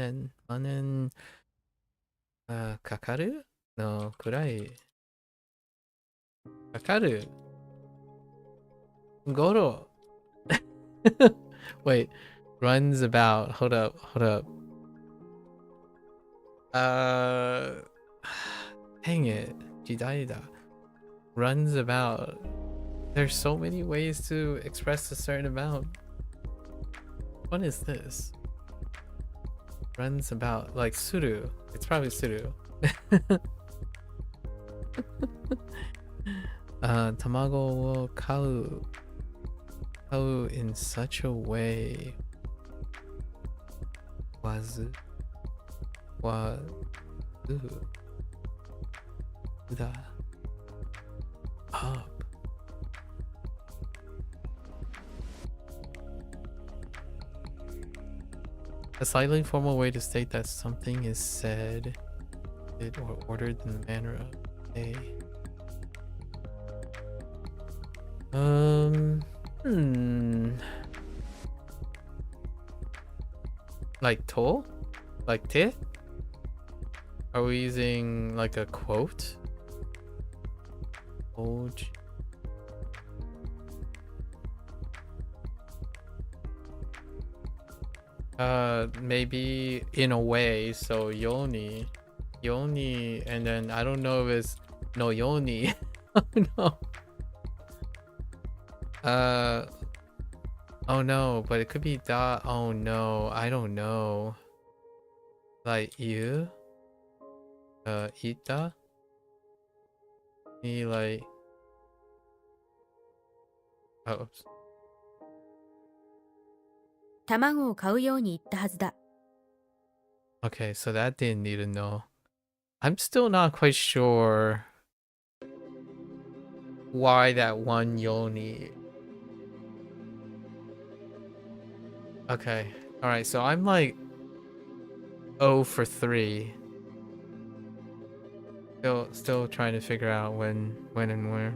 Speaker 1: 円かかるのくらいかかるゴロ Wait, runs about. Hold up. Dang it. 時代だ Runs about. There's so many ways to express a certain amount. What is this? Runs about like suru. It's probably suru. 卵を買う in such a way was the up. A slightly formal way to state that something is said or ordered in the manner of a like to? Like te? Are we using like a quote? Oj. Maybe in a way, so yoni, and then I don't know if it's no yoni. No. Oh no, but it could be da. Oh no, I don't know. Like you, ita. Me like. Oh.
Speaker 2: 卵を買うように言ったはずだ。
Speaker 1: Okay, so that didn't need to know. I'm still not quite sure why that one yoni. Okay, alright, so I'm like 0 for 3. Still trying to figure out when and where.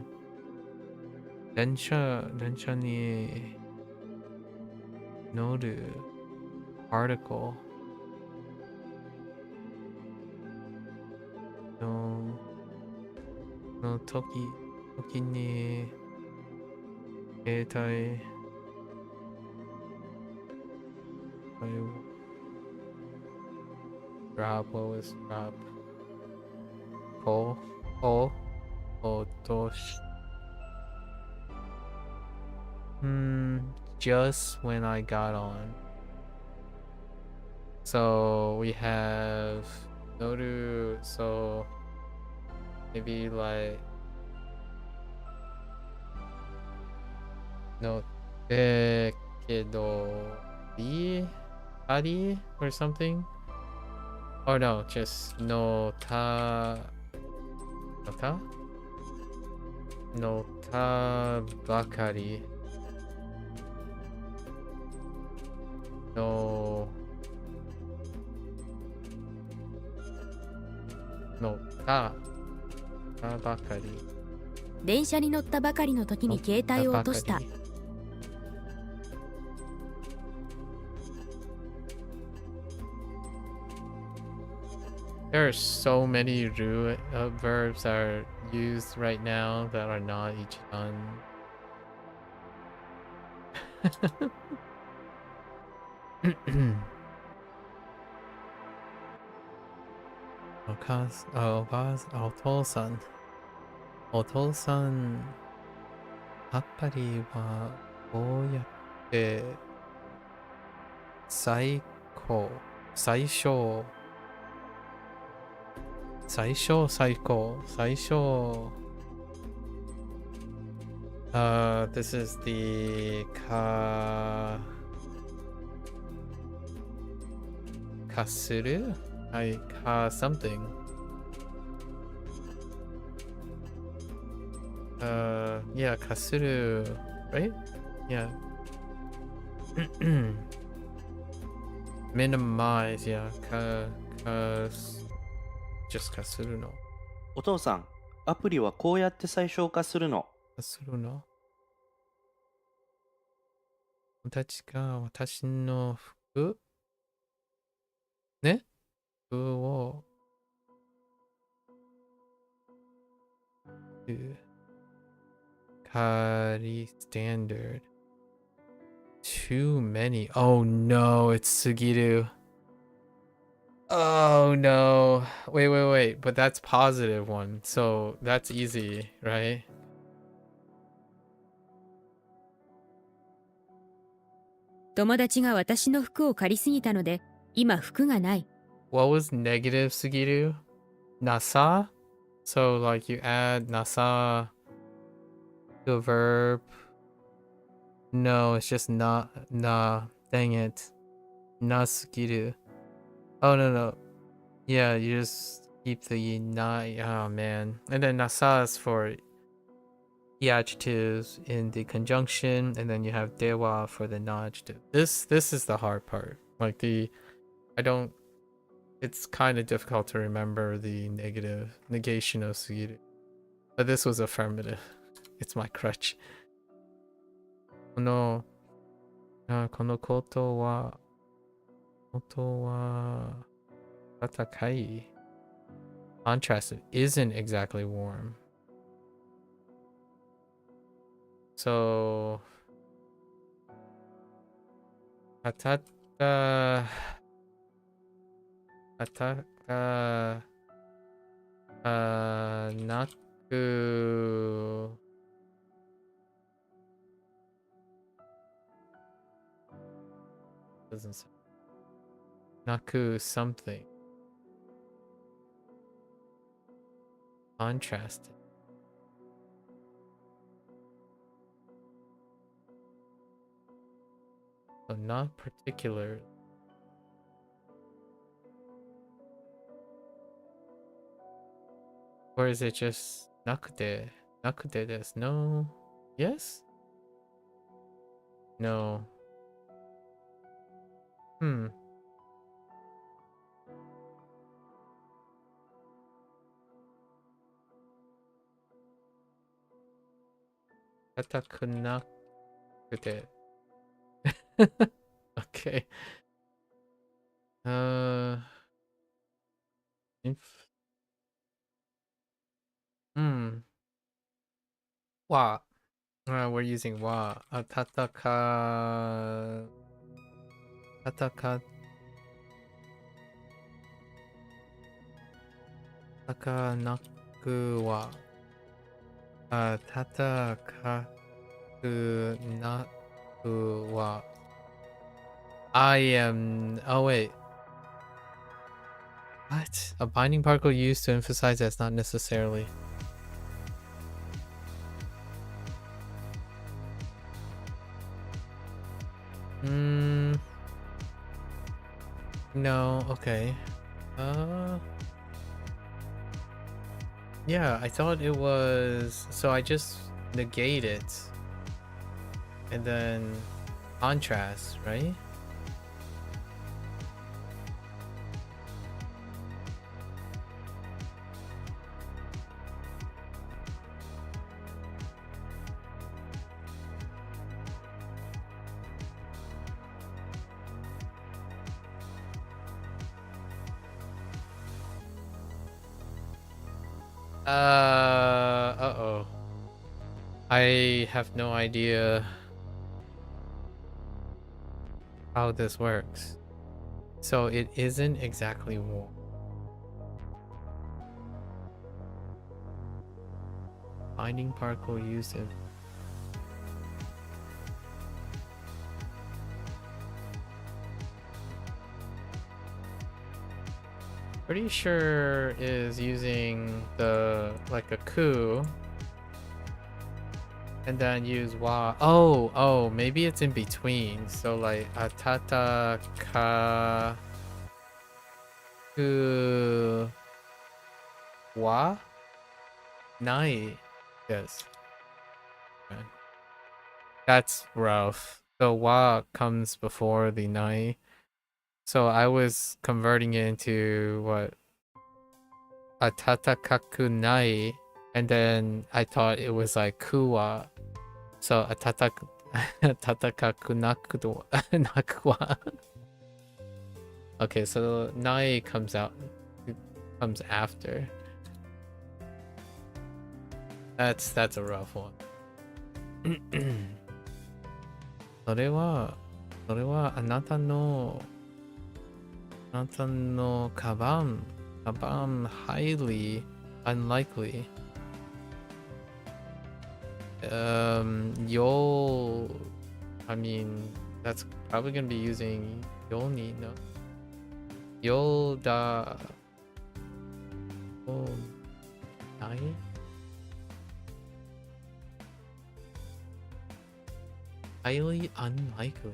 Speaker 1: 電車に乗る article の時に携帯drop what was drop call 落とし just when I got on. So we have Noru, so maybe like no kedo ari or something. Or no, just no ta bakari. No ta bakari.
Speaker 2: 電車に乗ったばかりの時に携帯を落とした。
Speaker 1: There are so many verbs that are used right now that are not ichan. Otosan
Speaker 3: アプリはこうやって最高、最小、最小、最高、最小。This is the kasuru? Something. Yeah, kasuru, right? Yeah. Minimize, yeah. Just kasuru no.
Speaker 5: お父さん、アプリはこうやって最小化するの。
Speaker 3: Kasuru no. 私が私の服ね服を借り standard too many. Oh no, it's Sugiru. Oh no. Wait. But that's positive one. So that's easy, right?
Speaker 2: 友達が私の服を借りすぎたので、今服がない。
Speaker 3: What was negative Sugiru? Nasa? So like you add nasa to a verb. No, it's just not. Nah, dang it. Nasugiru. Oh no. Yeah, you just keep the na. Oh man. And then nasa is for the adjectives in the conjunction, and then you have dewa for the non-adjective. This is the hard part. Like it's kind of difficult to remember the negative negation of sugiru. But this was affirmative. It's my crutch. このことは暖かい contrasted isn't exactly warm. So 暖かなく doesn't say naku something contrasted. So not particular. Or is it just nakute? Nakute desu. No. Yes? No. Katakunakute. Okay. Wa. We're using wa. Tataka. Tatakaku wa. Tatakaku wa. I am. Oh wait. What? A binding particle used to emphasize that's not necessarily. No, okay. Yeah, I thought it was, so I just negate it and then contrast, right? Uh-oh. I have no idea how this works. So it isn't exactly warm. Binding particle used in pretty sure is using the like a ku and then use wa. Oh, maybe it's in between. So like atata ka ku wa nai. Yes. Okay. That's rough. The wa comes before the nai. So I was converting it into what? Atatakaku nai, and then I thought it was like kuwa. So atatakaku nakuwa. Okay, so nai comes after. That's a rough one. それはあなたのカバン highly unlikely. You'll, I mean, that's probably gonna be using Yoni, no? Yoda. Oh, nai? Highly unlikely.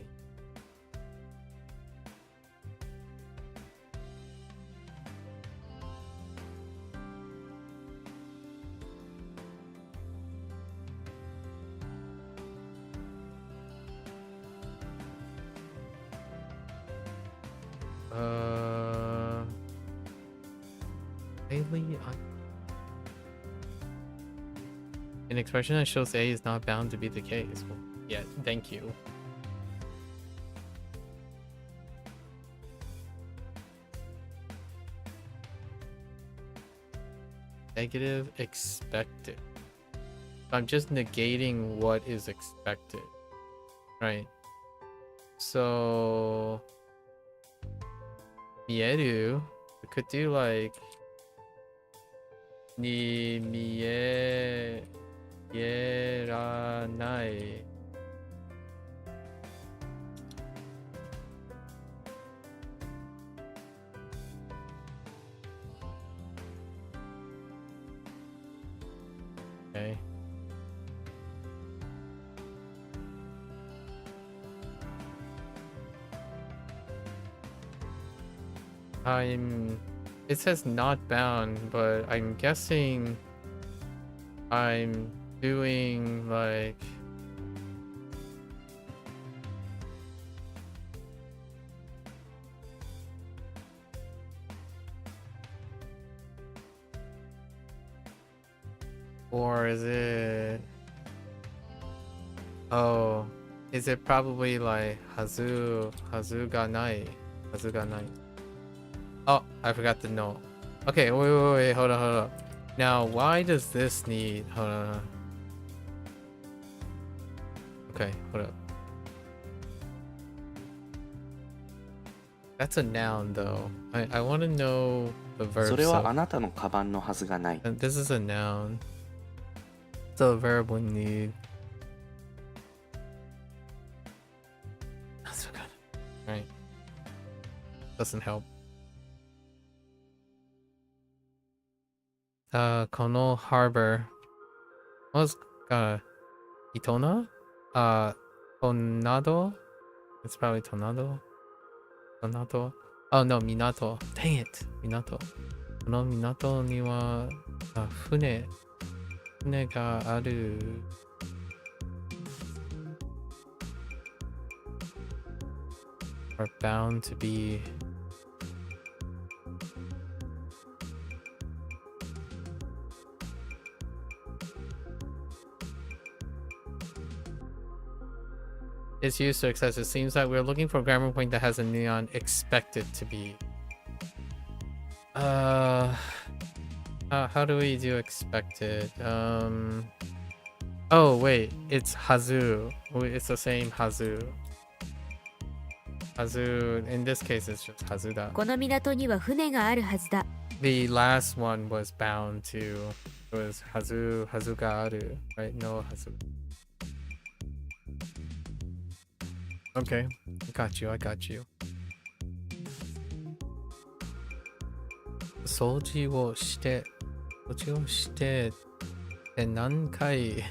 Speaker 3: An expression that shows A is not bound to be the case. Well, yeah, thank you. Negative expected. I'm just negating what is expected. Right. So Mieru, we could do like ni mieranai. Okay. It says not bound, but I'm guessing I'm doing like or is it is it probably like hazu ga nai. Oh, I forgot the note. Okay, wait, hold on. Now, why does this need... Hold on. Okay, hold up. That's a noun, though. I want to know the verb.
Speaker 5: それはあなたのカバンのはずがない。
Speaker 3: This is a noun. So a verb would need... That's so good. Right. Doesn't help. この harbor was Itona? Tornado? It's probably Tornado. Oh no, Minato. Dang it, Minato. この港には船がある。Are bound to be. It's used to excess. It seems like we're looking for a grammar point that has a neon expected to be. How do we do expected? Oh wait, it's hazu. It's the same hazu. Hazu. In this case, it's just hazuda.
Speaker 2: この港には船があるはずだ。
Speaker 3: The last one was bound to. It was hazu ga aru, right? No hazu. Okay, I got you.
Speaker 1: 掃除をしてで何回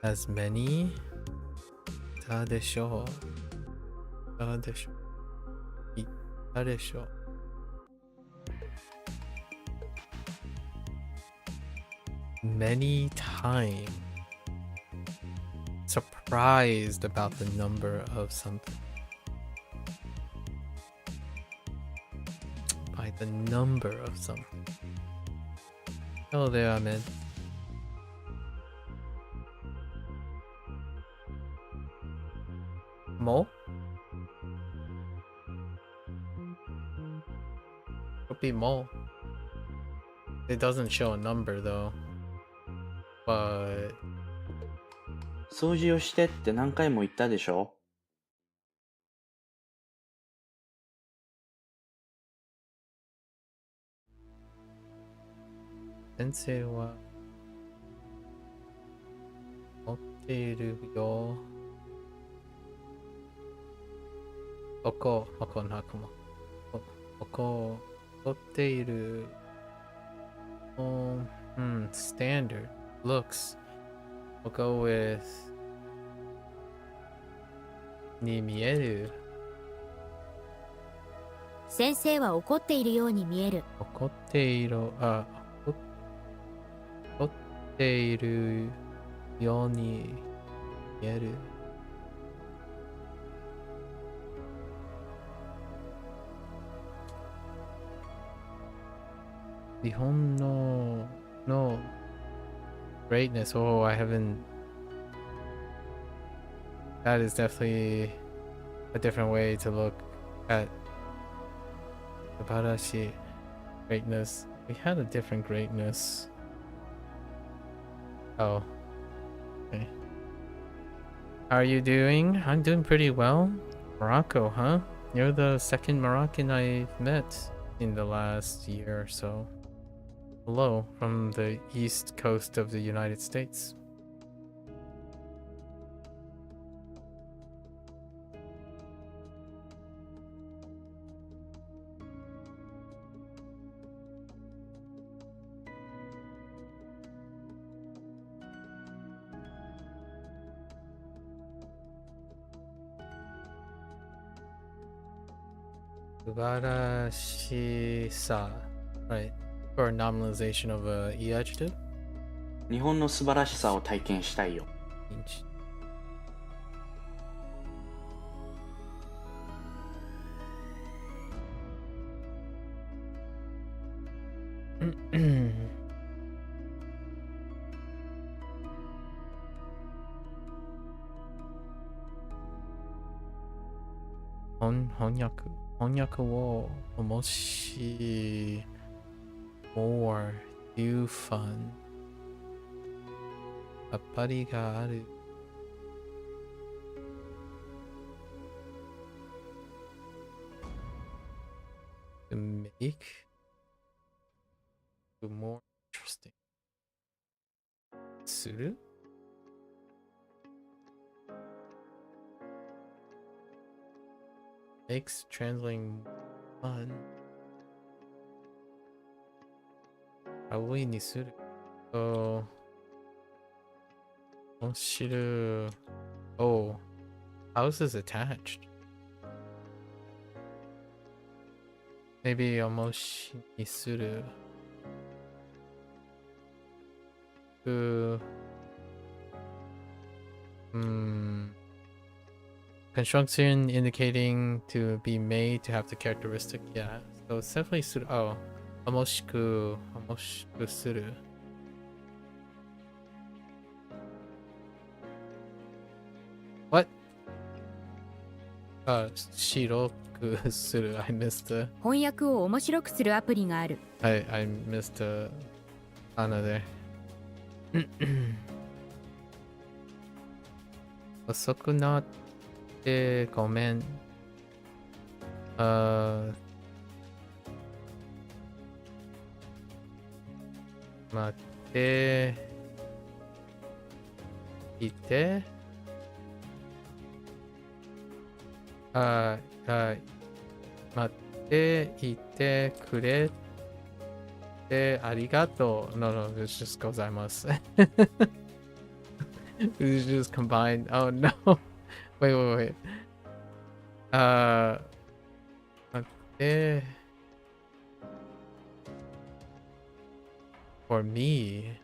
Speaker 1: as many だでしょう言ったでしょうmany times surprised about the number of something by the number of something. Hello there, Ahmed. Mo? Could be Mo. It doesn't show a number though. But
Speaker 5: 掃除をしてって何回も言ったでしょ。
Speaker 1: 先生は持っているよ。おこなくも。おこ持っている。Standard looks. We'll go with に見える。
Speaker 2: 先生は怒っているように見える。
Speaker 1: 怒っているように見える。日本のgreatness. Oh, I haven't. That is definitely a different way to look at Subarashi greatness. We had a different greatness. Oh. Okay. How are you doing? I'm doing pretty well. Morocco, huh? You're the second Moroccan I've met in the last year or so. Hello from the east coast of the United States. Subarashi-sa, right? For nominalization of a E adjective?
Speaker 5: 日本の素晴らしさを体験したいよ。翻訳をもし more do fun やっぱりがある to make it more interesting するmakes translating fun. Probably にする。So, 面白い。Oh, house is attached. Maybe 面白いにする。Construction indicating to be made to have the characteristic, yeah. So it's definitely suru. Oh, amoshiku suru. What? Shiroku suru. I missed the.
Speaker 2: 翻訳を面白くするアプリがある。
Speaker 1: I missed the ana there. 遅くなってごめん。待っていて。待っ
Speaker 3: ていてくれてありがとう. No, it's just gozaimasu. It's just combined. Oh no. Wait. Eh, for me,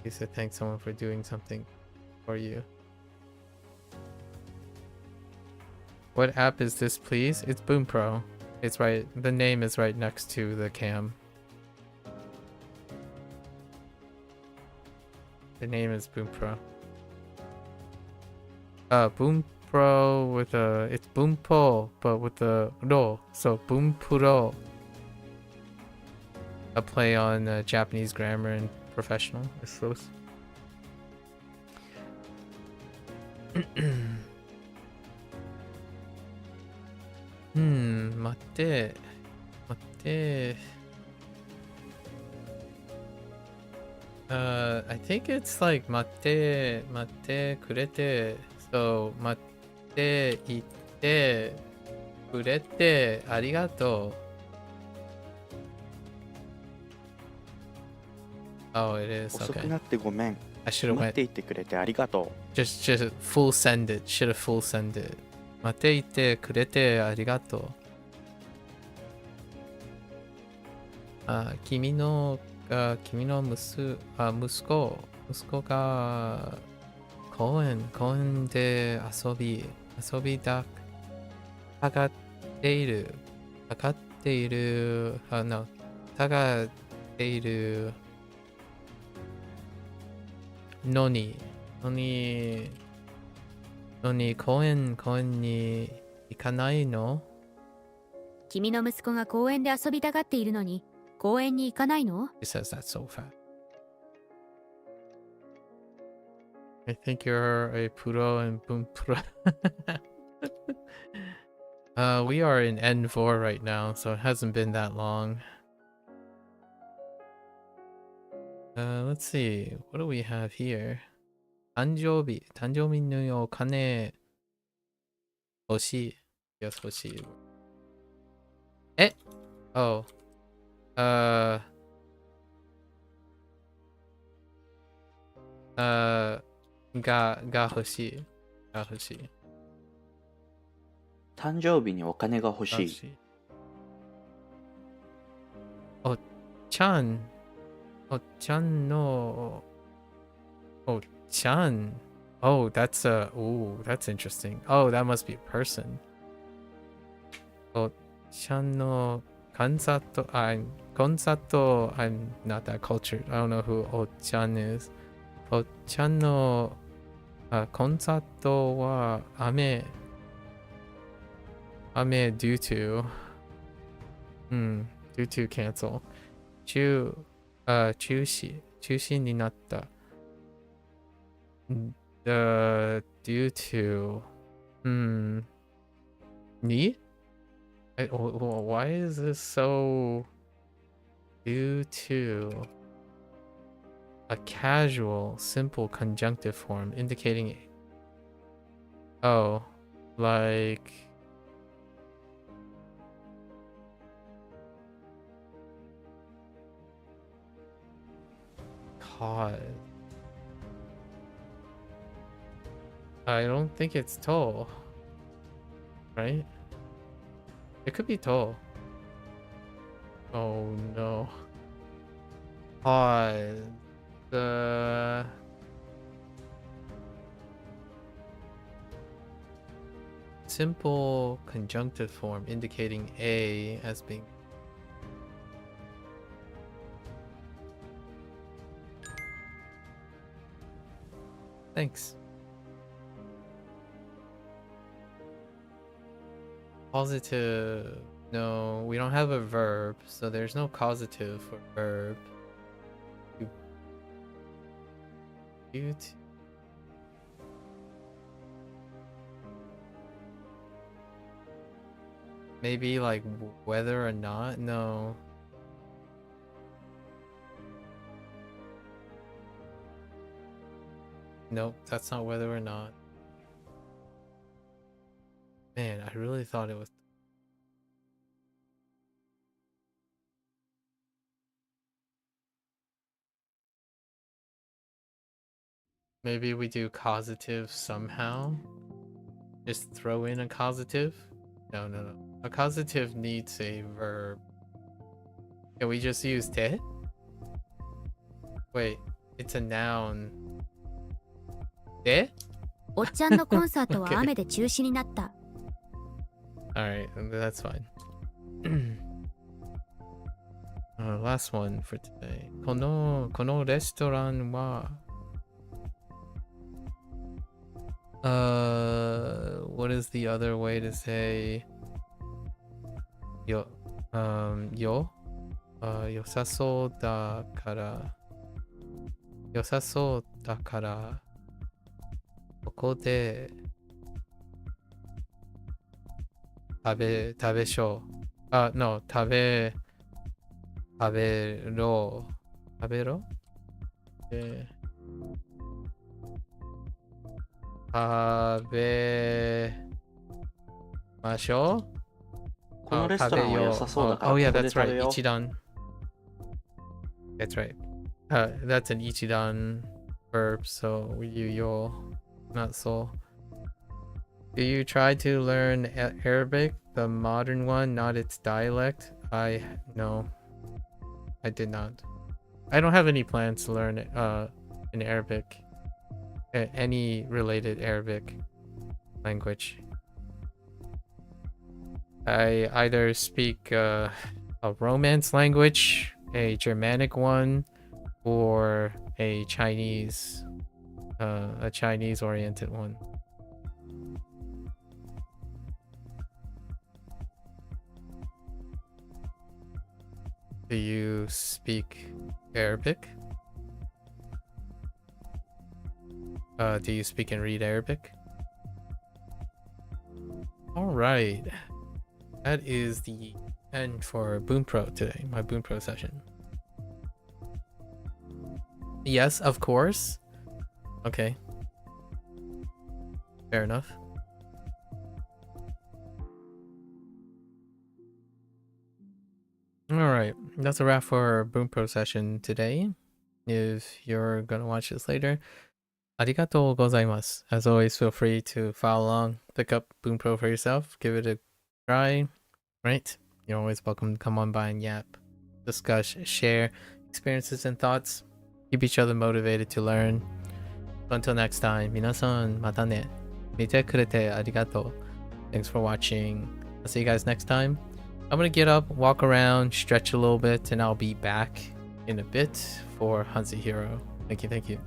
Speaker 3: you said thank someone for doing something for you. What app is this, please? It's Bunpro. It's right. The name is right next to the cam. The name is Bunpro. Bunpro with a. It's Bunpo, but with the ro. So Bunpro. A play on Japanese grammar and professional, I suppose. Matte. I think it's like matte kurete. So matte itte kurete arigato. Oh, it is.
Speaker 6: 遅く
Speaker 3: Okay.
Speaker 6: なってごめん。
Speaker 3: I should have
Speaker 6: 待っ
Speaker 3: went.
Speaker 6: ていてくれてありがと
Speaker 3: Just full send it. Should have full send it. 待っていてくれてありがとう。君の息子が公園で遊びたがっているのに公園に行かないの？
Speaker 2: 君の息子が公園で遊びたがっているのに公園に行かないの？
Speaker 3: He says that so fast. I think you're a puro and Bunpro. We are in N4 right now, so it hasn't been that long. Let's see. What do we have here? 誕生日のお金欲しい。Yes, 欲しい。え？ Oh. が欲しい。
Speaker 6: 誕生日にお金が欲しい。
Speaker 3: おちゃんのおちゃん Oh, that's interesting. Oh, that must be a person. おちゃんのコンサート I'm not that cultured. I don't know who O-chan is. おちゃんのコンサートは雨 due to due to cancel 中止になった due to me? Why is this so due to a casual simple conjunctive form indicating like cause. I don't think it's to, right? It could be to. Oh no. The simple conjunctive form indicating A as being thanks. Causative. No, we don't have a verb, so there's no causative for verb. Cute. Maybe like whether or not? No. Nope, that's not whether or not. Man, I really thought it was. Maybe we do causative somehow. Just throw in a causative. No. A causative needs a verb. Can we just use te? Wait, it's a noun. Te?
Speaker 2: おっちゃんのコンサートは
Speaker 3: Okay.
Speaker 2: 雨で中止になった。
Speaker 3: Alright, that's fine. Last one for today. このレストランは what is the other way to say よ良さそうだからここで食べしょう。No, 食べろで食べましょう。
Speaker 6: このレストランは良さそうだから
Speaker 3: Oh
Speaker 6: こ
Speaker 3: yeah,
Speaker 6: こで
Speaker 3: that's
Speaker 6: 食べ
Speaker 3: right.
Speaker 6: よう。
Speaker 3: 一段. That's right. That's an ichidan verb, so we use yo, not so. Do you try to learn Arabic, the modern one, not its dialect? No, I did not. I don't have any plans to learn in Arabic, any related Arabic language. I either speak a Romance language, a Germanic one, or a Chinese oriented one. Do you speak Arabic? Do you speak and read Arabic? Alright. That is the end for Bunpro today, my Bunpro session. Yes, of course. Okay. Fair enough. Alright, that's a wrap for our Bunpro session today. If you're gonna watch this later, arigatou gozaimasu. As always, feel free to follow along, pick up Bunpro for yourself, give it a try, right? You're always welcome to come on by and yap, discuss, share experiences and thoughts, keep each other motivated to learn. Until next time, minasan mata ne. Mite kurete arigatou. Thanks for watching. I'll see you guys next time. I'm gonna get up, walk around, stretch a little bit, and I'll be back in a bit for HanziHero. Thank you.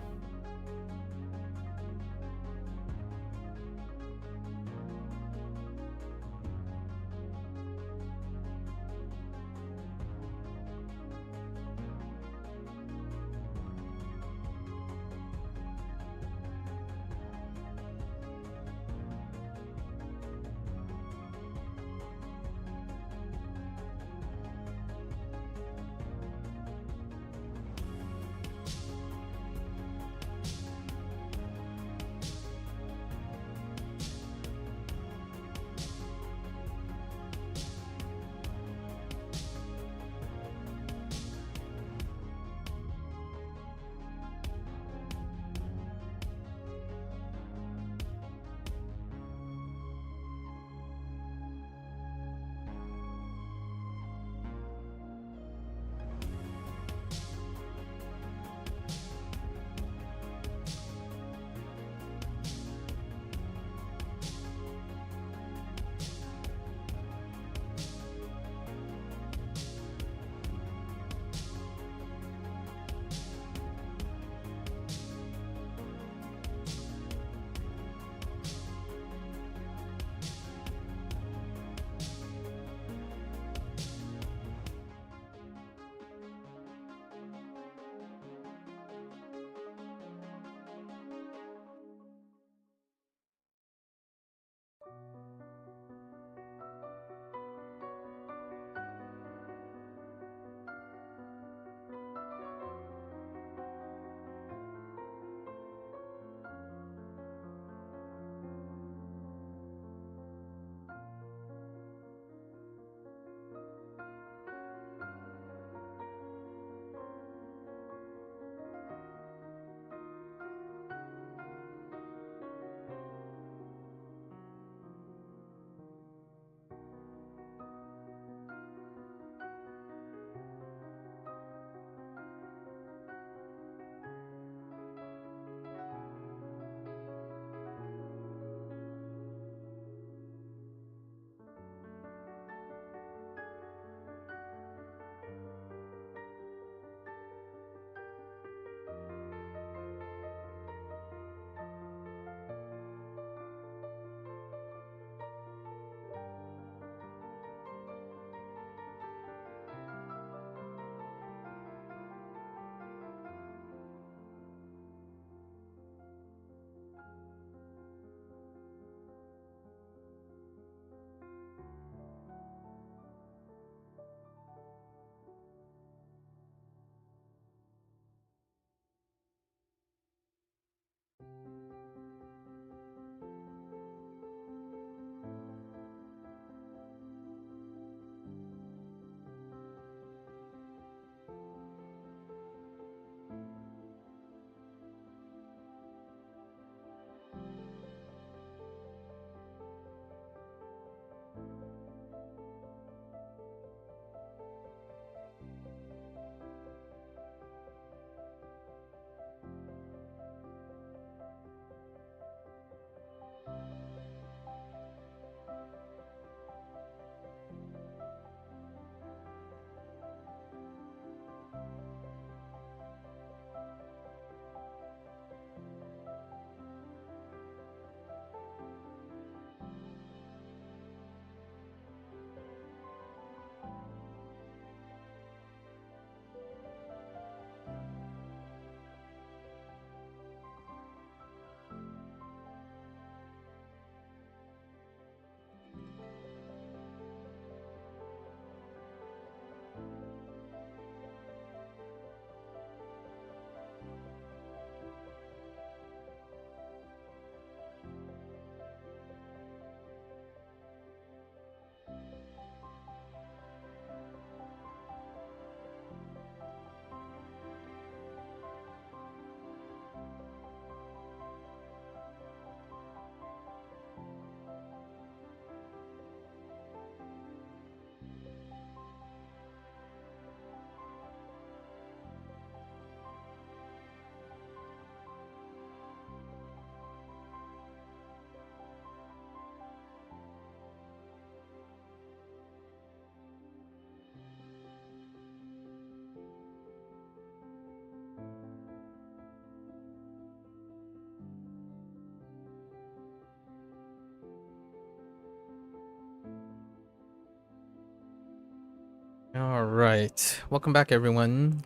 Speaker 1: All right, welcome back, everyone.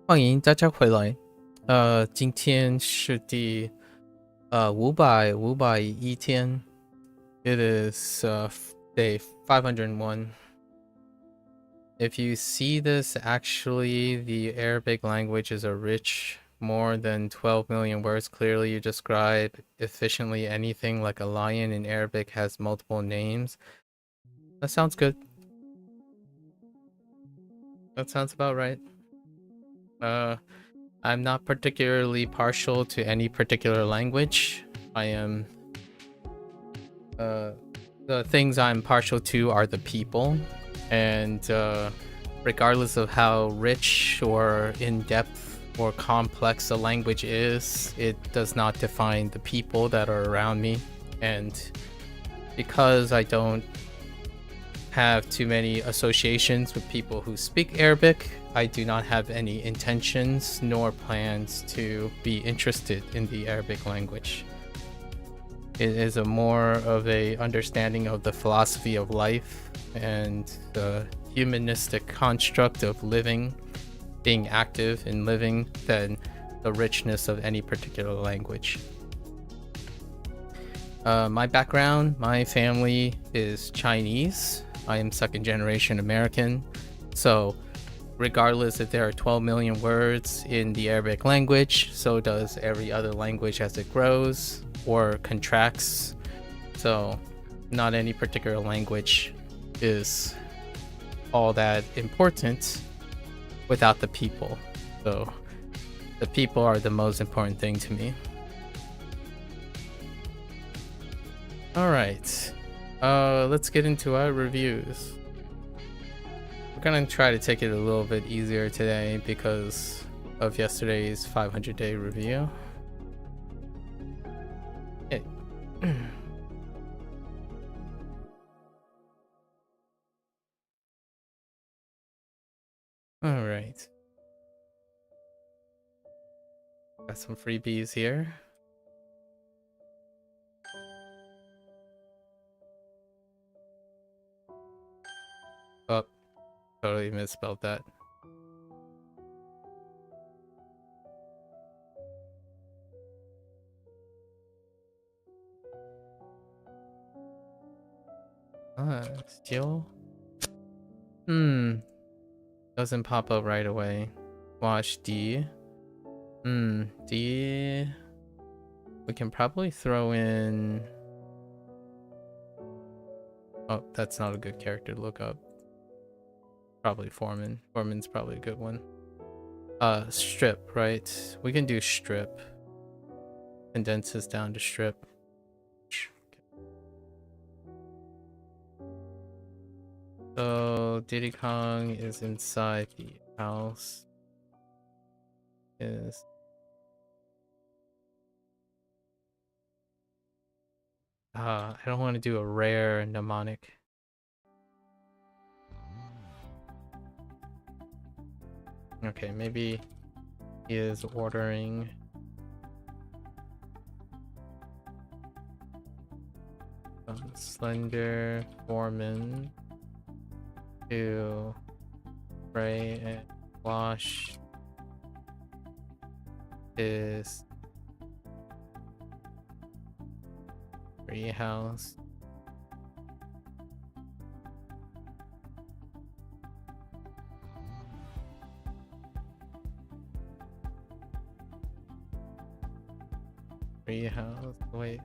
Speaker 1: 欢迎大家回来。今天是第501天。It is day 501. If you see this, actually, the Arabic language is a rich, more than 12 million words. Clearly, you describe efficiently anything like a lion in Arabic has multiple names. That sounds good. That sounds about right. I'm not particularly partial to any particular language. I am... the things I'm partial to are the people. And regardless of how rich or in-depth or complex a language is, it does not define the people that are around me. And because I don't have too many associations with people who speak Arabic, I do not have any intentions nor plans to be interested in the Arabic language. It is a more of a understanding of the philosophy of life and the humanistic construct of living, being active in living, than the richness of any particular language. My background, my family is Chinese. I am second generation American. So regardless if there are 12 million words in the Arabic language, so does every other language as it grows or contracts. So not any particular language is all that important without the people. So the people are the most important thing to me. All right, let's get into our reviews. We're gonna try to take it a little bit easier today because of yesterday's 500-day review. Okay. All right. Got some freebies here. Oh, totally misspelled that. Still? Doesn't pop up right away. Watch D. D. We can probably throw in... Oh, that's not a good character to look up. Probably Foreman. Foreman's probably a good one. Strip, right? We can do strip. Condense this down to strip. So Diddy Kong is inside the house. Is I don't want to do a rare mnemonic. Okay, maybe he is ordering Slender Foreman to spray and wash his treehouse. Treehouse, wait.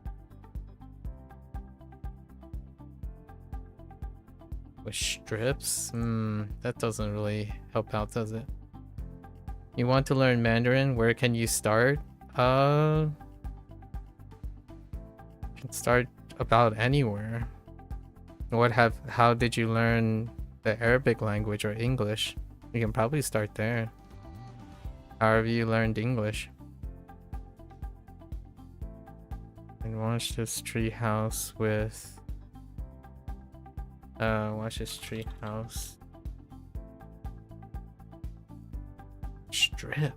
Speaker 1: With strips? That doesn't really help out, does it? You want to learn Mandarin? Where can you start? You can start about anywhere. How did you learn the Arabic language or English? You can probably start there. However you learned English. And watch this tree house with watch this tree house. Strip.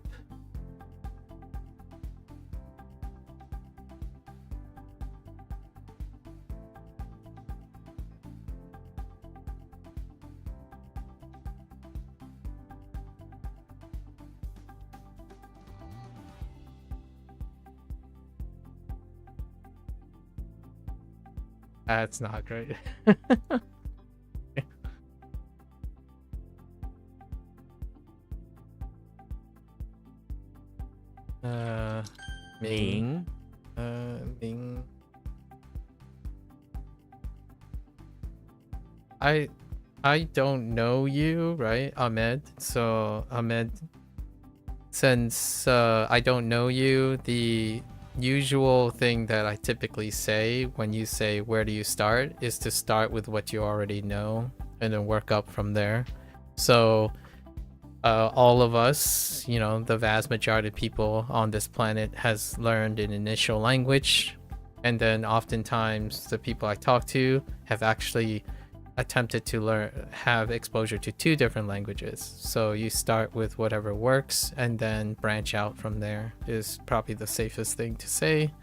Speaker 3: That's not great. Ming. Ming. I don't know you, right, Ahmed? So Ahmed, since I don't know you, the usual thing that I typically say when you say where do you start is to start with what you already know and then work up from there. So all of us, you know, the vast majority of people on this planet has learned an initial language, and then oftentimes the people I talk to have actually attempted to have exposure to 2 different languages. So you start with whatever works and then branch out from there is probably the safest thing to say.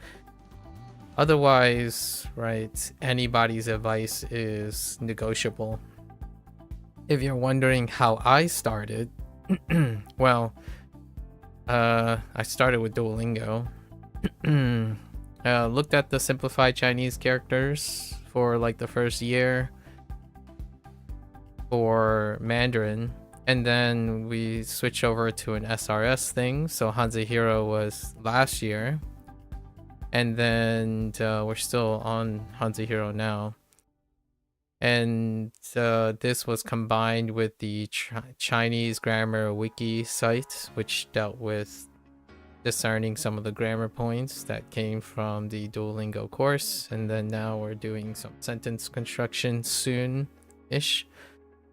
Speaker 3: Otherwise, right, anybody's advice is negotiable. If you're wondering how I started, well, I started with Duolingo. Looked at the simplified Chinese characters for like the first year for Mandarin, and then we switched over to an SRS thing. So HanziHero was last year, and then we're still on HanziHero now. And this was combined with the Chinese grammar wiki site, which dealt with discerning some of the grammar points that came from the Duolingo course. And then now we're doing some sentence construction soon-ish.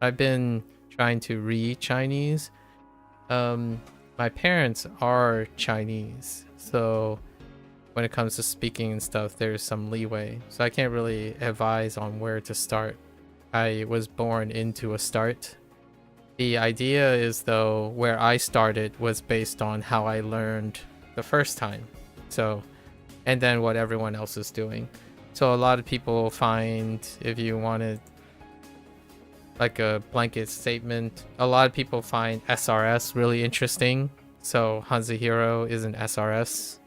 Speaker 3: I've been trying to read Chinese. My parents are Chinese, so when it comes to speaking and stuff, there's some leeway. So I can't really advise on where to start. I was born into a start. The idea is, though, where I started was based on how I learned the first time. So, and then what everyone else is doing. So a lot of people find, if you wanted like a blanket statement, a lot of people find SRS really interesting. So HanziHero is an SRS.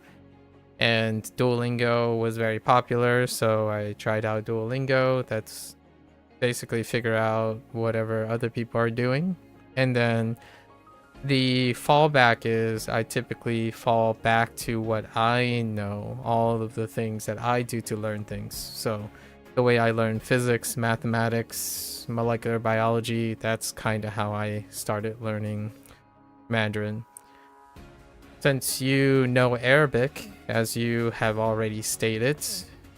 Speaker 3: And Duolingo was very popular, so I tried out Duolingo. That's basically figure out whatever other people are doing. And then the fallback is I typically fall back to what I know, all of the things that I do to learn things. So the way I learn physics, mathematics, molecular biology, that's kind of how I started learning Mandarin. Since you know Arabic, as you have already stated,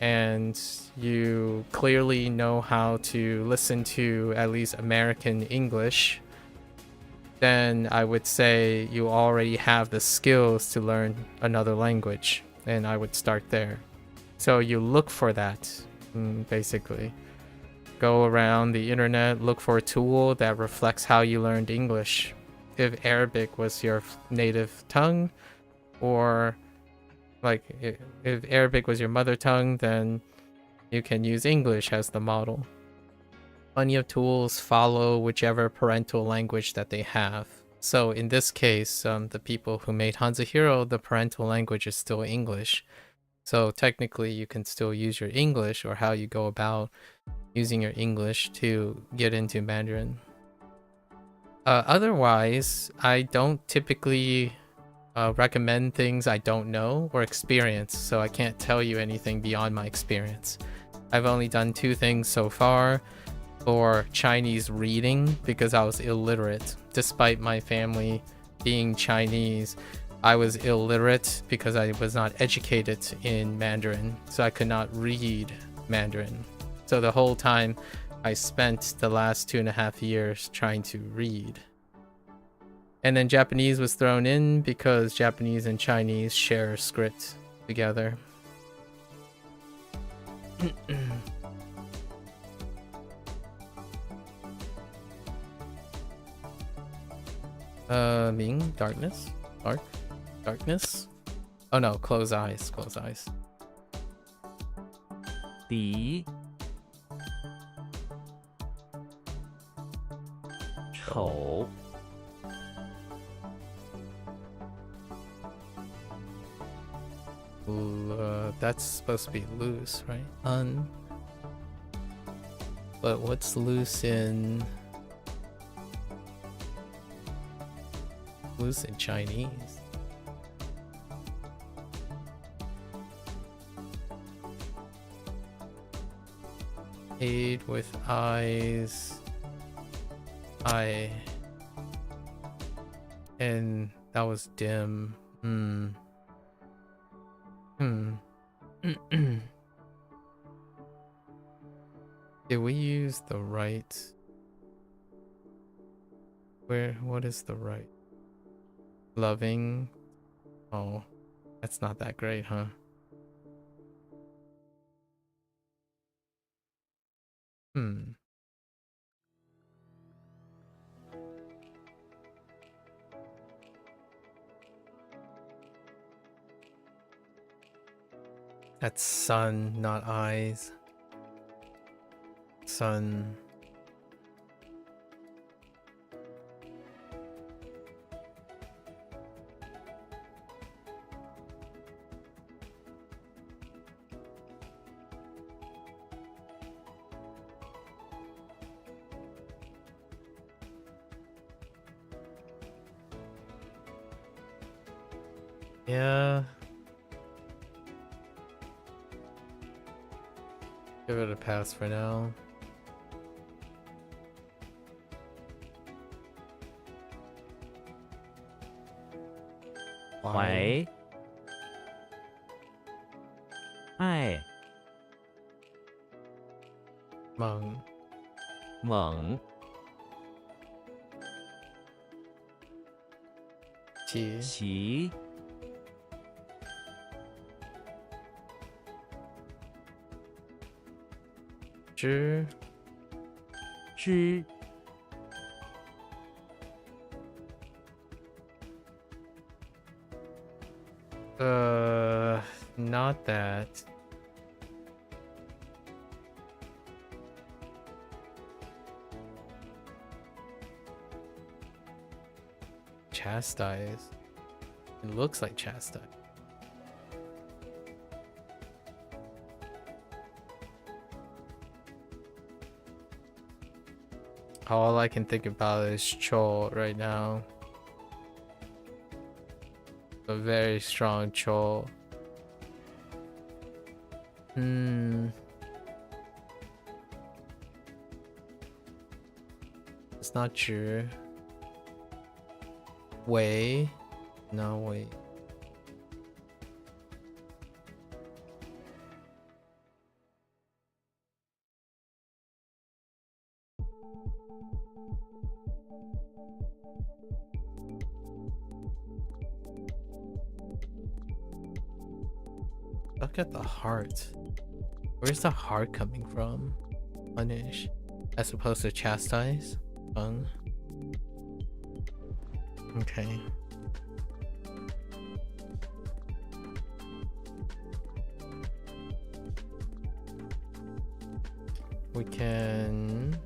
Speaker 3: and you clearly know how to listen to at least American English, then I would say you already have the skills to learn another language, and I would start there. So you look for that, basically. Go around the internet, look for a tool that reflects how you learned English. If Arabic was your native tongue, or like if Arabic was your mother tongue, then you can use English as the model. Plenty of tools follow whichever parental language that they have. So in this case, the people who made HanziHero, the parental language is still English. So technically you can still use your English, or how you go about using your English to get into Mandarin. Otherwise, I don't typically recommend things I don't know or experience, so I can't tell you anything beyond my experience. I've only done 2 things so far. For Chinese reading, because I was illiterate. Despite my family being Chinese, I was illiterate because I was not educated in Mandarin, so I could not read Mandarin. So the whole time I spent the last 2.5 years trying to read. And then Japanese was thrown in because Japanese and Chinese share script together. Ming, darkness? Darkness? Oh no, close eyes, close eyes.
Speaker 7: 敌丑
Speaker 3: That's supposed to be loose, right?
Speaker 1: But what's loose in Chinese? Aid with eyes. Eye. And that was dim. Did we use the right? What is the right? Loving? Oh, that's not that great, huh? That's sun, not eyes. Sun. Yeah. Give it a pass for now.
Speaker 7: Why? Ai?
Speaker 1: Mung.
Speaker 7: Meng.
Speaker 1: Qi.
Speaker 7: Qi.
Speaker 1: Zhi.
Speaker 7: Zhi.
Speaker 1: Not that. Chastise. It looks like chastise. All I can think about is Chol right now. A very strong Chol. It's not true. Wei. No, wait. Look at the heart. Where's the heart coming from? Punish. As opposed to chastise? Okay. We can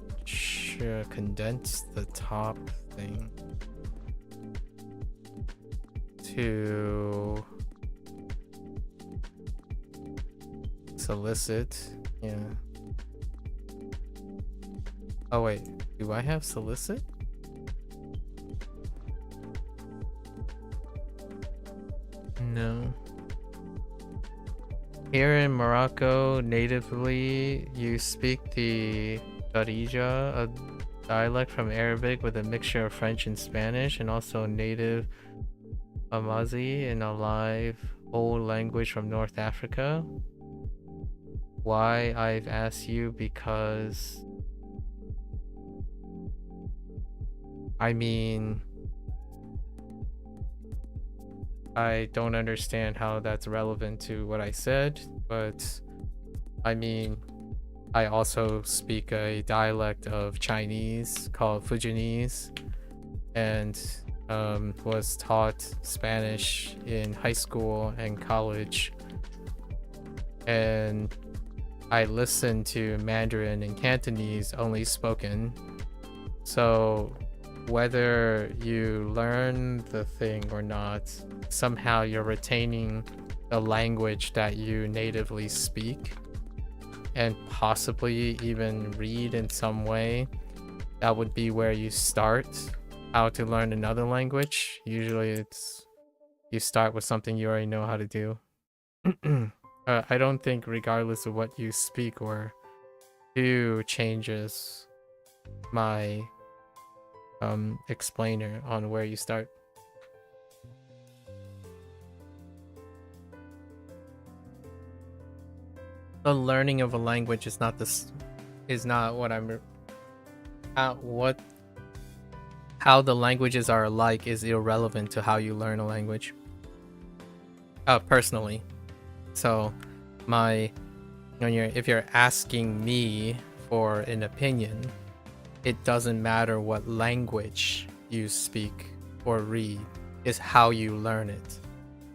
Speaker 1: condense the top thing to solicit. Yeah. Oh wait, do I have solicit? No. Here in Morocco, natively, you speak the Darija, a dialect from Arabic with a mixture of French and Spanish, and also native Amazi, an alive old language from North Africa. Why I've asked you because I mean, I don't understand how that's relevant to what I said, but I mean, I also speak a dialect of Chinese called Fujianese, and was taught Spanish in high school and college, and I listened to Mandarin and Cantonese only spoken. So whether you learn the thing or not, somehow you're retaining the language that you natively speak.
Speaker 3: and possibly even read in some way, that would be where you start how to learn another language. Usually it's you start with something you already know how to do. I don't think regardless of what you speak or do changes my explainer on where you start. The learning of a language is not what I'm how the languages are alike is irrelevant to how you learn a language. Personally. So if you're asking me for an opinion, it doesn't matter what language you speak or read, it's how you learn it.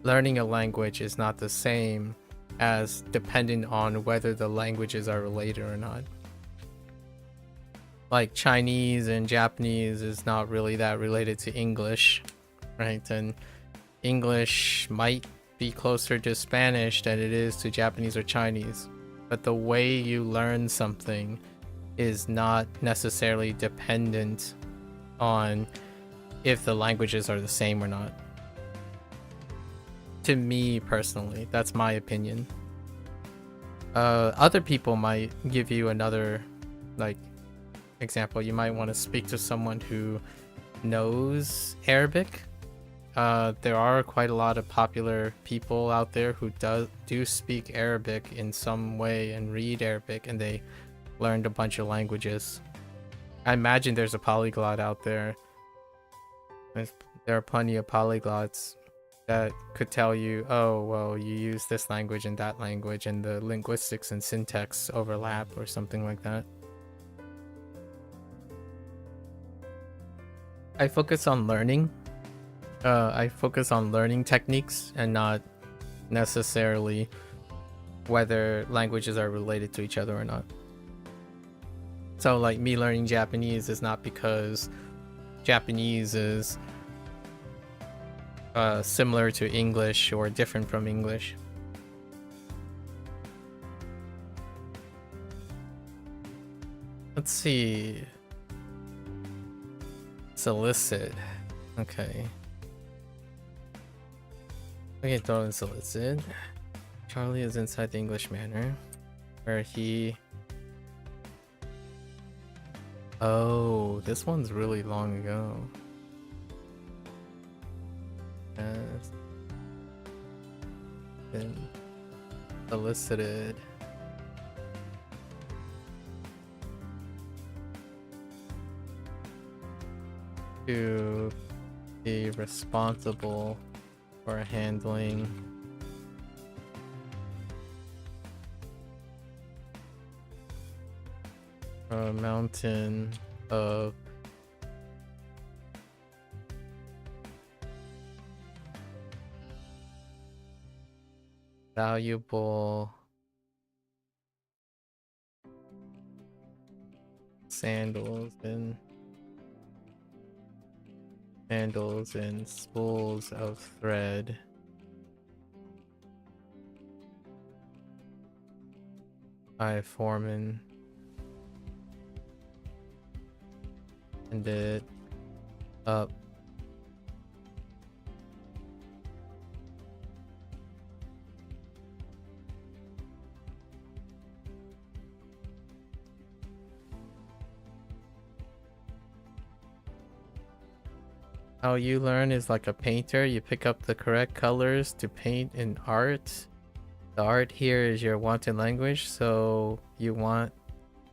Speaker 3: Learning a language is not the same as dependent on whether the languages are related or not. Like Chinese and Japanese is not really that related to English, right? And English might be closer to Spanish than it is to Japanese or Chinese. But the way you learn something is not necessarily dependent on if the languages are the same or not. To me personally, that's my opinion. Other people might give you another example. You might want to speak to someone who knows Arabic. There are quite a lot of popular people out there who do speak Arabic in some way and read Arabic, and they learned a bunch of languages. I imagine there's a polyglot out there. There are plenty of polyglots that could tell you, oh, well, you use this language and that language, and the linguistics and syntax overlap or something like that. I focus on learning. I focus on learning techniques and not necessarily whether languages are related to each other or not. So like me learning Japanese is not because Japanese is similar to English or different from English. Let's see. Solicit. Okay. Okay, throw in solicit. Charlie is inside the English Manor, where he... Oh, this one's really long ago. Has been solicited. To be responsible for handling a mountain of valuable sandals and spools of thread. By Foreman. And it up. How you learn is like a painter. You pick up the correct colors to paint in art. The art here is your wanted language, so you want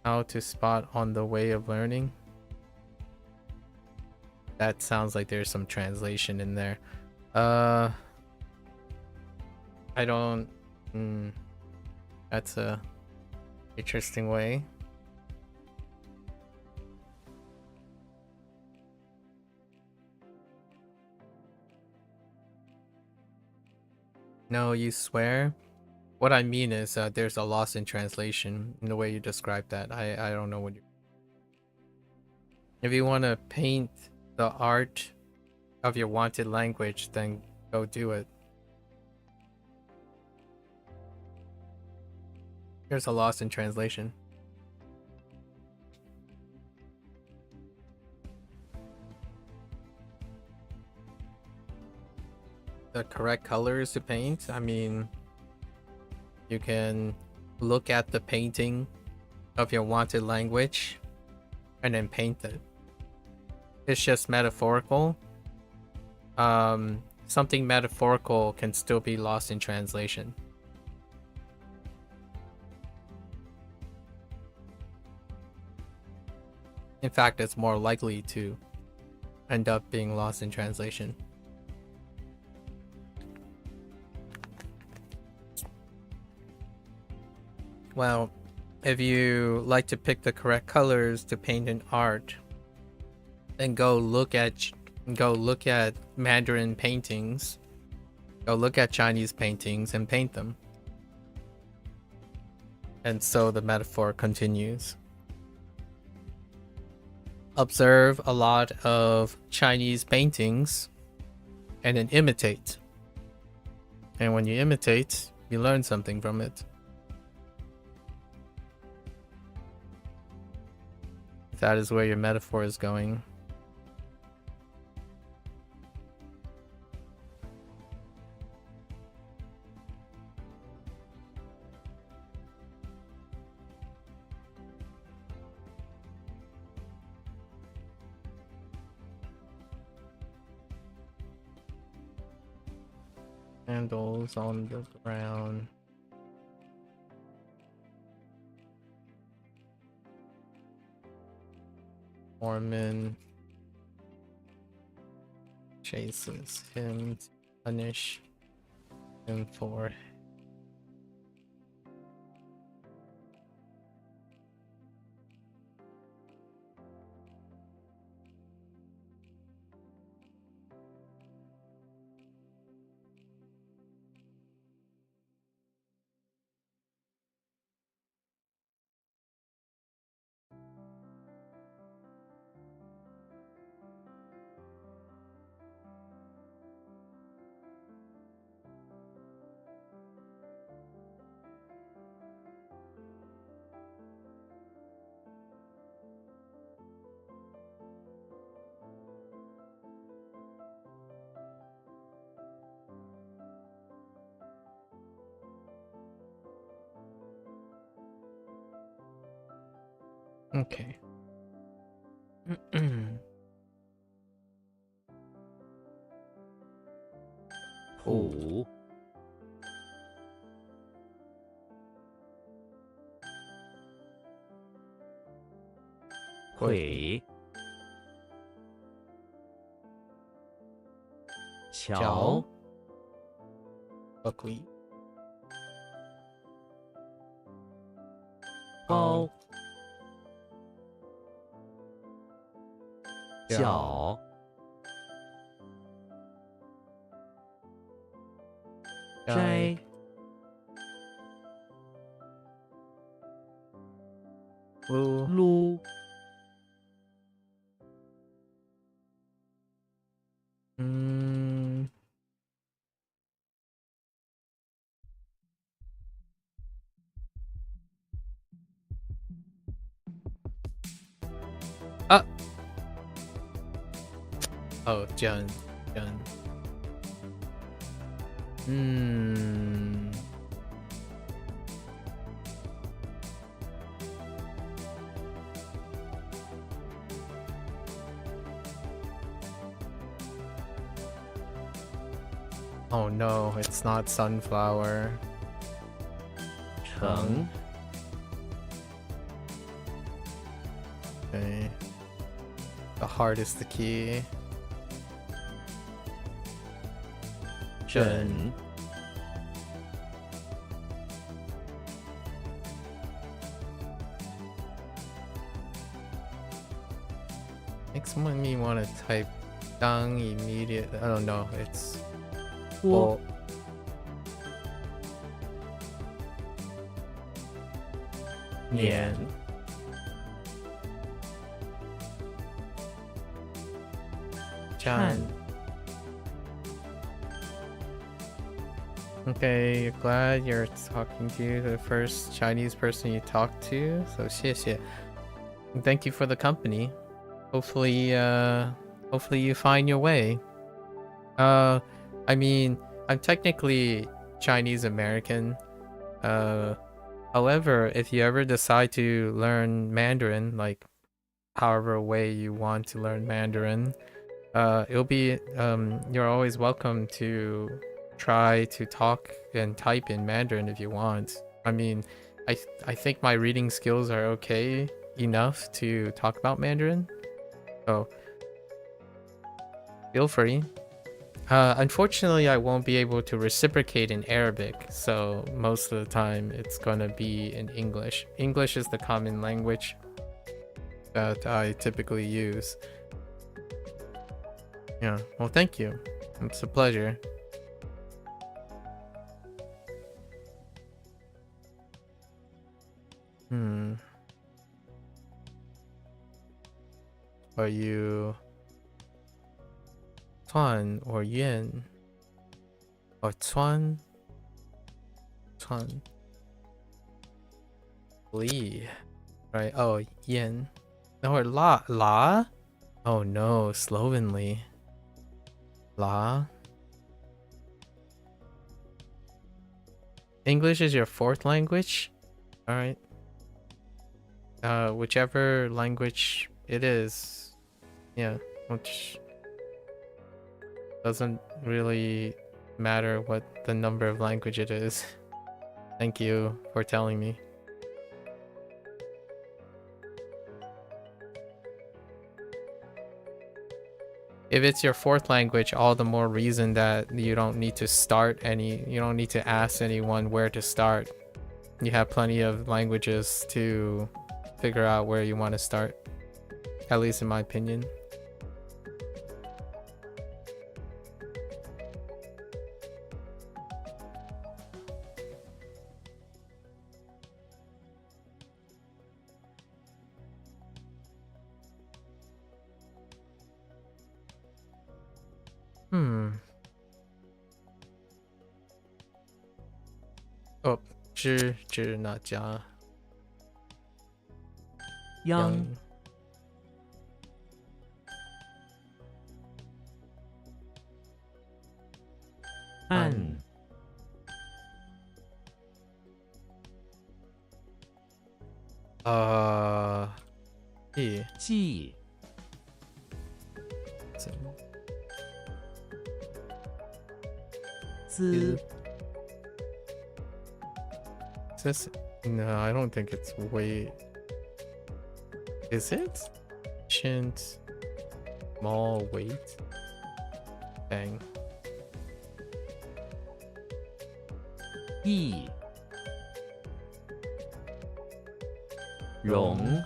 Speaker 3: how to spot on the way of learning. That sounds like there's some translation in there. I don't... That's a interesting way. No, you swear? What I mean is there's a loss in translation in the way you describe that. I don't know what you... If you want to paint the art of your wanted language, then go do it.
Speaker 1: There's a loss in translation. The correct colors to paint, I mean, you can look at the painting of your wanted language and then paint it. It's just metaphorical. Something metaphorical can still be lost in translation. In fact, it's more likely to end up being lost in translation. Well, if you like to pick the correct colors to paint in art, then go look at Mandarin paintings, go look at Chinese paintings and paint them. And so the metaphor continues. Observe a lot of Chinese paintings and then imitate. And when you imitate, you learn something from it. If that is where your metaphor is going. Candles on the ground. Mormon chases him to punish him for Okay.
Speaker 7: 虎、鬼、桥、
Speaker 1: buckwheat,
Speaker 7: 包、角、摘、撸、
Speaker 1: Oh, Jun. Oh no, it's not sunflower.
Speaker 7: 橙、
Speaker 1: Okay. The heart is the key.
Speaker 7: 枕、
Speaker 1: Makes me want to type Dang immediate. I don't know. It's
Speaker 7: 锅、 碾、
Speaker 1: Chan.
Speaker 3: Okay, glad you're talking to the first Chinese person you talked to. So 谢谢. Thank you for the company. Hopefully, hopefully you find your way. I mean, I'm technically Chinese American. However, if you ever decide to learn Mandarin, like however way you want to learn Mandarin, it'll be you're always welcome to try to talk and type in Mandarin if you want. I mean, I think my reading skills are okay enough to talk about Mandarin, so feel free. Unfortunately, I won't be able to reciprocate in Arabic, so most of the time it's gonna be in English. English is the common language that I typically use. Yeah, well, thank you. It's a pleasure. Are you Tuan or Yen? Or Tuan? Tuan. Lee. Right, oh, Yen. No, or La. La? Oh no, slovenly. La. English is your fourth language? Alright. Whichever language it is. Yeah, which doesn't really matter what the number of language it is. Thank you for telling me. If it's your fourth language, all the more reason that you don't need to you don't need to ask anyone where to start. You have plenty of languages to figure out where you want to start. At least in my opinion. Oh, 指哪家
Speaker 7: Young. An.
Speaker 3: E.
Speaker 7: 记
Speaker 3: Is this? No, I don't think it's weight. Is it? Ancient small weight? Dang.
Speaker 7: E 容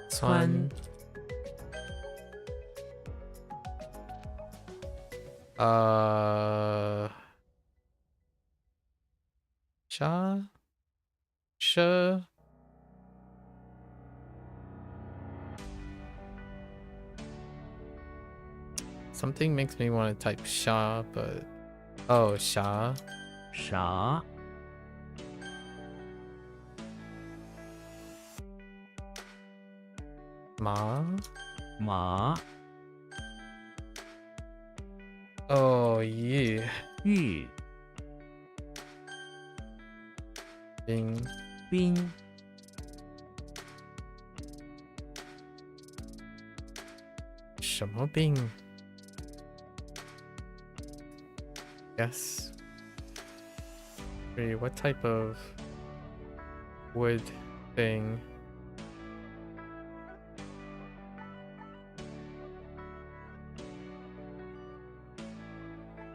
Speaker 3: 川 sha sh something makes me want to type sha, but oh, sha
Speaker 7: 啥
Speaker 3: ma
Speaker 7: 马
Speaker 3: oh yeah
Speaker 7: 玉
Speaker 3: bing
Speaker 7: 冰
Speaker 3: 什么冰 yes. Wait, what type of wood thing?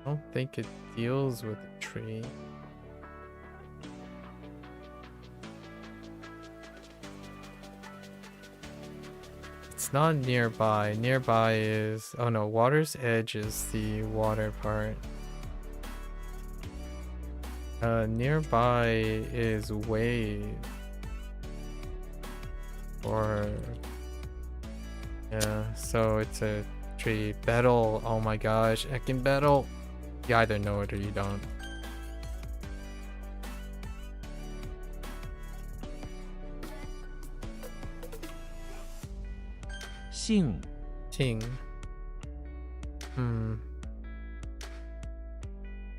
Speaker 3: I don't think it deals with a tree. It's not nearby. Nearby is... oh no, water's edge is the water part. Nearby is wave. Or... yeah, so it's a tree. Battle. Oh my gosh. I can battle. You either know it or you don't.
Speaker 7: Xing.
Speaker 3: Ting.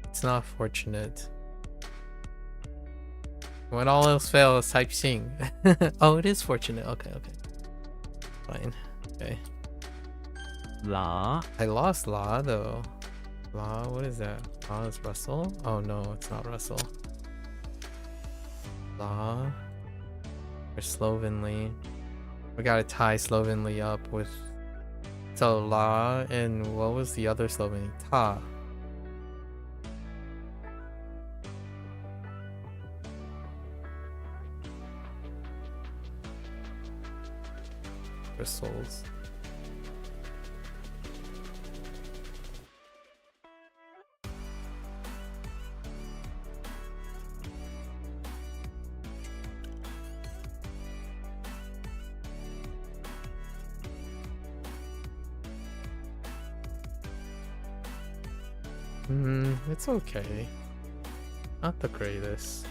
Speaker 3: It's not fortunate. When all else fails, type Xing. Oh, it is fortunate. Okay, okay. Fine. Okay.
Speaker 7: La.
Speaker 3: I lost La though. La, what is that? La is Russell? Oh no, it's not Russell. La. Or Slovenly. We gotta tie Slovenly up with. So La, and what was the other Slovenly? Ta. Crystals. It's okay. Not the greatest.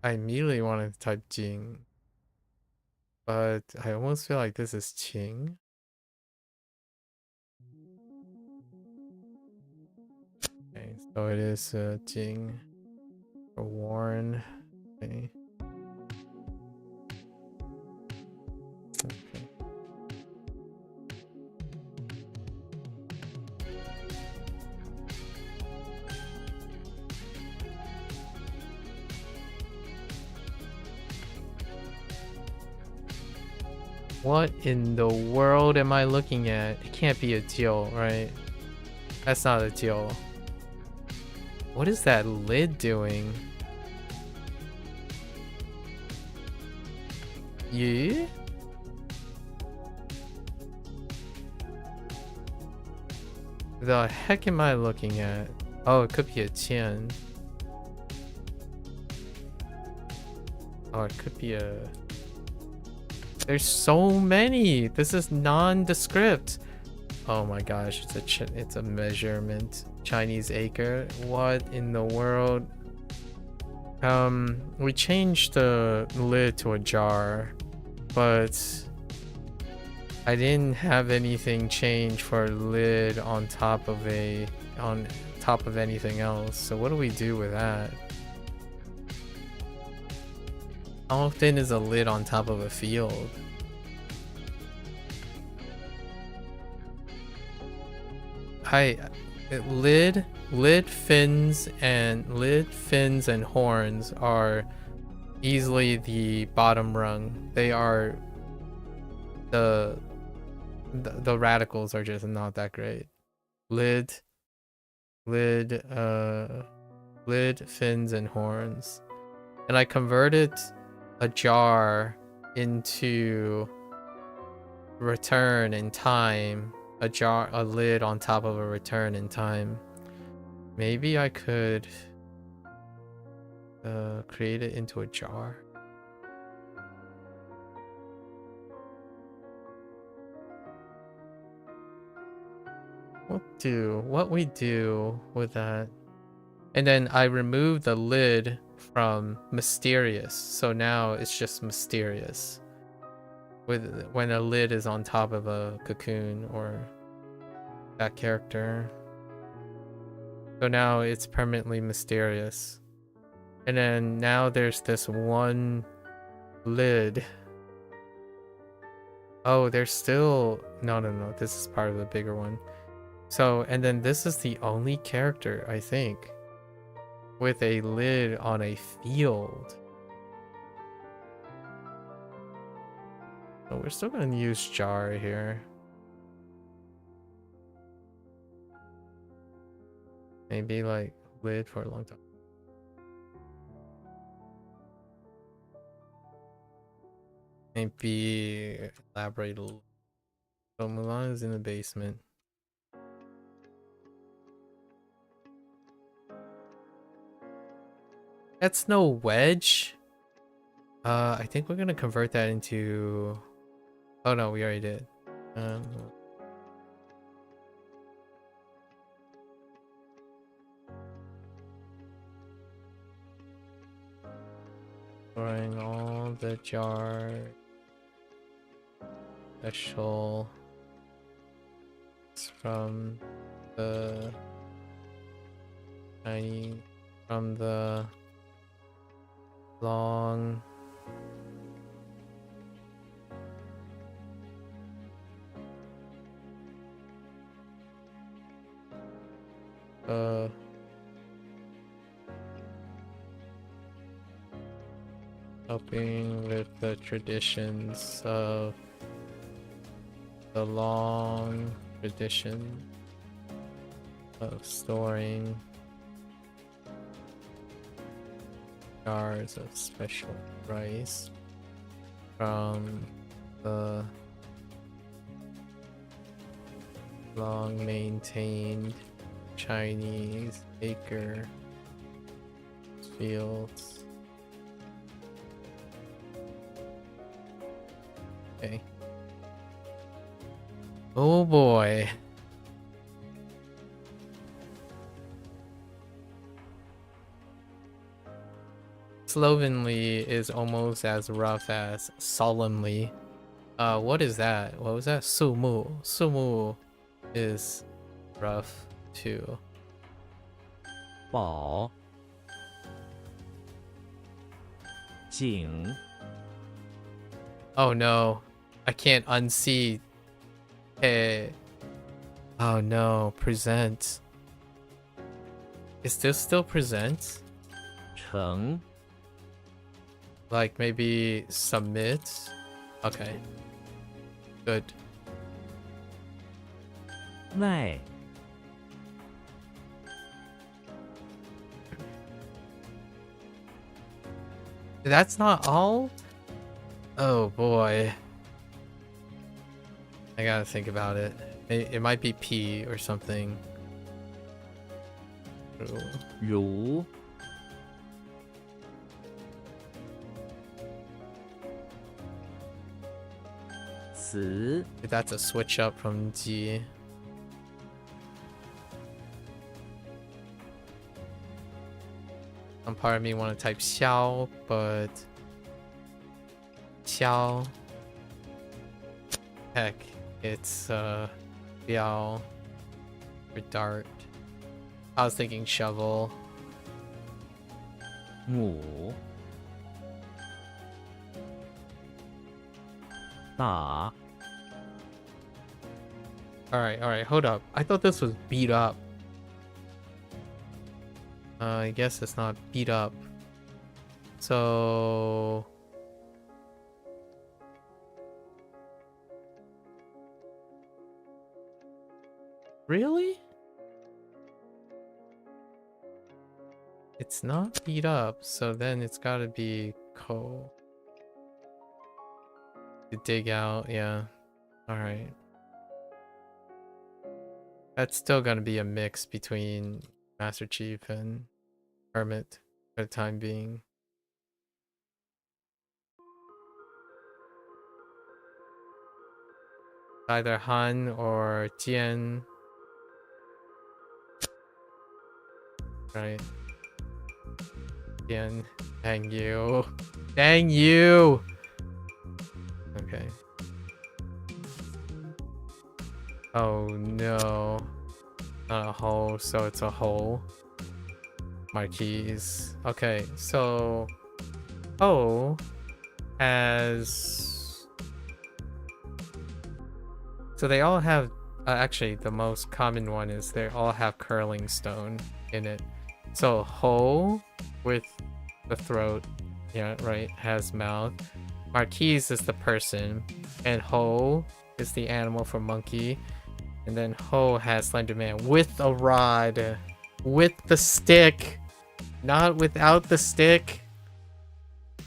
Speaker 3: I immediately wanted to type Jing, but I almost feel like this is Qing. Okay, so it is Jing or Warren. Okay. Okay. What in the world am I looking at? It can't be a Jill, right? That's not a Jill. What is that lid doing? Yeah? The heck am I looking at? Oh, it could be a Qian. Oh, it could be a... There's so many! This is nondescript! Oh my gosh, it's a measurement. Chinese acre. What in the world? We changed the lid to a jar, but I didn't have anything change for a lid on top of anything else. So what do we do with that? How thin is a lid on top of a field? Lid fins and horns are easily the bottom rung. They are the radicals are just not that great. Lid, fins and horns. And I converted a jar into return in time. A lid on top of a return in time. Maybe I could create it into a jar. What we do with that. And then I remove the lid from mysterious. So now it's just mysterious. When a lid is on top of a cocoon or that character. So now it's permanently mysterious. And then now there's this one lid. Oh, there's still... No. This is part of the bigger one. So, and then this is the only character, I think, with a lid on a field. So we're still going to use jar here. Maybe like lid for a long time. Maybe elaborate a little. So Mulan is in the basement.
Speaker 1: That's no wedge. I think we're gonna convert that into... Oh no, we already did. Throwing all the jar special from the tiny from the long helping with the traditions of the long tradition of storing jars of special rice from the long maintained Chinese acre fields. Okay. Oh boy. Slovenly is almost as rough as solemnly. What is that? What was that? Sumu. Sumu is rough too.
Speaker 7: 宝景
Speaker 1: Oh no. I can't unsee. Hey. Oh no. Present. Is this still present?
Speaker 7: 成
Speaker 1: Like maybe submit? Okay. Good.
Speaker 7: 外
Speaker 1: That's not all? Oh boy. I gotta think about it. It might be P or something.
Speaker 7: 如 此
Speaker 1: That's a switch up from G. Some part of me want to type xiao, but xiao. Heck, it's biao for dart. I was thinking shovel.
Speaker 7: 母大
Speaker 1: Alright, hold up. I thought this was beat up. I guess it's not beat up. So... Really? It's not beat up, so then it's gotta be ko. To dig out, yeah. Alright. That's still gonna be a mix between Master Chief and Hermit for the time being. Either Han or Tien. Right. Tien. Dang you. Dang you! Okay. Oh no. Not a hole, so it's a hole. Marquis. Okay, so O has... So they all have... actually, the most common one is they all have curling stone in it. So Ho with the throat, yeah, right, has mouth. Marquis is the person, and Ho is the animal for monkey. And then Ho has Slenderman with a rod. With the stick. Not without the stick.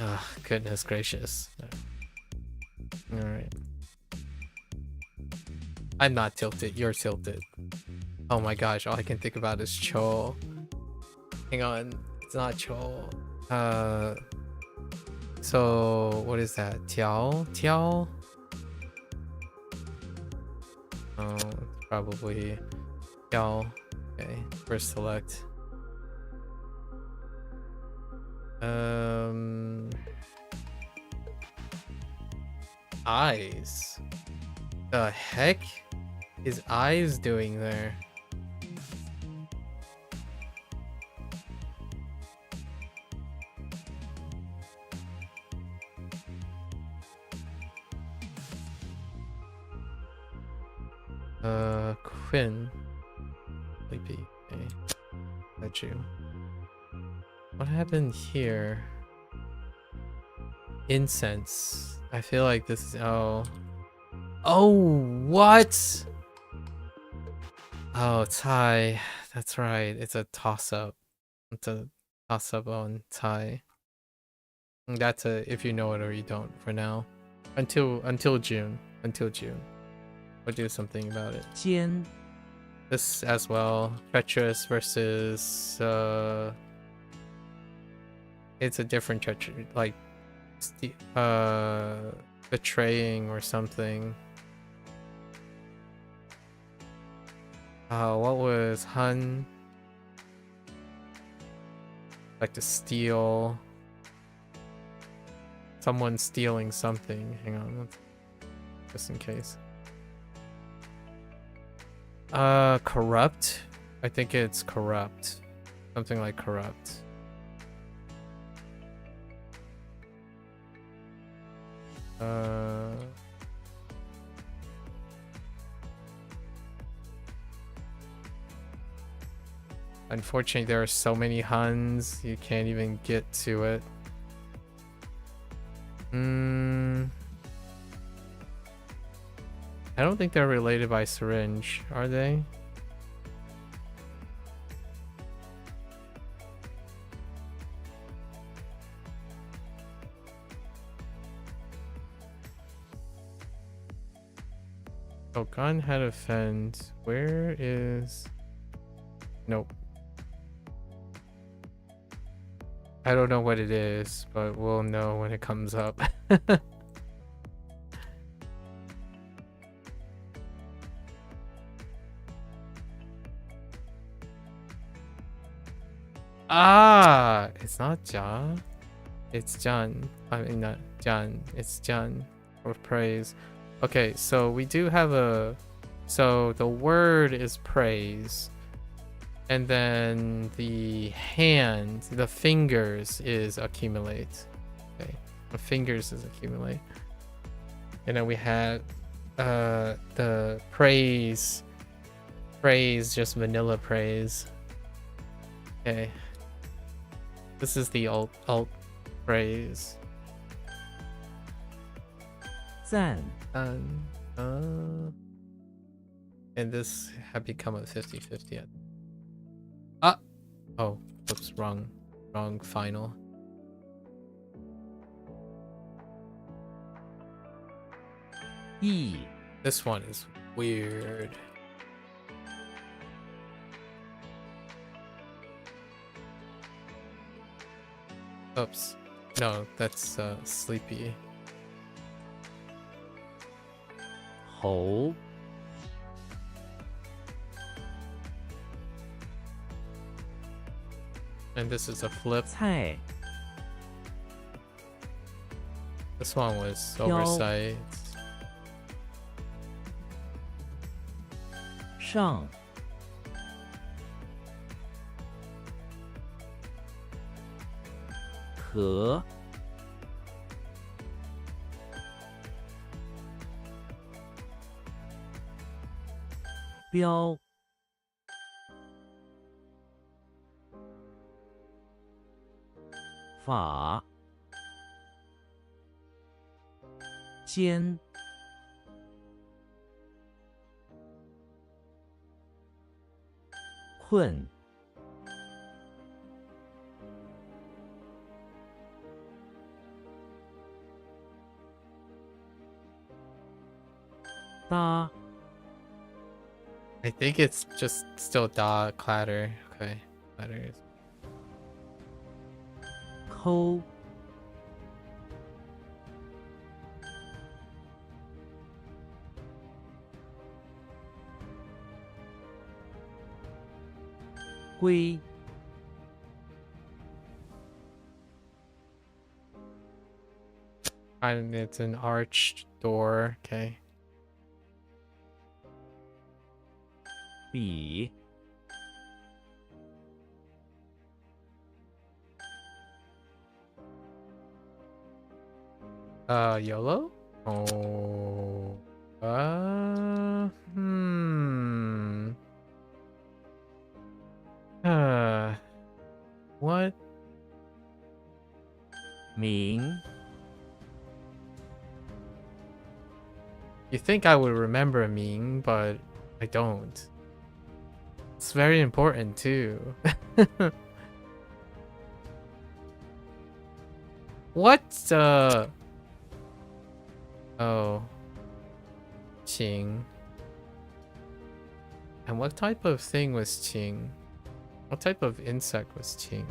Speaker 1: Oh, goodness gracious. Alright. I'm not tilted, you're tilted. Oh my gosh, all I can think about is Cho. Hang on, it's not Cho. So what is that? Tiao? Tiao? Oh, it's probably Tiao. Okay, first select. Eyes. The heck is eyes doing there? Quinn. Sleepy. Okay. Got you. What happened here? Incense. I feel like this is oh, what? Oh, tie. That's right. It's a toss-up. It's a toss-up on tie. That's a if you know it or you don't for now. Until June. Until June. We'll do something about it.
Speaker 7: 间
Speaker 1: This as well. Treacherous versus it's a different treachery, like betraying or something. What was Han? Like to steal. Someone stealing something. Hang on, just in case. Corrupt. I think it's corrupt. Something like corrupt. Unfortunately, there are so many Huns, you can't even get to it. I don't think they're related by syringe, are they? Oh, gun had a fend. Where is... Nope. I don't know what it is, but we'll know when it comes up. Ah, it's not Ja. It's Jan. I mean, not Jan. It's Jan for praise. Okay, so we do have a... So the word is praise. And then the hand, the fingers is accumulate. Okay, the fingers is accumulate. And then we had the praise. Praise, just vanilla praise. Okay. This is the alt praise.
Speaker 7: 赞
Speaker 1: And this had become a 50-50. Ah! Oh, oops, wrong final.
Speaker 7: E
Speaker 1: This one is weird. Oops. No, that's sleepy.
Speaker 7: 猴
Speaker 1: And this is a flip.
Speaker 7: 菜
Speaker 1: This one was
Speaker 7: Yo.
Speaker 1: oversight.
Speaker 7: 上 和 标 法 间 困 搭
Speaker 1: I think it's just still da clatter. Okay, clatter is
Speaker 7: 扣偷、龟、
Speaker 3: And it's an arched door. Okay.
Speaker 7: 笔、
Speaker 3: YOLO? Oh. What?
Speaker 7: 名、
Speaker 3: You think I would remember a meme, but I don't. It's very important too. What? Oh. Qing. And what type of thing was Qing? What type of insect was Qing?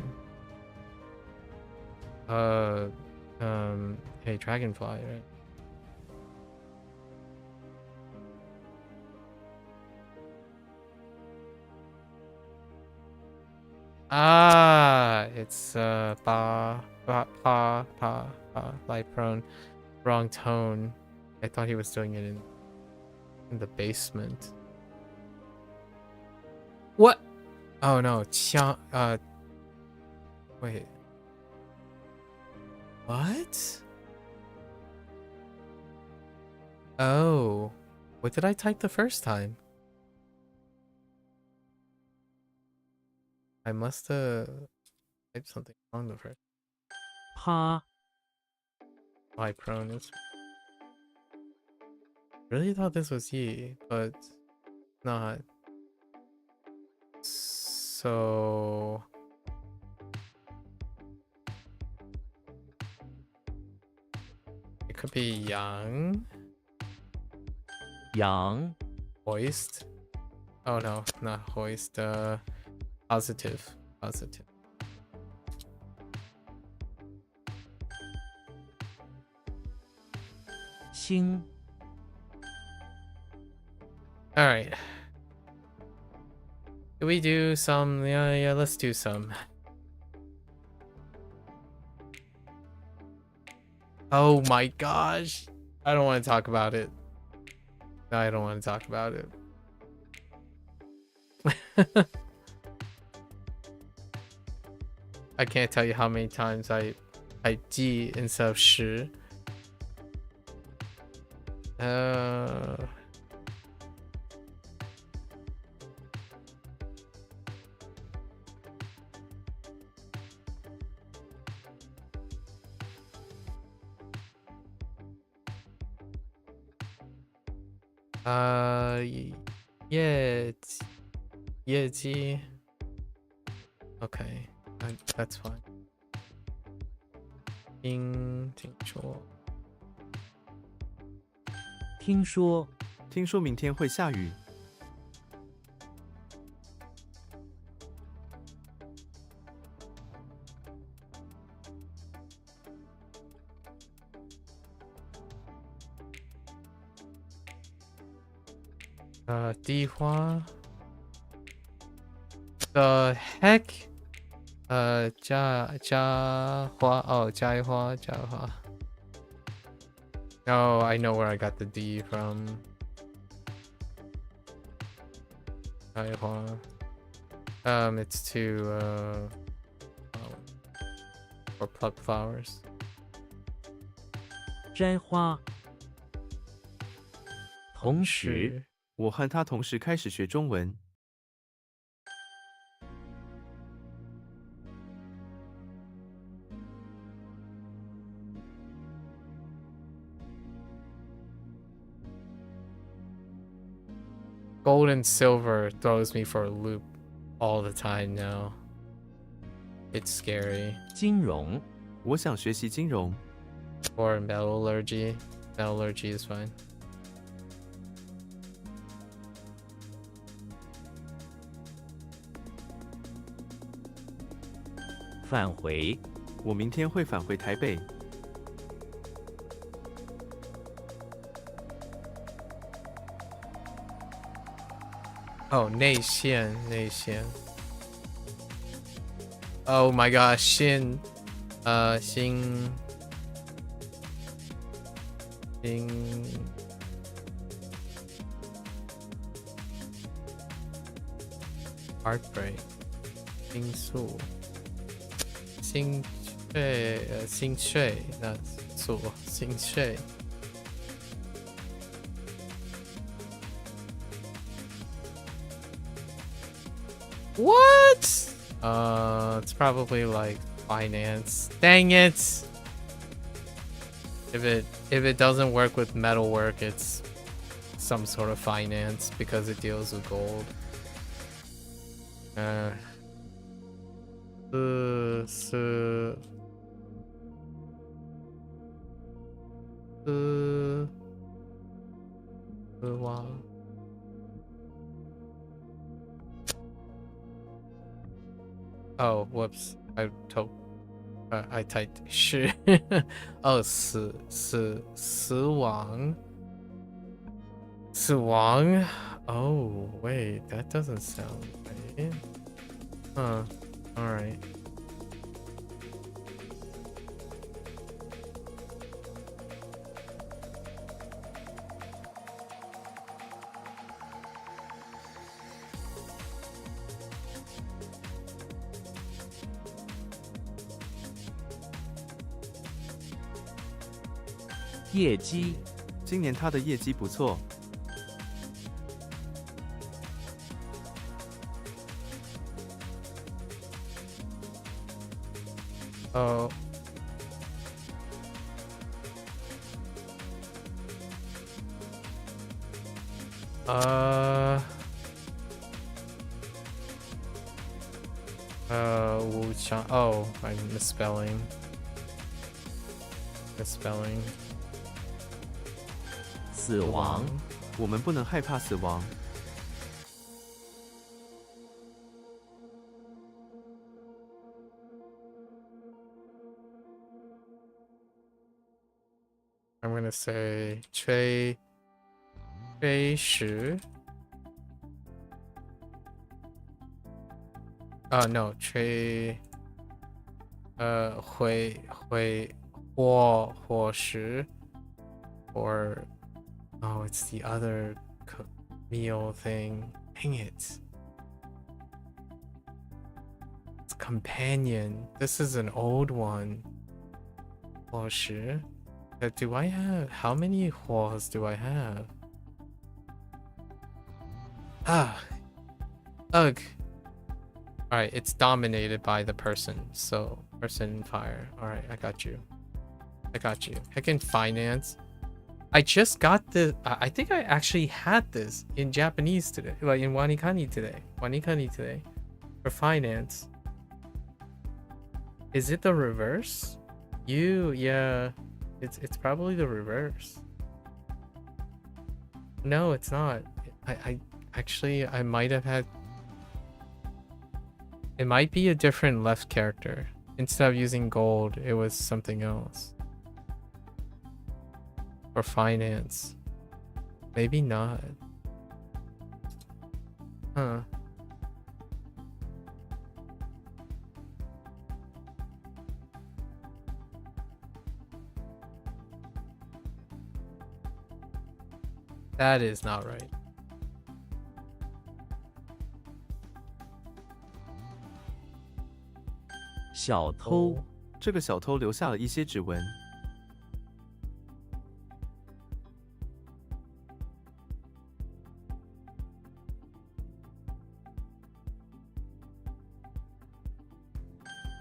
Speaker 3: Hey, dragonfly, right? Ah, it's light prone. Wrong tone. I thought he was doing it in the basement. What? Oh no, wait. What? Oh, what did I type the first time? I must have typed something wrong the first.
Speaker 7: 趴、
Speaker 3: My prone is. Really thought this was Yi, but not. So. It could be Yang,
Speaker 7: 羊、
Speaker 3: hoist. Oh no, not hoist. Positive.
Speaker 7: 星、
Speaker 3: All right. Do we do some? Yeah, let's do some. Oh my gosh. I don't want to talk about it. No, I don't want to talk about it. I can't tell you how many times I G instead of shi. Yeah, G. Okay, that's fine. 听说
Speaker 8: 听说明天会下雨。
Speaker 3: 地花 The heck? 加花 Oh, 加花 No, I know where I got the D from. 加花 It's to or pluck flowers.
Speaker 7: 摘花。同时，
Speaker 8: 我和他同时开始学中文。
Speaker 3: Gold and silver throws me for a loop all the time now. It's scary.
Speaker 7: 金融。
Speaker 8: 我想学习金融。
Speaker 3: Or metallurgy. Metallurgy is fine.
Speaker 7: 返回。
Speaker 8: 我明天会返回台北。
Speaker 3: Oh, 内线。Oh my gosh, 新heartbreak 心碎那错心碎。What? It's probably like finance. Dang it! If it doesn't work with metalwork, it's some sort of finance because it deals with gold. Wow. Oh, whoops. I typed 是 oh 死亡 oh wait, that doesn't sound right. Huh. All right.
Speaker 7: "业绩
Speaker 8: 今年他的业绩不错。
Speaker 3: Oh. Wuchang. Oh, I'm misspelling. Misspelling.
Speaker 7: 死亡
Speaker 8: 我们不能害怕死亡。
Speaker 3: I'm gonna say 吹石。No, 吹火石 or oh, it's the other meal thing. Dang it. It's companion. This is an old one. 火石 do I have how many 火 do I have? Ugh. Alright, it's dominated by the person. So, person and fire. Alright, I got you. Heck in finance. I just got this. I think I actually had this in Japanese today. Like in WaniKani today. For finance. Is it the reverse? Yeah. It's probably the reverse. No, it's not. I actually I might have had. It might be a different left character. Instead of using gold, it was something else. For finance. Maybe not. Huh. That is not right.
Speaker 7: 小偷
Speaker 8: 这个小偷留下了一些指纹。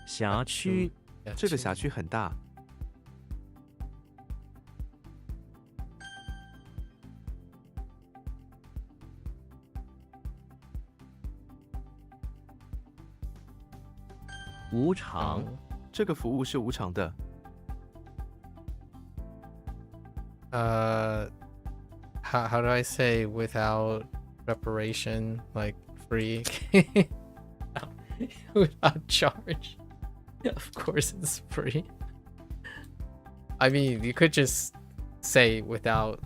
Speaker 7: 辖区
Speaker 8: 这个辖区很大。
Speaker 7: 无偿
Speaker 8: 这个服务是无偿的。
Speaker 3: How do I say without reparation, like free? Without charge.
Speaker 1: Of course it's free. I mean, you could just say without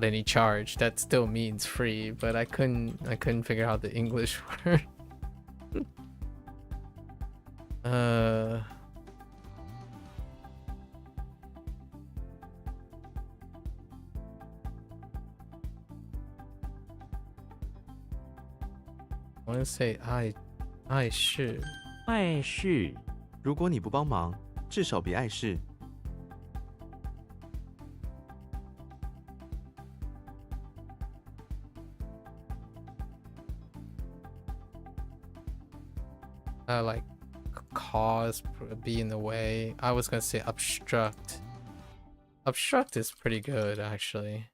Speaker 1: any charge. That still means free, but I couldn't figure out the English word. I want to say 爱是
Speaker 7: 碍事
Speaker 8: 如果你不帮忙，至少别碍事。
Speaker 1: like cause, be in the way. I was gonna say obstruct. Obstruct is pretty good actually.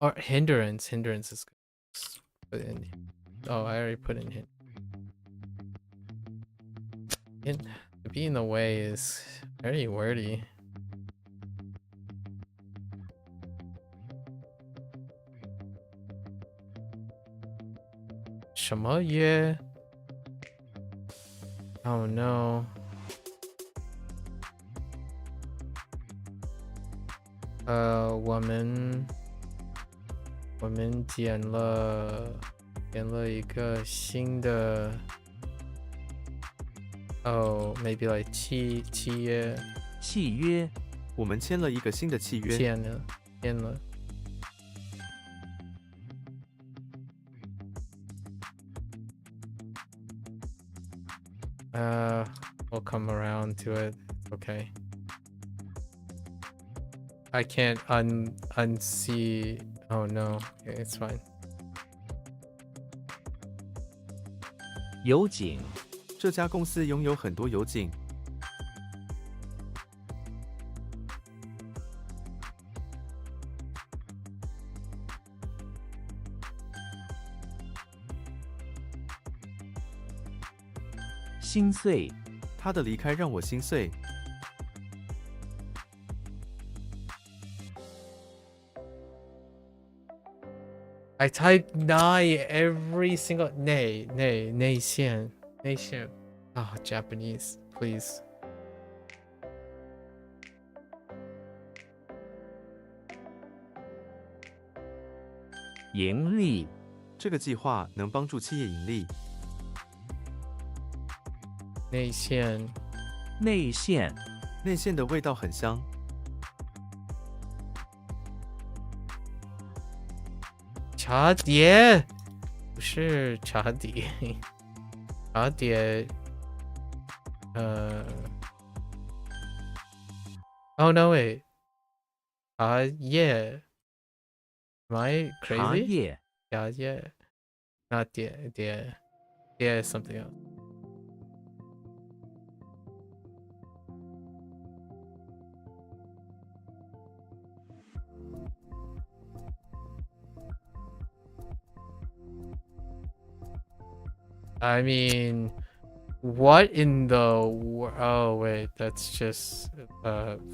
Speaker 1: Or hindrance. Hindrance is good. Put in. Oh, I already put in hint. Be in the way is very wordy. Shama Oh no. Woman 剪了一个新的 Oh, maybe like 契约
Speaker 7: 契约
Speaker 8: 我们签了一个新的契约。
Speaker 1: 签了 We'll come around to it. Okay. I can't unsee. Oh no. Okay, it's fine.
Speaker 7: 油井
Speaker 8: 这家公司拥有很多油井。
Speaker 7: 心碎
Speaker 8: 他的离开让我心碎。
Speaker 1: I type 内 every single 内线 Oh, Japanese, please.
Speaker 7: 盈利
Speaker 8: 这个计划能帮助企业盈利。
Speaker 1: 内线
Speaker 7: 内线
Speaker 8: 内线的味道很香。
Speaker 1: 茶碟不是茶底，茶碟Oh no wait 茶叶 Am I
Speaker 7: 茶
Speaker 1: crazy?
Speaker 7: 叶
Speaker 1: 茶叶 Not 碟 is something else. I mean, what in the world? Oh wait, that's just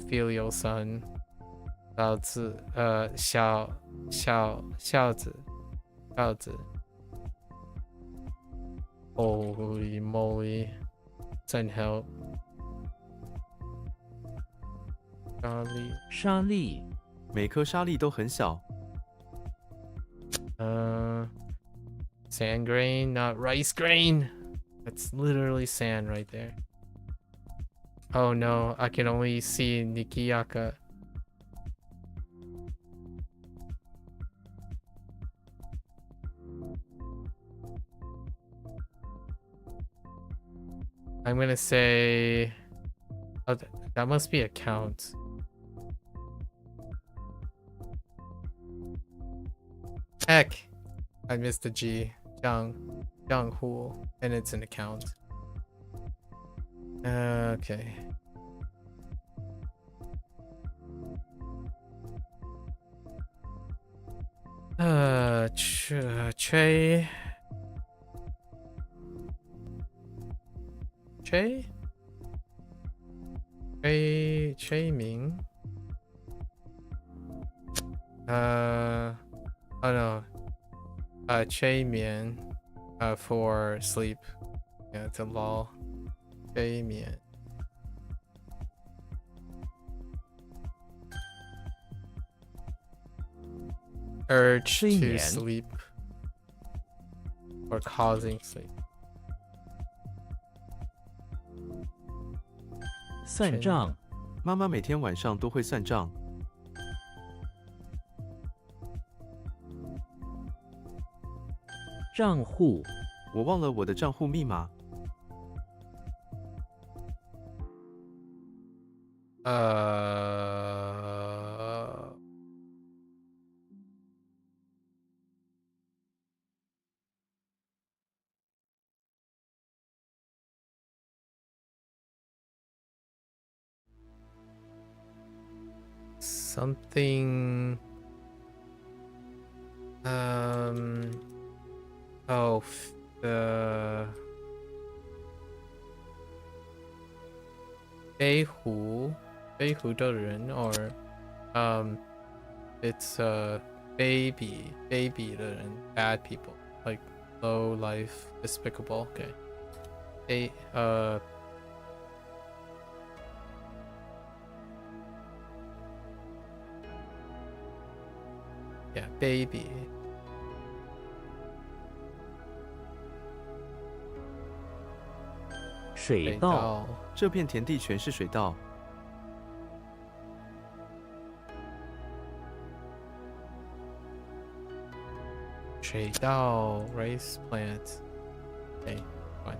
Speaker 1: filial son. 老子孝子 Holy moly, send help.
Speaker 7: 沙粒
Speaker 8: 每颗沙粒都很小。
Speaker 1: Sand grain, not rice grain. That's literally sand right there. Oh no, I can only see Nikiyaka. I'm gonna say... Oh, that must be a count. Heck! I missed the G. Jianghu, and it's an account. Okay. Che Ming. Oh no. Che Mian. For sleep. Yeah, it's a law. Che Mian. urge
Speaker 7: 催
Speaker 1: to
Speaker 7: 眠
Speaker 1: sleep or causing sleep.
Speaker 7: 算账，
Speaker 8: 妈妈每天晚上都会算账。
Speaker 7: 账户，
Speaker 8: 我忘了我的账户密码。
Speaker 1: Something. Oh, the 飞湖的人 or it's baby 的人 bad people like low life despicable. Okay. Yeah, baby.
Speaker 7: 水稻，
Speaker 8: 这片田地全是水稻。
Speaker 1: 水稻 rice plant. Okay, fine.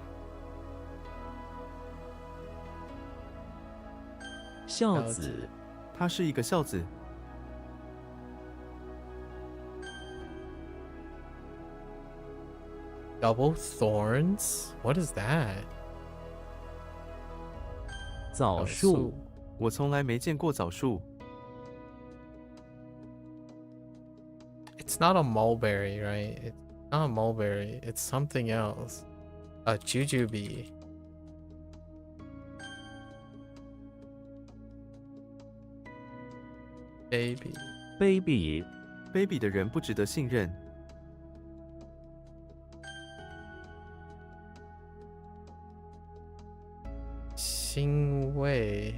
Speaker 7: 孝子，
Speaker 8: 他是一个孝子。
Speaker 1: Double thorns? What is that?
Speaker 7: 枣树，
Speaker 8: 我从来没见过枣树。
Speaker 1: It's not a mulberry, right? It's not a mulberry. It's something else. A jujube. Baby.
Speaker 7: baby，
Speaker 8: baby 的人不值得信任。
Speaker 1: 腥味。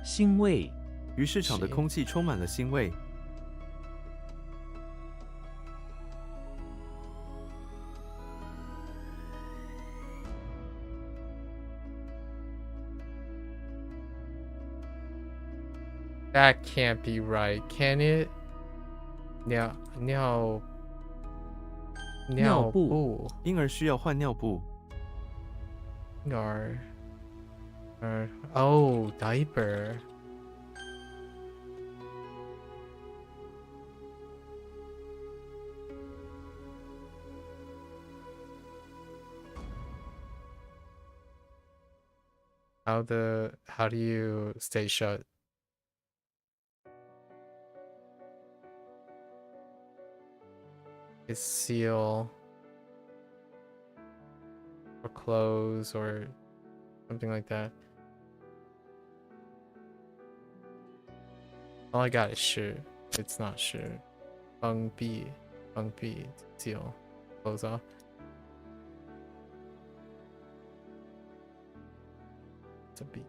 Speaker 7: 腥味，
Speaker 8: 鱼市场的空气充满了腥味。
Speaker 1: That can't be right, can it? 尿布。
Speaker 8: 婴儿需要换尿布。
Speaker 1: Oh, diaper. How do you stay shut? Is seal or close or something like that. All I got is shirt. It's not shirt. Bung B, seal, close off. It's a B.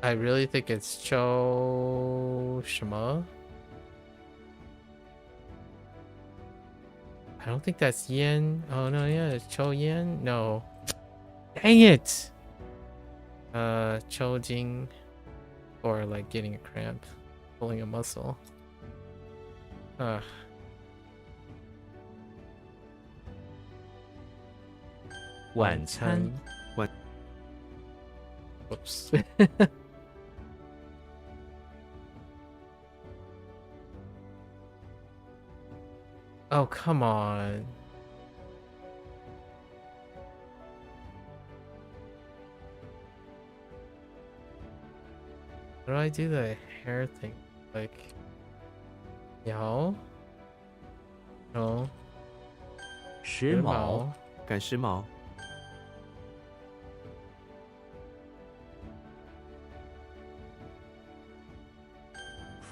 Speaker 1: I really think it's Cho Shima. I don't think that's Yen. Oh no, yeah, it's Cho Yen. No. Dang it! Cho Jing. Or like getting a cramp. Pulling a muscle. Ugh.
Speaker 7: Wancan.
Speaker 1: Whoops. Oh, come on. How do I do the hair thing? Like, no? No.
Speaker 7: 时髦，
Speaker 8: 赶时髦。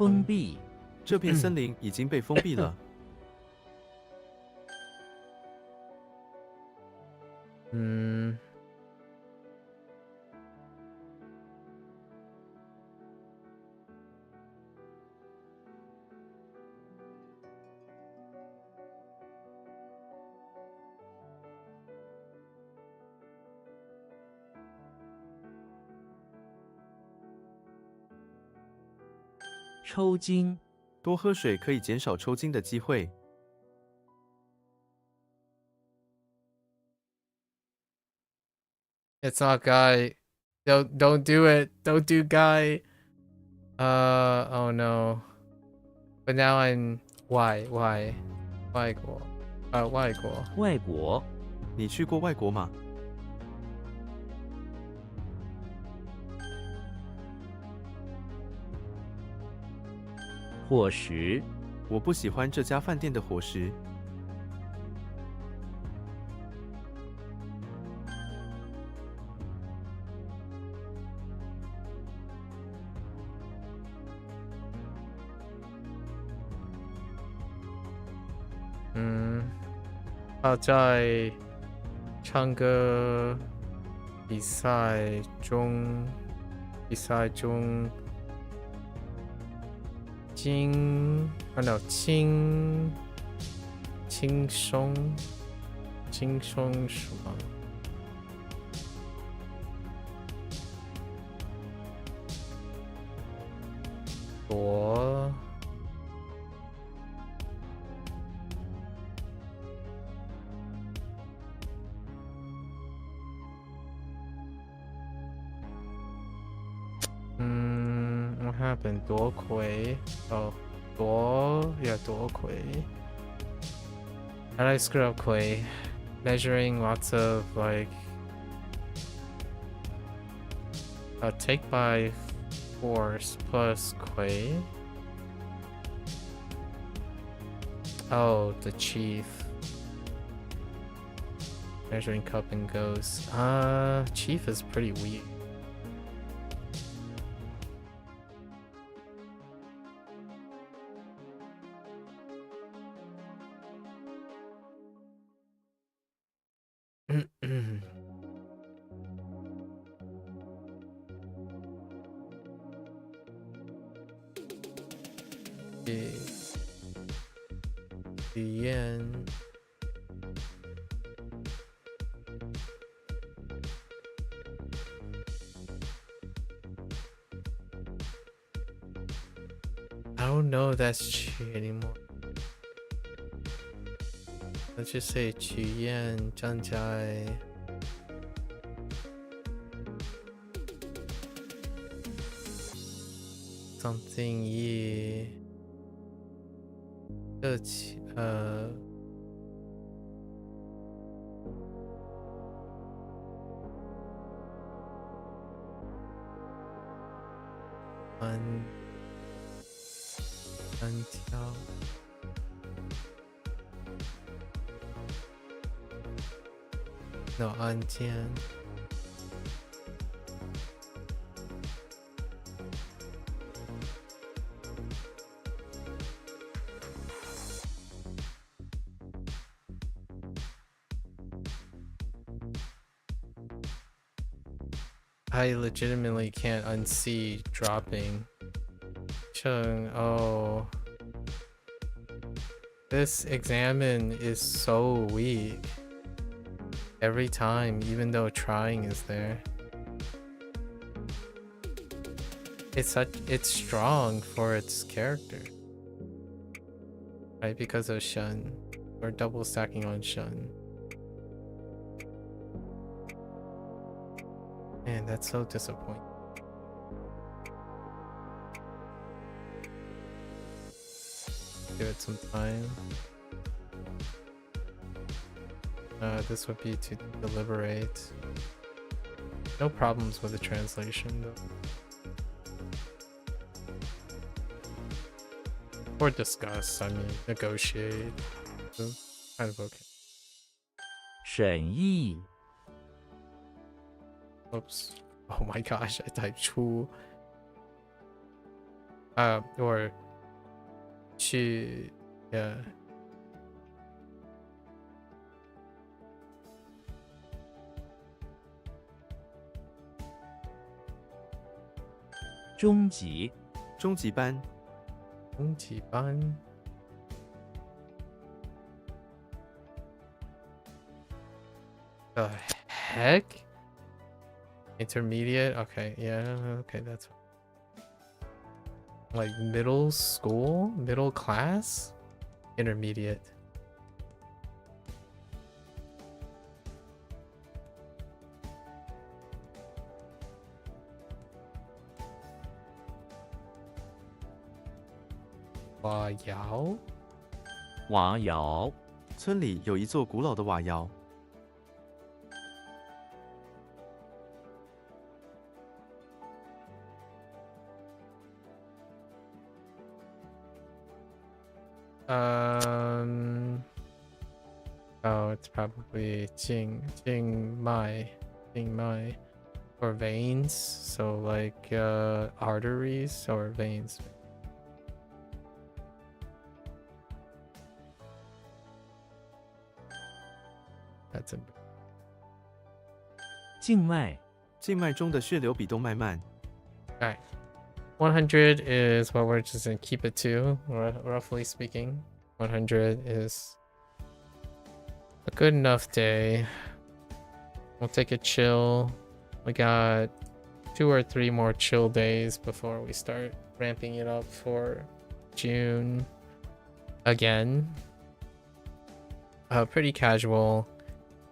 Speaker 7: 封闭。
Speaker 8: 这片森林已经被封闭了。
Speaker 5: 嗯。
Speaker 7: 抽筋。
Speaker 8: 多喝水可以减少抽筋的机会。
Speaker 5: It's not guy. Don't do it. Don't do guy. Oh no. But now I'm why? 外国。外国。
Speaker 7: 外国。
Speaker 8: 你去过外国吗？
Speaker 7: 伙食。
Speaker 8: 我不喜欢这家饭店的伙食。
Speaker 5: 他在唱歌比赛中轻松什么？What happened? 夺魁 Oh, 夺魁 How did I screw up 魁? Measuring lots of like take by force plus 魁 Oh, the chief. Measuring cup and goes. Chief is pretty weak. I don't know if that's Qi anymore. Let's just say Qi Yan, Zhang Jai. Something Yi. 单挑 No 案件 I legitimately can't unsee dropping. Chung, oh. This examine is so weak. Every time, even though trying is there. It's strong for its character. Right, because of Shun. We're double stacking on Shun. Man, that's so disappointing. Give it some time. This would be to deliberate. No problems with the translation though. Or discuss, I mean, negotiate. So, kind of okay.
Speaker 7: 审议
Speaker 5: Oops. Oh my gosh, I typed Chu. or 去 yeah.
Speaker 7: Zhongji.
Speaker 8: 中级班，
Speaker 5: 中级班 The heck? Intermediate? Okay, yeah, okay, that's like middle school? Middle class? Intermediate. Wa Yao?
Speaker 7: 瓦窑。
Speaker 8: 村里有一座古老的瓦窑，
Speaker 5: Oh, it's probably Jing Mai, or veins. So like arteries or veins. That's a
Speaker 7: 静脉。
Speaker 8: 静脉中的血流比动脉慢。
Speaker 5: alright. 100 is what we're just gonna keep it to, roughly speaking. 100 is a good enough day. We'll take a chill. We got 2 or 3 more chill days before we start ramping it up for June again. Pretty casual.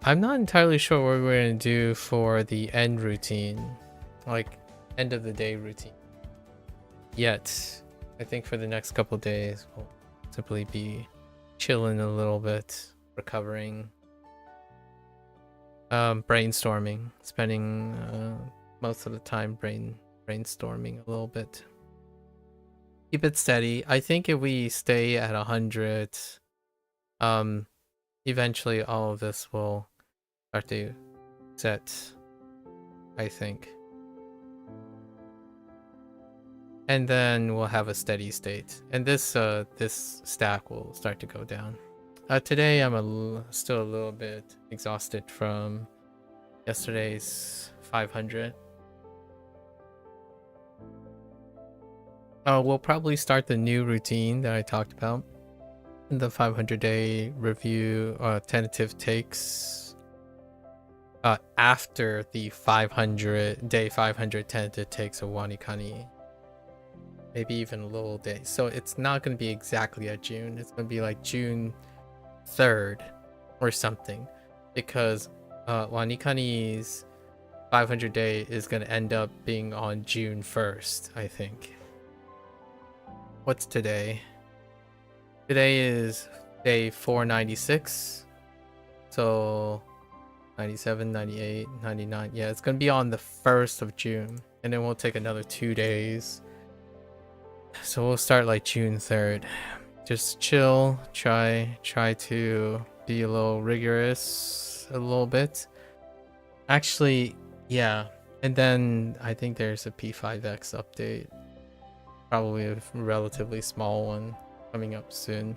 Speaker 5: I'm not entirely sure what we're gonna do for the end routine, like end of the day routine. Yet, I think for the next couple days we'll simply be chilling a little bit, recovering, brainstorming, spending most of the time brainstorming a little bit. Keep it steady. I think if we stay at 100, eventually all of this will start to set, I think. And then we'll have a steady state, and this this stack will start to go down. Today I'm still a little bit exhausted from yesterday's 500. We'll probably start the new routine that I talked about in the 500-day review, tentative takes, after the 500 tentative takes of WaniKani. Maybe even a little day. So it's not going to be exactly at June. It's going to be like June 3rd or something, because WaniKani's 500 day is going to end up being on June 1st, I think. What's today? Today is day 496. So 97, 98, 99. Yeah, it's going to be on the 1st of June. And then we'll take another 2 days. So we'll start like June 3rd. Just chill, try to be a little rigorous a little bit. Actually, yeah. And then I think there's a P5X update. Probably a relatively small one coming up soon.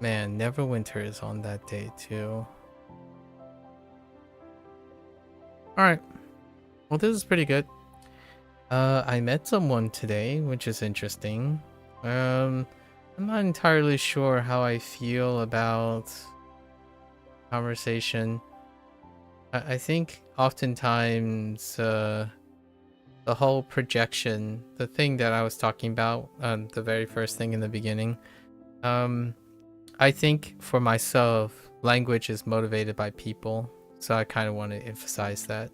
Speaker 5: Man, Neverwinter is on that day too. Alright. Well, this is pretty good. I met someone today, which is interesting. I'm not entirely sure how I feel about conversation. I think oftentimes the whole projection, the thing that I was talking about, the very first thing in the beginning, I think for myself, language is motivated by people, so I kind of want to emphasize that.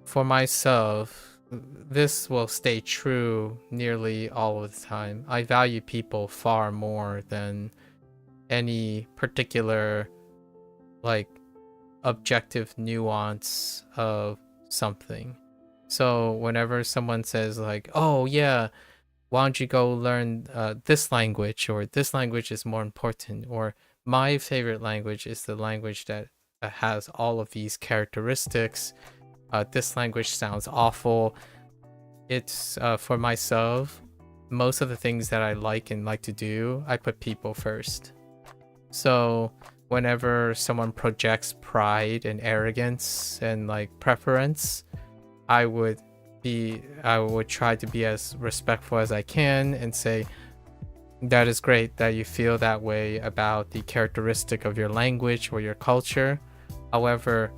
Speaker 5: For myself, this will stay true nearly all of the time. I value people far more than any particular like objective nuance of something. So whenever someone says like, oh yeah, why don't you go learn this language, or this language is more important, or my favorite language is the language that has all of these characteristics. This language sounds awful. It's for myself, most of the things that I like to do, I put people first. So whenever someone projects pride and arrogance and like preference, I would try to be as respectful as I can and say, that is great that you feel that way about the characteristic of your language or your culture. However,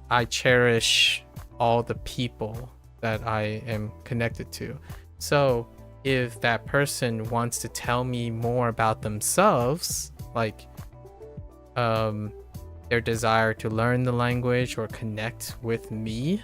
Speaker 5: I cherish all the people that I am connected to. So if that person wants to tell me more about themselves, like their desire to learn the language or connect with me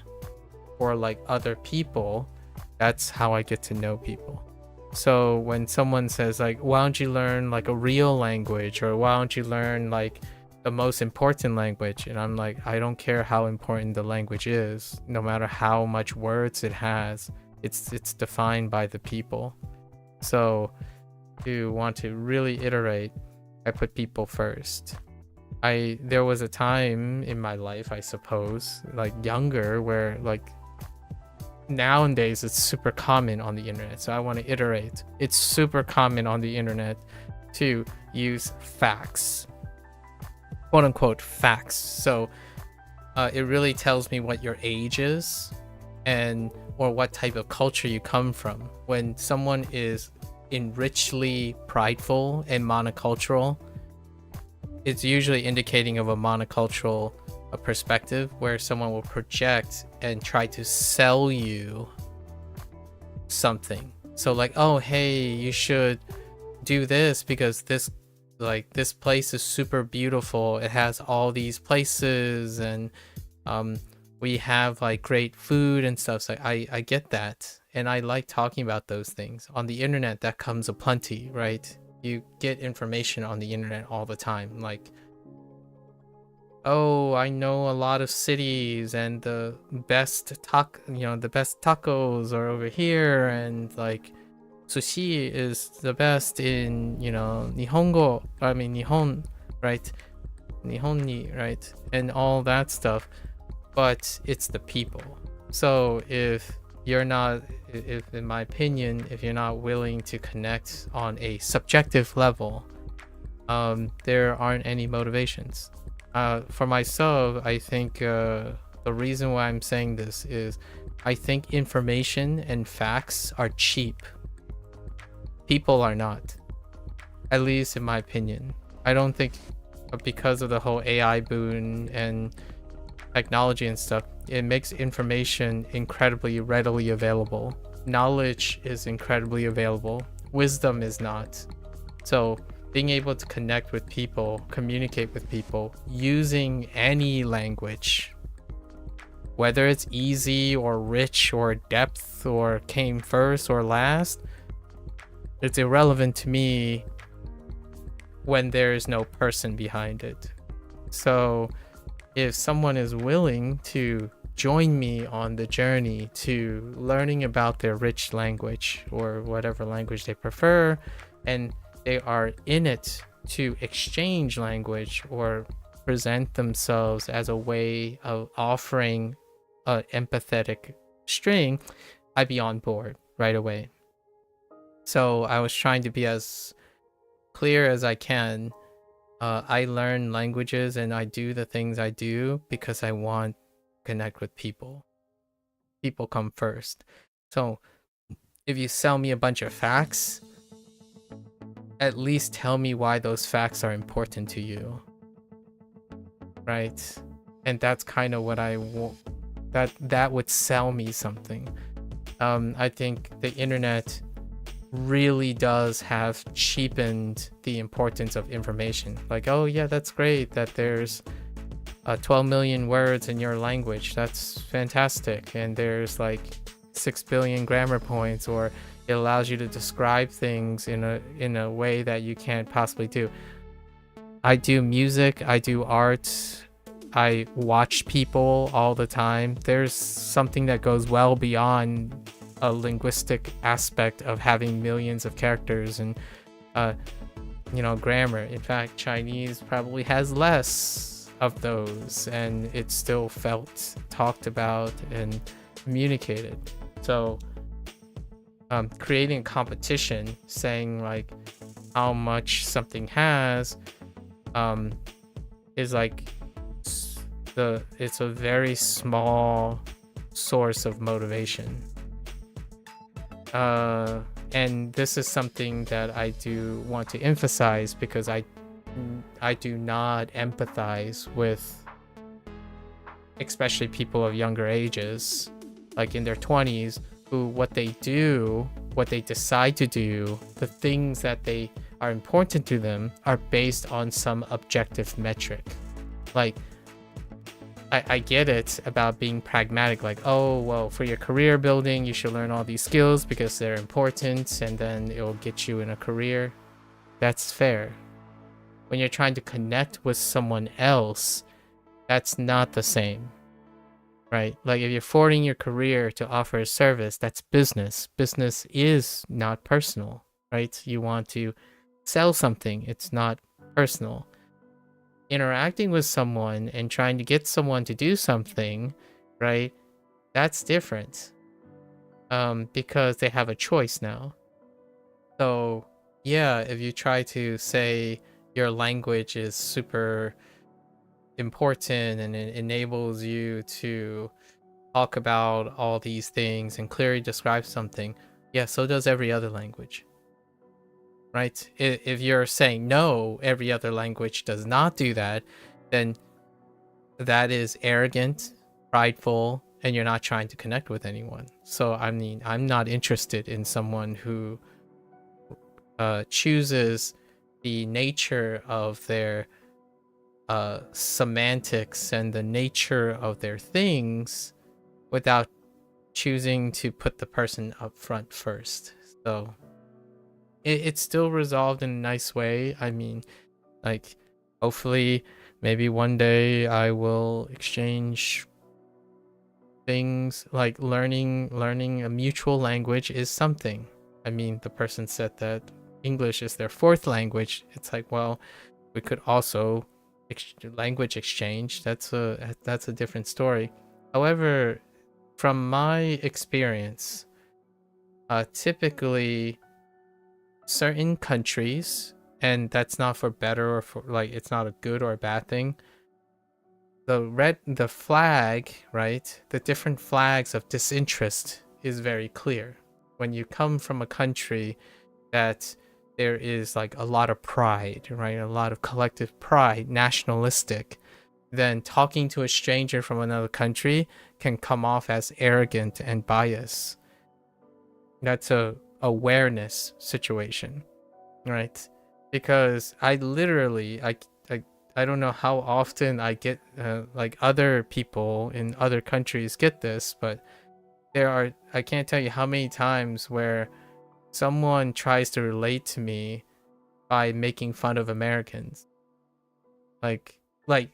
Speaker 5: or like other people, that's how I get to know people. So when someone says like, why don't you learn like a real language, or why don't you learn like the most important language, and I'm like, I don't care how important the language is, no matter how much words it has, it's defined by the people. So to want to really iterate, I put people first. There was a time in my life, I suppose, like younger, where like nowadays it's super common on the internet. So I want to iterate. It's super common on the internet to use facts, quote unquote facts. So it really tells me what your age is or what type of culture you come from. When someone is enrichedly prideful and monocultural, it's usually indicating of a monocultural perspective, where someone will project and try to sell you something. So like, oh hey, you should do this because this place is super beautiful, it has all these places, and we have like great food and stuff. So I get that, and I like talking about those things. On the internet, that comes aplenty, right? You get information on the internet all the time, like, oh, I know a lot of cities, and the best tacos are over here, and like sushi is the best in, Nihon, right? Nihon, right? And all that stuff. But it's the people. So if in my opinion, if you're not willing to connect on a subjective level, there aren't any motivations. For myself, I think the reason why I'm saying this is I think information and facts are cheap. People are not. At least in my opinion. I don't think, because of the whole AI boom and technology and stuff, it makes information incredibly readily available. Knowledge is incredibly available. Wisdom is not. So being able to connect with people, communicate with people using any language, whether it's easy or rich or depth or came first or last, it's irrelevant to me when there is no person behind it. So if someone is willing to join me on the journey to learning about their rich language or whatever language they prefer, and they are in it to exchange language or present themselves as a way of offering an empathetic string, I'd be on board right away. So I was trying to be as clear as I can. I learn languages and I do the things I do because I want to connect with people. People come first. So if you sell me a bunch of facts, at least tell me why those facts are important to you. Right? And that's kind of what I want. That would sell me something. I think the internet really does have cheapened the importance of information. Like, oh yeah, that's great that there's 12 million words in your language. That's fantastic. And there's like 6 billion grammar points, or it allows you to describe things in a way that you can't possibly do. I do music, I do art, I watch people all the time. There's something that goes well beyond a linguistic aspect of having millions of characters and grammar. In fact, Chinese probably has less of those, and it's still felt, talked about, and communicated. So creating a competition, saying like how much something has, is like it's a very small source of motivation. And this is something that I do want to emphasize, because I do not empathize with especially people of younger ages, like in their 20s, who what they decide to do, the things that they are important to them are based on some objective metric. Like, I get it about being pragmatic, like, oh, well, for your career building, you should learn all these skills because they're important, and then it'll get you in a career. That's fair. When you're trying to connect with someone else, that's not the same, right? Like, if you're forwarding your career to offer a service, that's business. Business is not personal, right? You want to sell something, it's not personal. Interacting with someone and trying to get someone to do something, right? That's different, because they have a choice now. So yeah, if you try to say your language is super important and it enables you to talk about all these things and clearly describe something, yeah, so does every other language. Right? If you're saying no, every other language does not do that, then that is arrogant, prideful, and you're not trying to connect with anyone. So I mean, I'm not interested in someone who chooses the nature of their semantics and the nature of their things without choosing to put the person up front first. So it's still resolved in a nice way. I mean, like, hopefully, maybe one day I will exchange things, like learning a mutual language is something. I mean, the person said that English is their fourth language. It's like, well, we could also language exchange. That's a different story. However, from my experience, typically certain countries, and that's not for better or for, like, it's not a good or a bad thing, the flag, right, the different flags of disinterest is very clear. When you come from a country that there is like a lot of pride, right, a lot of collective pride, nationalistic, then talking to a stranger from another country can come off as arrogant and biased. That's a awareness situation, right? Because I literally, I don't know how often I get like other people in other countries get this, but I can't tell you how many times where someone tries to relate to me by making fun of Americans, like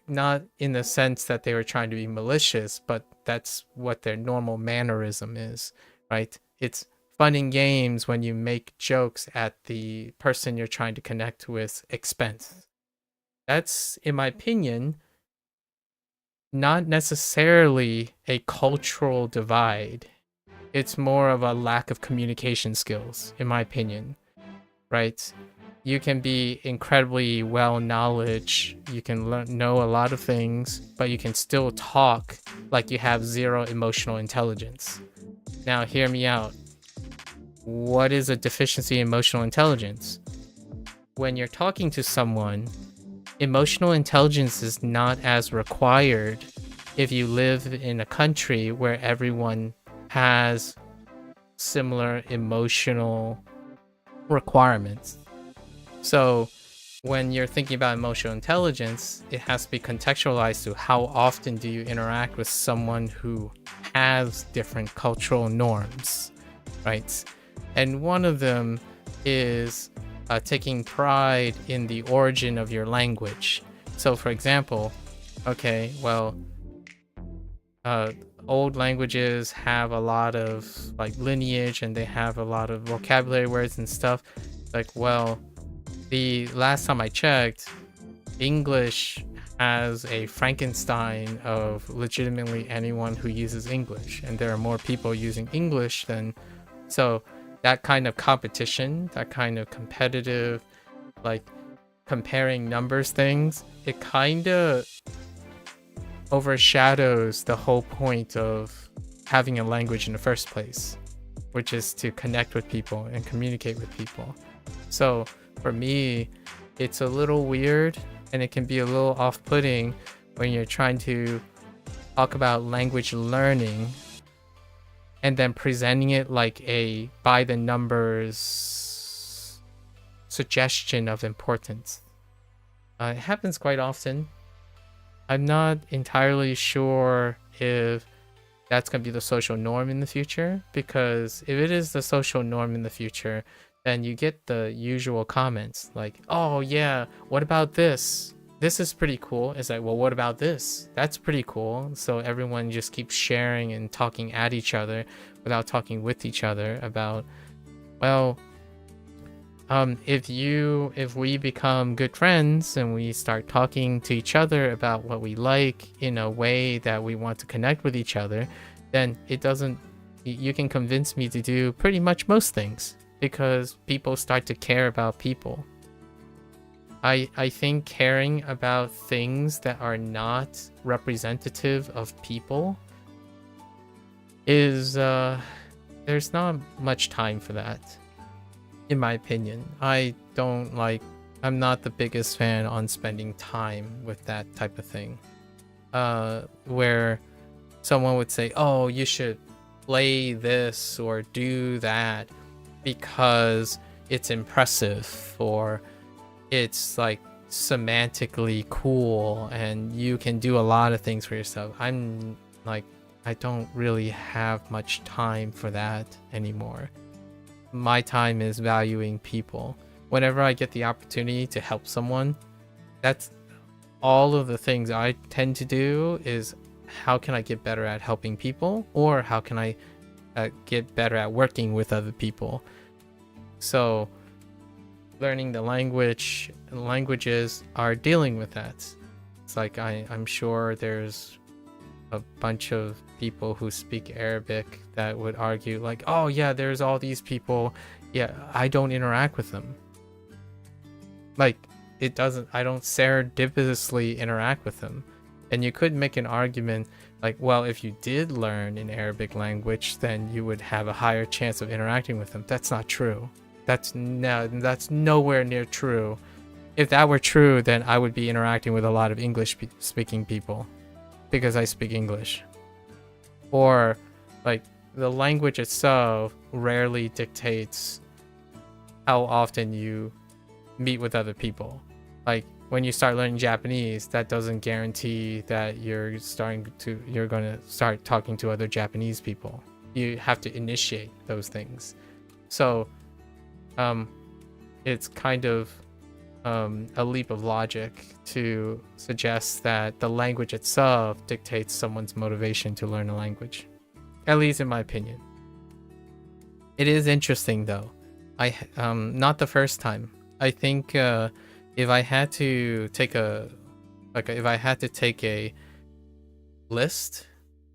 Speaker 5: not in the sense that they were trying to be malicious, but that's what their normal mannerism is, right? It's fun and games when you make jokes at the person you're trying to connect with expense. That's, in my opinion, not necessarily a cultural divide. It's more of a lack of communication skills, in my opinion, right? You can be incredibly well knowledge, you can know a lot of things, but you can still talk like you have zero emotional intelligence. Now, hear me out. What is a deficiency in emotional intelligence? When you're talking to someone, emotional intelligence is not as required if you live in a country where everyone has similar emotional requirements. So when you're thinking about emotional intelligence, it has to be contextualized to how often do you interact with someone who has different cultural norms, right? And one of them is taking pride in the origin of your language. So for example, okay, well, old languages have a lot of like lineage and they have a lot of vocabulary words and stuff. Like, well, the last time I checked, English as a Frankenstein of legitimately anyone who uses English, and there are more people using English than, so that kind of competition, that kind of competitive, like comparing numbers things, it kind of overshadows the whole point of having a language in the first place, which is to connect with people and communicate with people. So for me, it's a little weird, and it can be a little off-putting when you're trying to talk about language learning and then presenting it like a by the numbers suggestion of importance. It happens quite often. I'm not entirely sure if that's going to be the social norm in the future, because if it is the social norm in the future, then you get the usual comments like, oh yeah, what about this? This is pretty cool. It's like, well, what about this? That's pretty cool. So everyone just keeps sharing and talking at each other without talking with each other about, well, if we become good friends and we start talking to each other about what we like in a way that we want to connect with each other, then you can convince me to do pretty much most things, because people start to care about people. I think caring about things that are not representative of people is there's not much time for that, in my opinion. I'm not the biggest fan on spending time with that type of thing, where someone would say, oh, you should play this or do that because it's impressive, or it's like semantically cool and you can do a lot of things for yourself. I'm like, I don't really have much time for that anymore. My time is valuing people. Whenever I get the opportunity to help someone, that's all of the things I tend to do, is how can I get better at helping people, or how can I get better at working with other people. So learning the languages are dealing with that. It's like I'm sure there's a bunch of people who speak Arabic that would argue like, oh yeah, there's all these people, yeah, I don't interact with them. Like, I don't serendipitously interact with them. And you could make an argument like, well, if you did learn an Arabic language, then you would have a higher chance of interacting with them. That's not true. That's nowhere near true. If that were true, then I would be interacting with a lot of English speaking people, because I speak English. Or like, the language itself rarely dictates how often you meet with other people. Like, when you start learning Japanese, that doesn't guarantee that you're going to start talking to other Japanese people. You have to initiate those things. So it's kind of a leap of logic to suggest that the language itself dictates someone's motivation to learn a language, at least in my opinion. It is interesting though. Not the first time. I think if I had to take a list,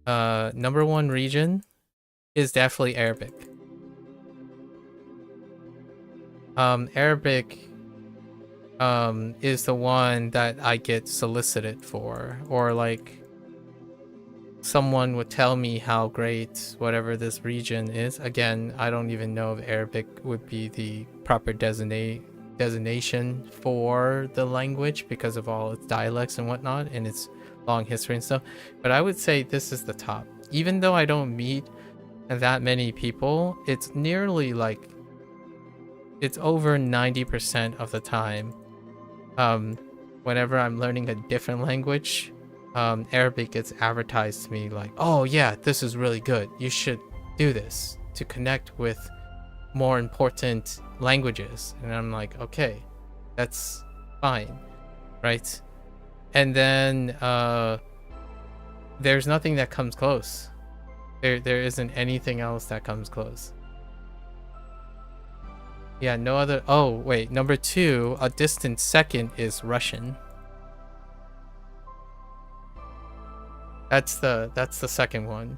Speaker 5: number one region is definitely Arabic. Arabic is the one that I get solicited for, or like someone would tell me how great whatever this region is. Again, I don't even know if Arabic would be the proper designation for the language because of all its dialects and whatnot and its long history and stuff, but I would say this is the top. Even though I don't meet that many people, it's nearly like, it's over 90% of the time, whenever I'm learning a different language, Arabic gets advertised to me like, oh yeah, this is really good, you should do this to connect with more important languages. And I'm like, okay, that's fine, right? And then there's nothing that comes close. There isn't anything else that comes close. Yeah, no other. Oh wait, number two, a distant second is Russian. That's the second one.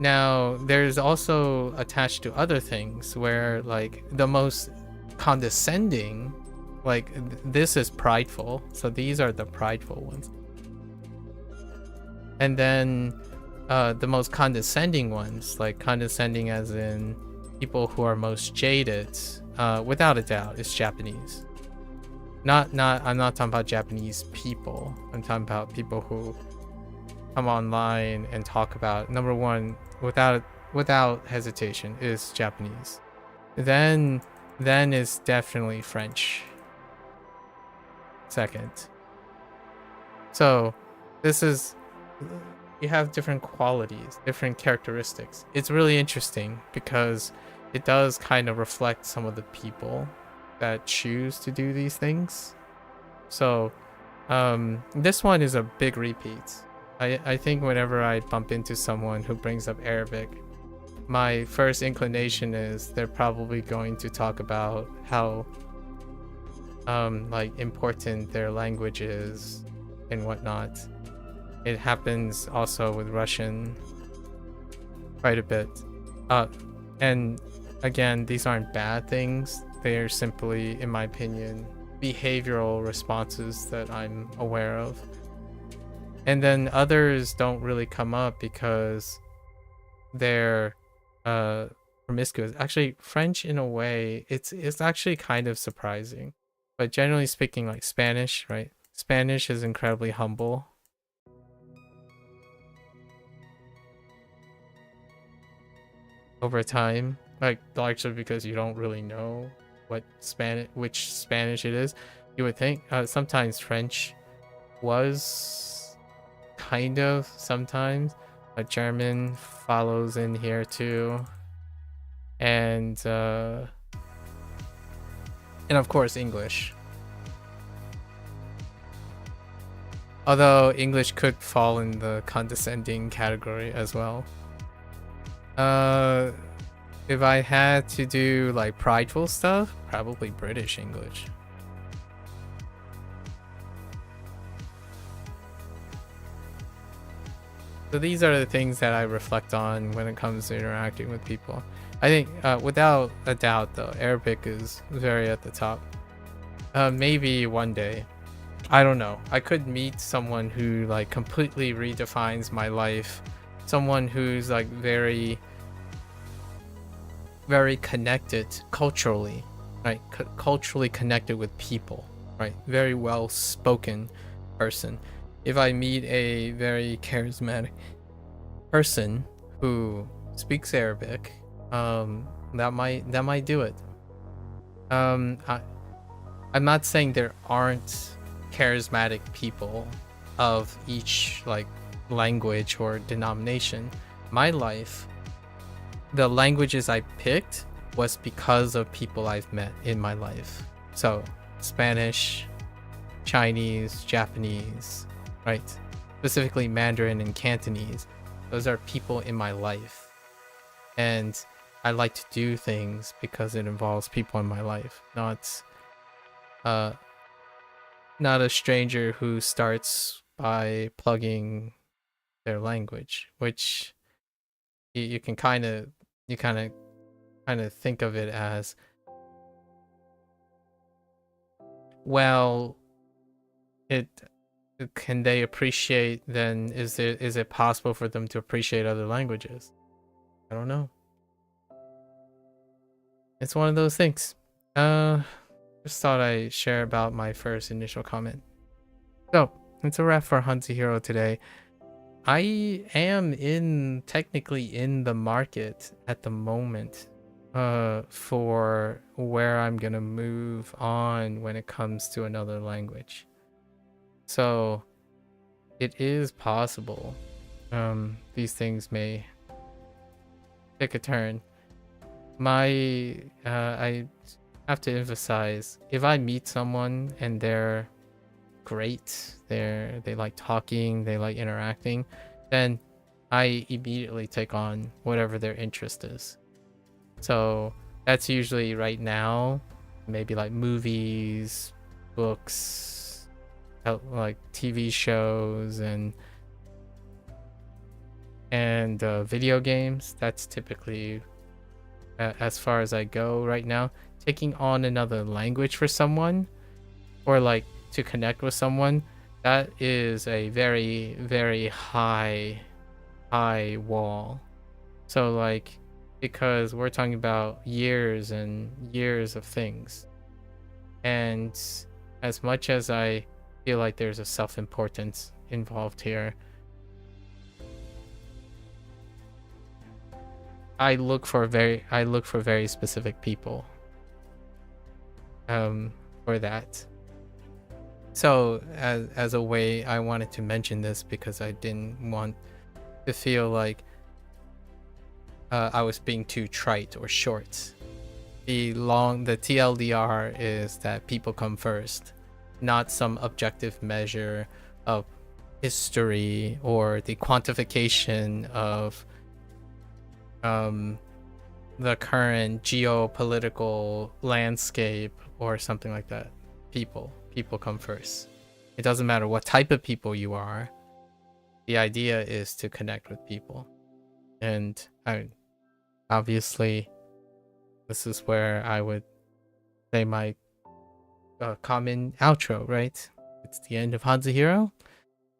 Speaker 5: Now, there's also attached to other things where like the most condescending, like this is prideful. So these are the prideful ones. And then the most condescending ones, like condescending as in people who are most jaded, without a doubt, is Japanese. I'm not talking about Japanese people. I'm talking about people who come online and talk about, number one, without hesitation, is Japanese. Then is definitely French. Second. So this is, you have different qualities, different characteristics. It's really interesting because it does kind of reflect some of the people that choose to do these things. So this one is a big repeat. I think whenever I bump into someone who brings up Arabic, my first inclination is they're probably going to talk about how like important their language is and whatnot. It happens also with Russian quite a bit. And again, these aren't bad things. They are simply, in my opinion, behavioral responses that I'm aware of. And then others don't really come up because they're promiscuous. Actually, French in a way, it's actually kind of surprising. But generally speaking, like Spanish, right? Spanish is incredibly humble. Over time, like largely because you don't really know which Spanish it is. You would think sometimes French was kind of sometimes, but German follows in here too, and of course English. Although English could fall in the condescending category as well. If I had to do like prideful stuff, probably British English. So these are the things that I reflect on when it comes to interacting with people. I think without a doubt though, Arabic is very at the top. Maybe one day. I don't know. I could meet someone who like completely redefines my life. Someone who's like very connected culturally, right? Culturally connected with people, right? Very well spoken person. If I meet a very charismatic person who speaks Arabic, that might do it. I'm not saying there aren't charismatic people of each like language or denomination. My life, the languages I picked was because of people I've met in my life. So Spanish, Chinese, Japanese, right? Specifically Mandarin and Cantonese. Those are people in my life. And I like to do things because it involves people in my life, not a stranger who starts by plugging their language, which you can kind of think of it as, well, can they appreciate, then is it possible for them to appreciate other languages? I don't know. It's one of those things. Just thought I'd share about my first initial comment. So it's a wrap for HanziHero today. I am technically in the market at the moment for where I'm gonna move on when it comes to another language. So it is possible these things may take a turn. I have to emphasize, if I meet someone and they're great, they like talking, they like interacting, then I immediately take on whatever their interest is. So that's usually right now maybe like movies, books, like TV shows and video games. That's typically as far as I go right now. Taking on another language for someone, or like to connect with someone, that is a very, very high wall. So like, because we're talking about years and years of things, and as much as I feel like there's a self-importance involved here, I look for very specific people for that. So as a way, I wanted to mention this because I didn't want to feel like I was being too trite or short. The TLDR is that people come first, not some objective measure of history or the quantification of the current geopolitical landscape or something like that. People come first. It doesn't matter what type of people you are. The idea is to connect with people. And obviously this is where I would say my common outro, right? It's the end of HanziHero.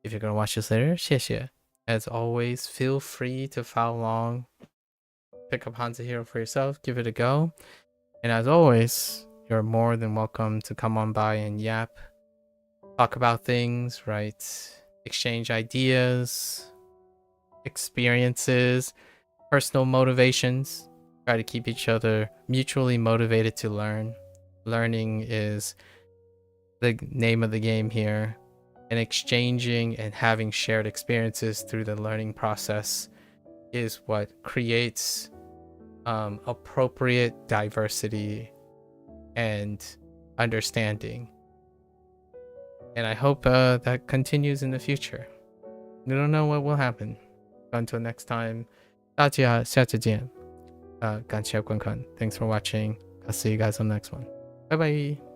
Speaker 5: If you're gonna watch this later, 谢谢. As always, feel free to follow along. Pick up HanziHero for yourself, give it a go. And as always, you're more than welcome to come on by and yap, talk about things, right? Exchange ideas, experiences, personal motivations. Try to keep each other mutually motivated to learn. Learning is the name of the game here. And exchanging and having shared experiences through the learning process is what creates appropriate diversity and understanding. And I hope that continues in the future. We don't know what will happen. Until next time, 大家下次见。感谢观看. Thanks for watching. I'll see you guys on the next one. Bye bye.